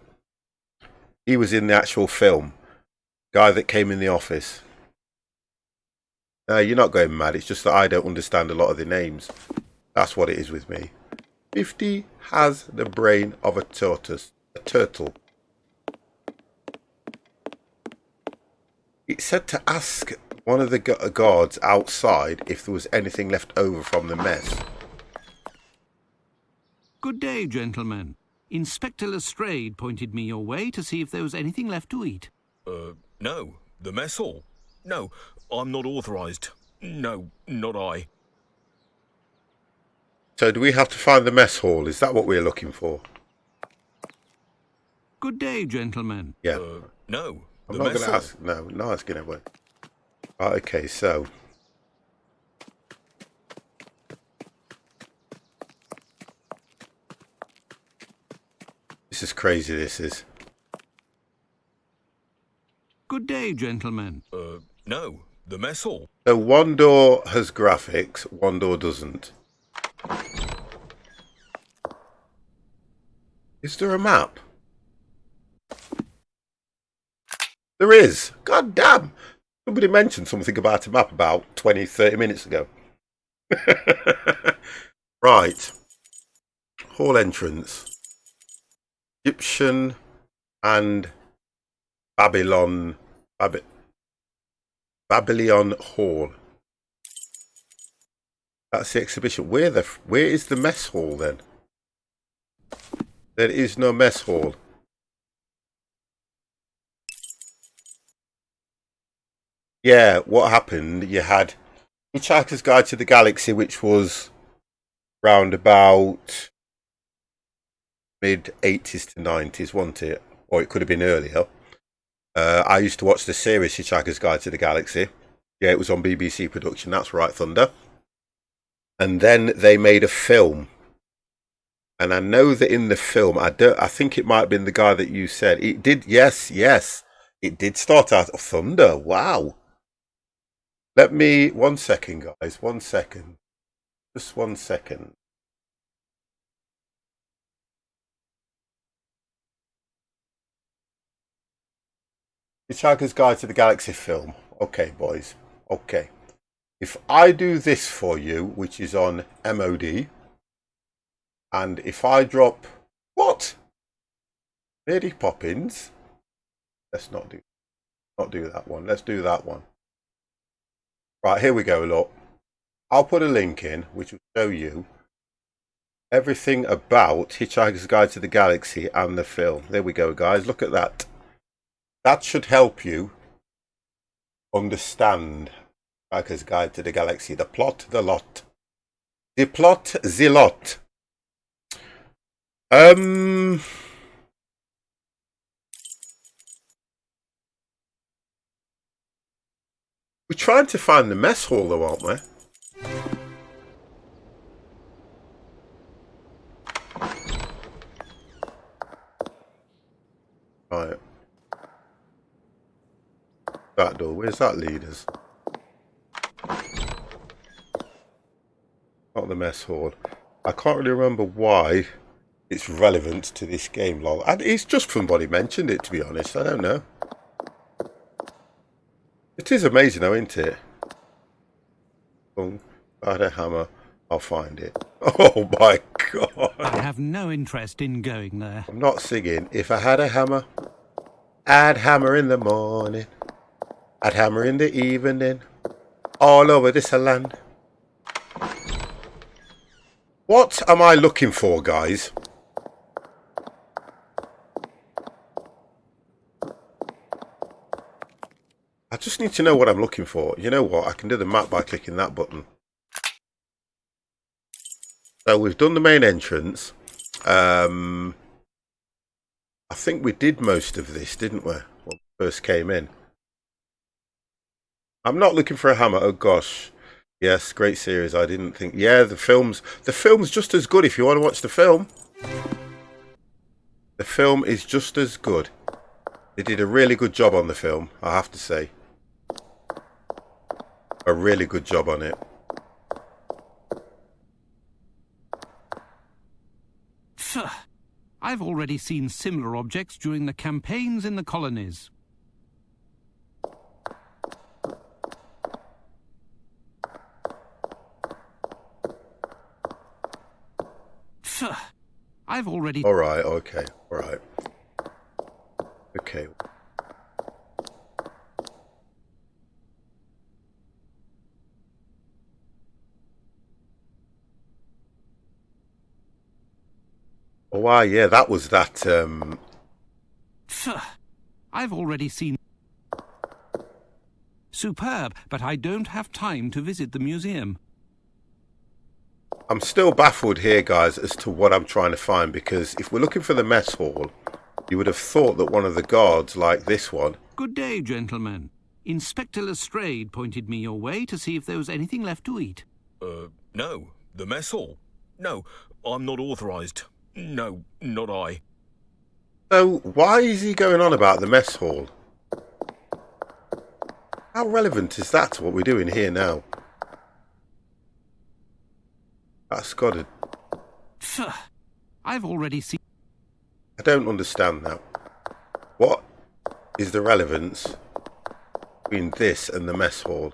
He was in the actual film. Guy that came in The Office. No, you're not going mad. It's just that I don't understand a lot of the names. That's what it is with me. 50 has the brain of a tortoise. A turtle. It said to ask one of the guards outside if there was anything left over from the mess. Good day, gentlemen. Inspector Lestrade pointed me your way to see if there was anything left to eat. No. The mess hall? No, I'm not authorised. No, not I. So do we have to find the mess hall? Is that what we're looking for? Good day, gentlemen. Yeah. No. I'm not going to ask. No, not asking everyone. Right, okay, so. This is crazy, this is. Good day, gentlemen. No. The mess hall? So one door has graphics, one door doesn't. Is there a map? There is. God damn. Somebody mentioned something about a map about 20, 30 minutes ago. Right. Hall entrance. Egyptian and Babylon Hall. That's the exhibition. Where is the mess hall then? There is no mess hall. Yeah, what happened? You had Hitchhiker's Guide to the Galaxy, which was round about mid-80s to 90s, wasn't it? Or it could have been earlier. I used to watch the series Hitchhiker's Guide to the Galaxy. Yeah, it was on BBC production. That's right, Thunder. And then they made a film. And I know that in the film, I think it might have been the guy that you said. It did, yes. It did start out of Thunder. Wow. Let me, 1 second, guys. 1 second. Just 1 second. Hitchhiker's Guide to the Galaxy film. Okay, boys. Okay. If I do this for you, which is on MOD, and if I drop... What? Lady Poppins? Let's not do that one. Let's do that one. Right, here we go, look. I'll put a link in, which will show you everything about Hitchhiker's Guide to the Galaxy and the film. There we go, guys. Look at that. That should help you understand Hitchhiker's Guide to the Galaxy. The plot, the lot. The plot, the lot. We're trying to find the mess hall though, aren't we? Right. That door, where's that lead us? Not the mess hall. I can't really remember why it's relevant to this game, lol. And it's just somebody mentioned it, to be honest. I don't know. It is amazing though, isn't it? Oh, if I had a hammer, I'll find it. Oh my god. I have no interest in going there. I'm not singing. If I had a hammer, I'd hammer in the morning. I'd hammer in the evening. All over this land. What am I looking for, guys? I just need to know what I'm looking for. You know what? I can do the map by clicking that button. So we've done the main entrance. I think we did most of this, didn't we? When we first came in. I'm not looking for a hammer. Oh gosh. Yes, great series. I didn't think. Yeah, the film's just as good if you want to watch the film. The film is just as good. They did a really good job on the film, I have to say. A really good job on it. Phew. I've already seen similar objects during the campaigns in the colonies. Phew. I've already... Alright, okay, alright. Okay. Oh, wow, yeah, that was that, Phew. I've already seen... Superb, but I don't have time to visit the museum. I'm still baffled here, guys, as to what I'm trying to find, because if we're looking for the mess hall, you would have thought that one of the guards, like this one... Good day, gentlemen. Inspector Lestrade pointed me your way to see if there was anything left to eat. No. The mess hall? No, I'm not authorised. No, not I. So, why is he going on about the mess hall? How relevant is that to what we're doing here now? That's got to... Phew. I've already seen... I don't understand that. What is the relevance between this and the mess hall?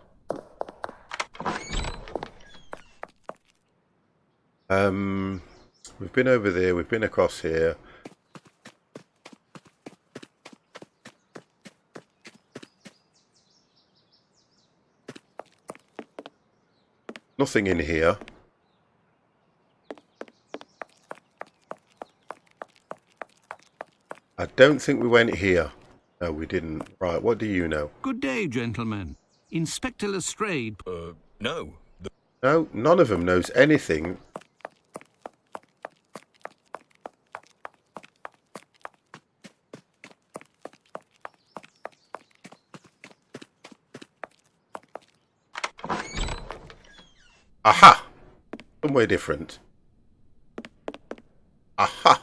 We've been over there, we've been across here. Nothing in here. I don't think we went here. No, we didn't. Right, what do you know? Good day, gentlemen. Inspector Lestrade... No. No, none of them knows anything. Aha! Somewhere different. Aha!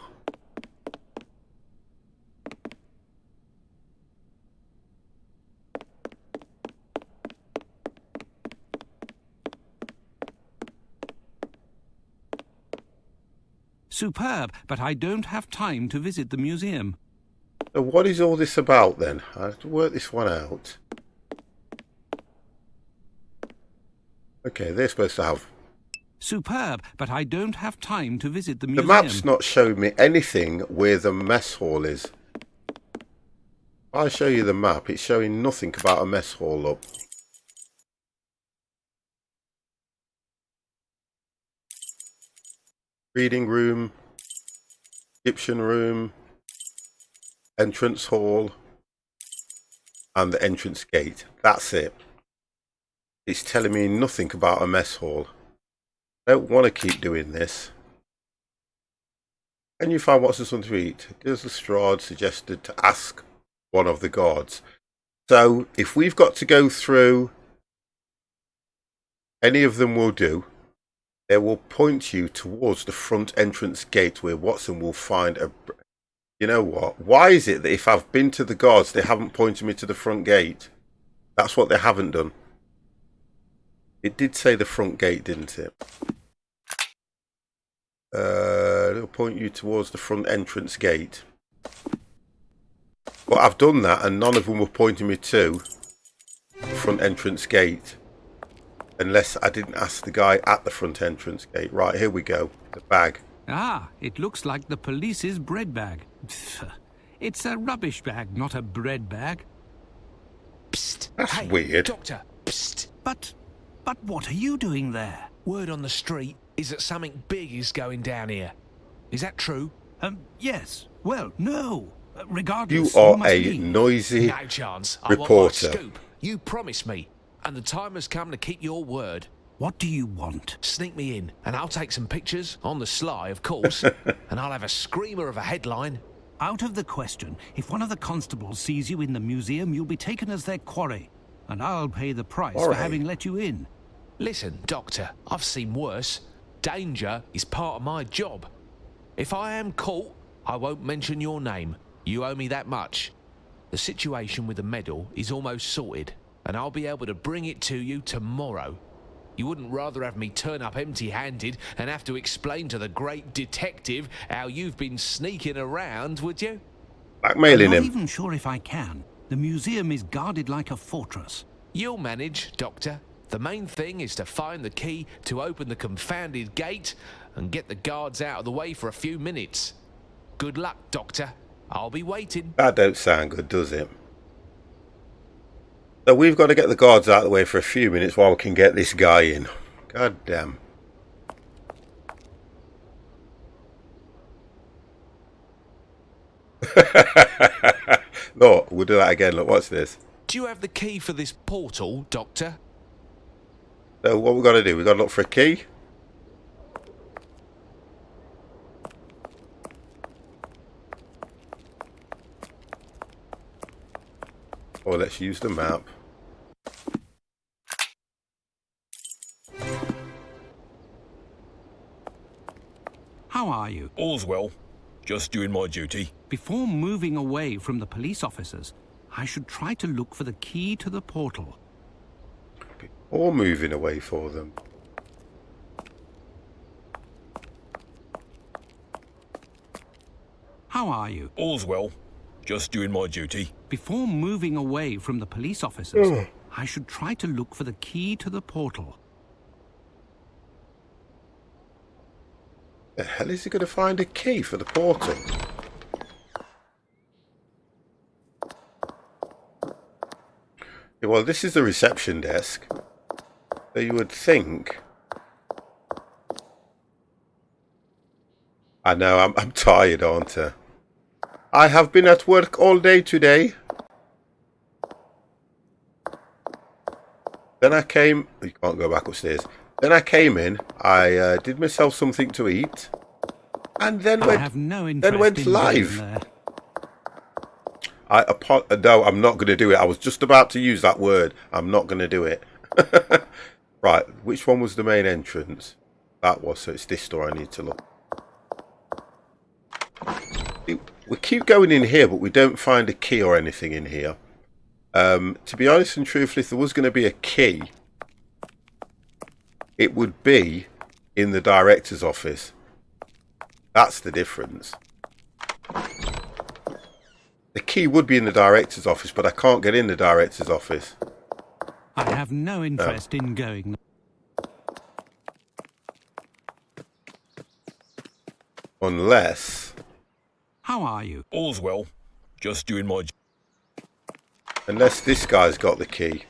Superb, but I don't have time to visit the museum. So what is all this about then? I have to work this one out. Okay, they're supposed to have... Superb, but I don't have time to visit the museum. The map's not showing me anything where the mess hall is. If I show you the map, it's showing nothing about a mess hall up. Reading room, Egyptian room, entrance hall, and the entrance gate. That's it. It's telling me nothing about a mess hall. I don't want to keep doing this. Can you find what's something to eat? Does Lestrade suggested to ask one of the guards. So if we've got to go through, any of them will do. They will point you towards the front entrance gate where Watson will find a... You know what? Why is it that if I've been to the guards, they haven't pointed me to the front gate? That's what they haven't done. It did say the front gate, didn't it? It'll point you towards the front entrance gate. But I've done that and none of them were pointing me to front entrance gate. Unless I didn't ask the guy at the front entrance gate. Right, here we go. The bag. Ah, it looks like the police's bread bag. It's a rubbish bag, not a bread bag. Psst. That's hey, weird. Doctor. Psst. But what are you doing there? Word on the street is that something big is going down here. Is that true? Yes. Well, no. You Regardless, are must a leave. noisy No chance. I want my reporter. scoop. You promised me, and the time has come to keep your word. What do you want? Sneak me in, and I'll take some pictures, on the sly, of course, and I'll have a screamer of a headline. Out of the question. If one of the constables sees you in the museum, you'll be taken as their quarry, and I'll pay the price for Quarry? having let you in. Listen, Doctor, I've seen worse. Danger is part of my job. If I am caught, I won't mention your name. You owe me that much. The situation with the medal is almost sorted, and I'll be able to bring it to you tomorrow. You wouldn't rather have me turn up empty-handed and have to explain to the great detective how you've been sneaking around, would you? Blackmailing I'm not him. even sure if I can. The museum is guarded like a fortress. You'll manage, Doctor. The main thing is to find the key to open the confounded gate and get the guards out of the way for a few minutes. Good luck, Doctor. I'll be waiting. That don't sound good, does it? So we've got to get the guards out of the way for a few minutes while we can get this guy in. God damn. Look, we'll do that again. Look, what's this? Do you have the key for this portal, Doctor? So what we've got to do, we've got to look for a key. Or let's use the map. How are you? All's well. Just doing my duty. Before moving away from the police officers, I should try to look for the key to the portal. Or moving away for them. How are you? All's well. Just doing my duty. Before moving away from the police officers, I should try to look for the key to the portal. The hell is he going to find a key for the portal? Yeah, well, this is the reception desk. So you would think... I know, I'm tired, aren't I? I have been at work all day today. Then I came... You can't go back upstairs. Then I came in. I did myself something to eat. And then I went, have no interest then went in live. going there. No, I'm not going to do it. I was just about to use that word. I'm not going to do it. Right, which one was the main entrance? That was, so it's this door I need to look. We keep going in here, but we don't find a key or anything in here. To be honest and truthful, if there was going to be a key, it would be in the director's office. That's the difference. The key would be in the director's office, but I can't get in the director's office. I have no interest in going. Unless... How are you? All's well. Just doing my Unless this guy's got the key.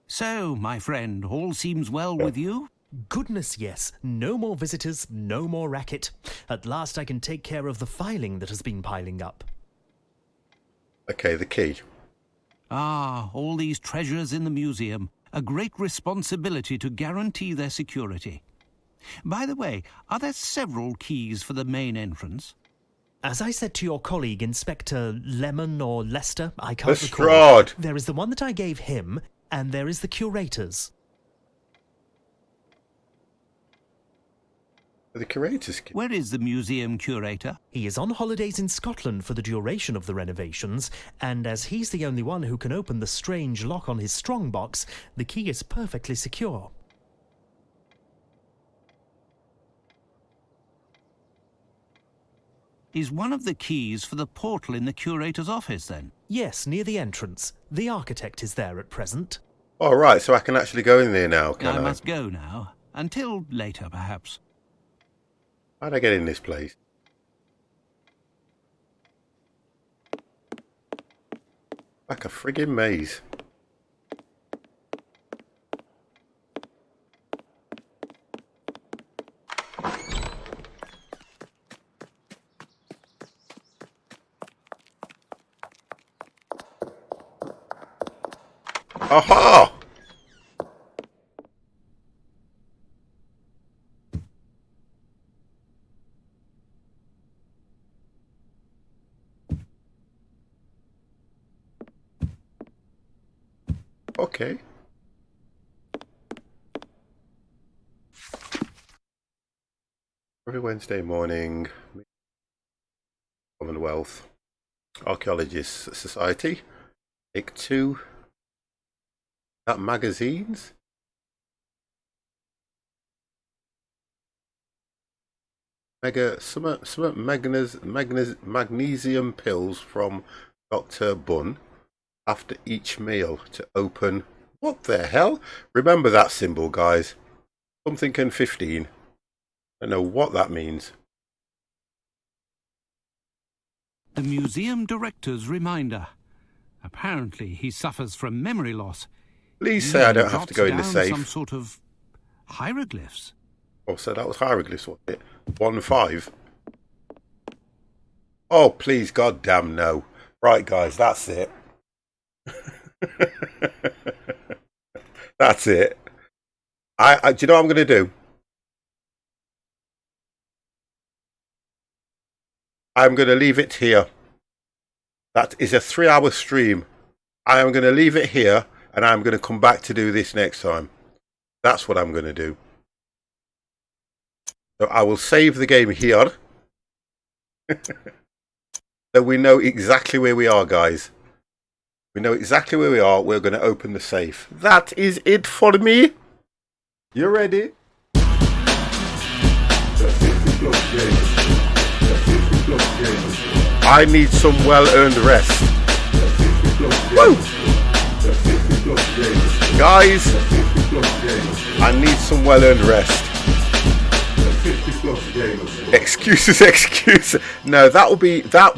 So, my friend, all seems well with you? Goodness, yes. No more visitors, no more racket. At last I can take care of the filing that has been piling up. Okay, the key. Ah, all these treasures in the museum. A great responsibility to guarantee their security. By the way, are there several keys for the main entrance? As I said to your colleague, Inspector Lemon or Lester, I can't recall. Lestrade. There is the one that I gave him, and there is the curator's. The curator's key. Where is the museum curator? He is on holidays in Scotland for the duration of the renovations, and as he's the only one who can open the strange lock on his strongbox, the key is perfectly secure. Is one of the keys for the portal in the curator's office, then? Yes, near the entrance. The architect is there at present. All right, so I can actually go in there now, can I I? must go now. Until later, perhaps. How'd I get in this place? Like a friggin' maze. Aha! Okay. Every Wednesday morning, Commonwealth Archaeologists Society, take 2. That magazines? Some magnesium pills from Dr. Bunn after each meal to open. What the hell? Remember that symbol, guys. Something in 15. I don't know what that means. The museum director's reminder. Apparently he suffers from memory loss. Please say I don't have to go in the Jots safe. down some sort of hieroglyphs. Oh, so that was hieroglyphs, wasn't it? 1-5. Oh, please, goddamn no. Right, guys, that's it. That's it. Do you know what I'm going to do? I'm going to leave it here. That is a 3-hour stream. I am going to leave it here, and I'm going to come back to do this next time. That's what I'm going to do. So I will save the game here. So we know exactly where we are, guys. We know exactly where we are. We're going to open the safe. That is it for me. You ready? The 50-plus gamers. I need some well-earned rest. Woo! Guys, I need some well-earned rest. Excuses. No, that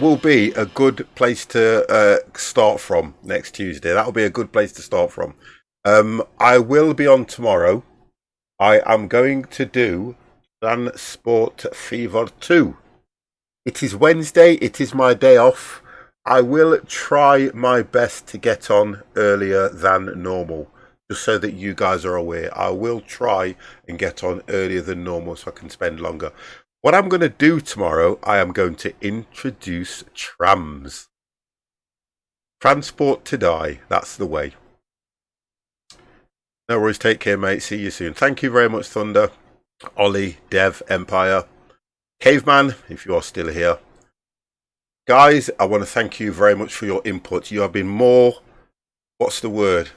will be a good place to start from next Tuesday. That will be a good place to start from. I will be on tomorrow. I am going to do Transport Fever 2. It is Wednesday. It is my day off. I will try my best to get on earlier than normal, just so that you guys are aware. I will try and get on earlier than normal so I can spend longer. What I'm going to do tomorrow, I am going to introduce trams. Transport to die. That's the way. No worries. Take care, mate. See you soon. Thank you very much, Thunder, Ollie, Dev, Empire, Caveman, if you are still here. Guys, I want to thank you very much for your input. You have been more, what's the word,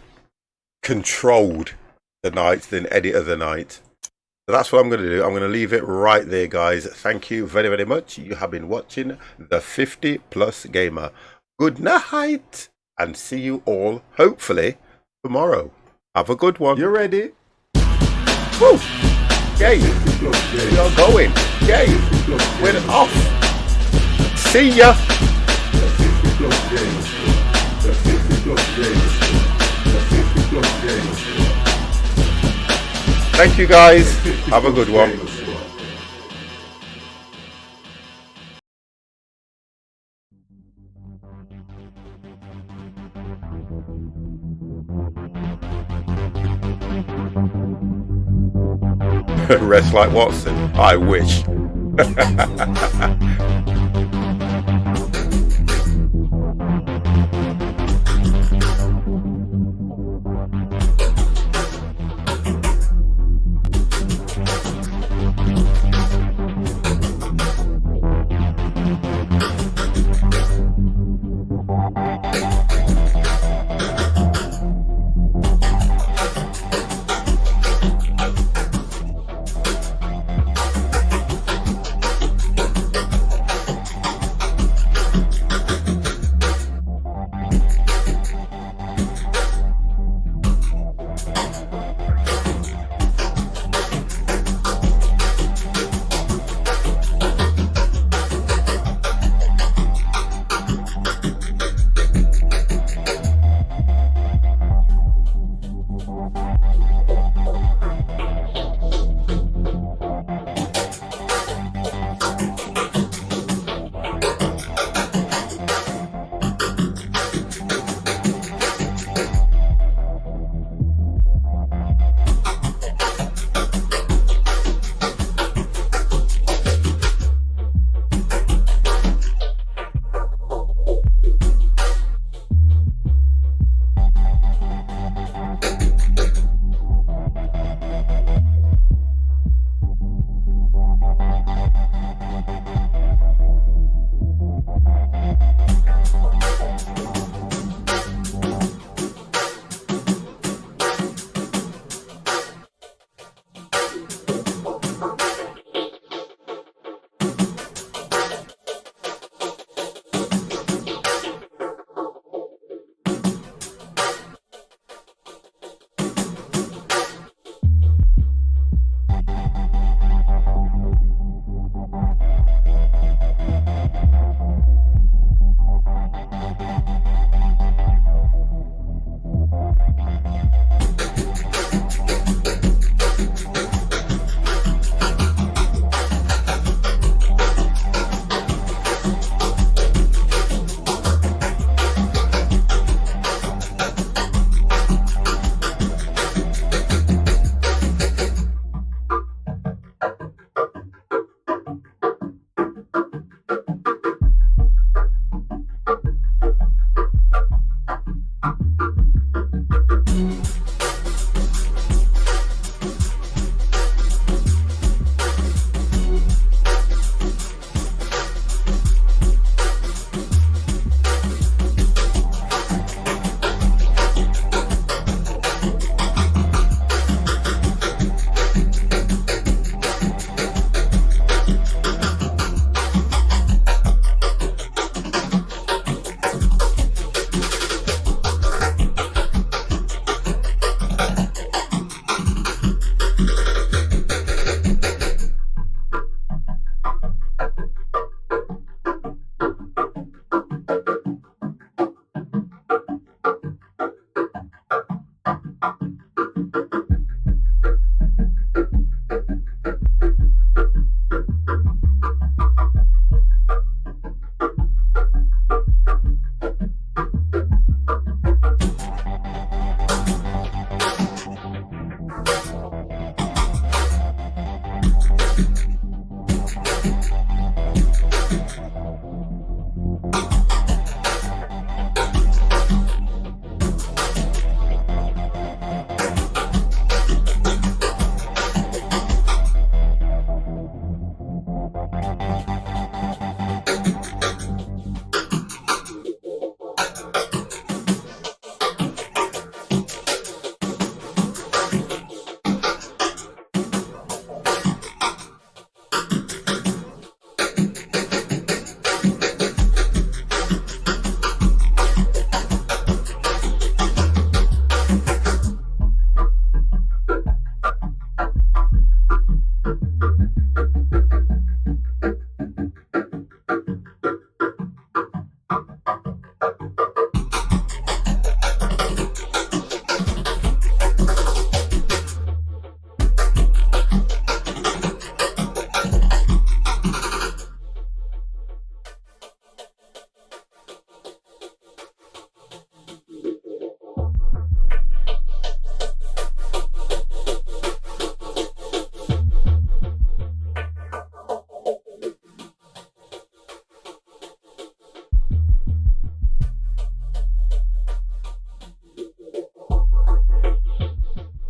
controlled tonight than any other night. So that's what I'm going to do. I'm going to leave it right there, guys. Thank you very, very much. You have been watching the 50-plus gamer. Good night, and see you all, hopefully, tomorrow. Have a good one. You ready? Woo! Yay! You're going. Yay! We're off. See ya! Thank you, guys. Have a good one. Rest like Watson. I wish.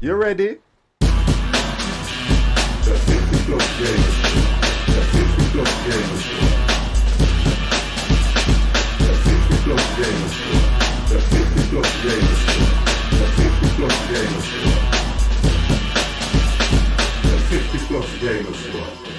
You ready? The 50-plus gamers. The 50-plus gamers. The 50-plus gamers. The 50-plus gamers. The 50-plus gamers. The 50-plus gamers.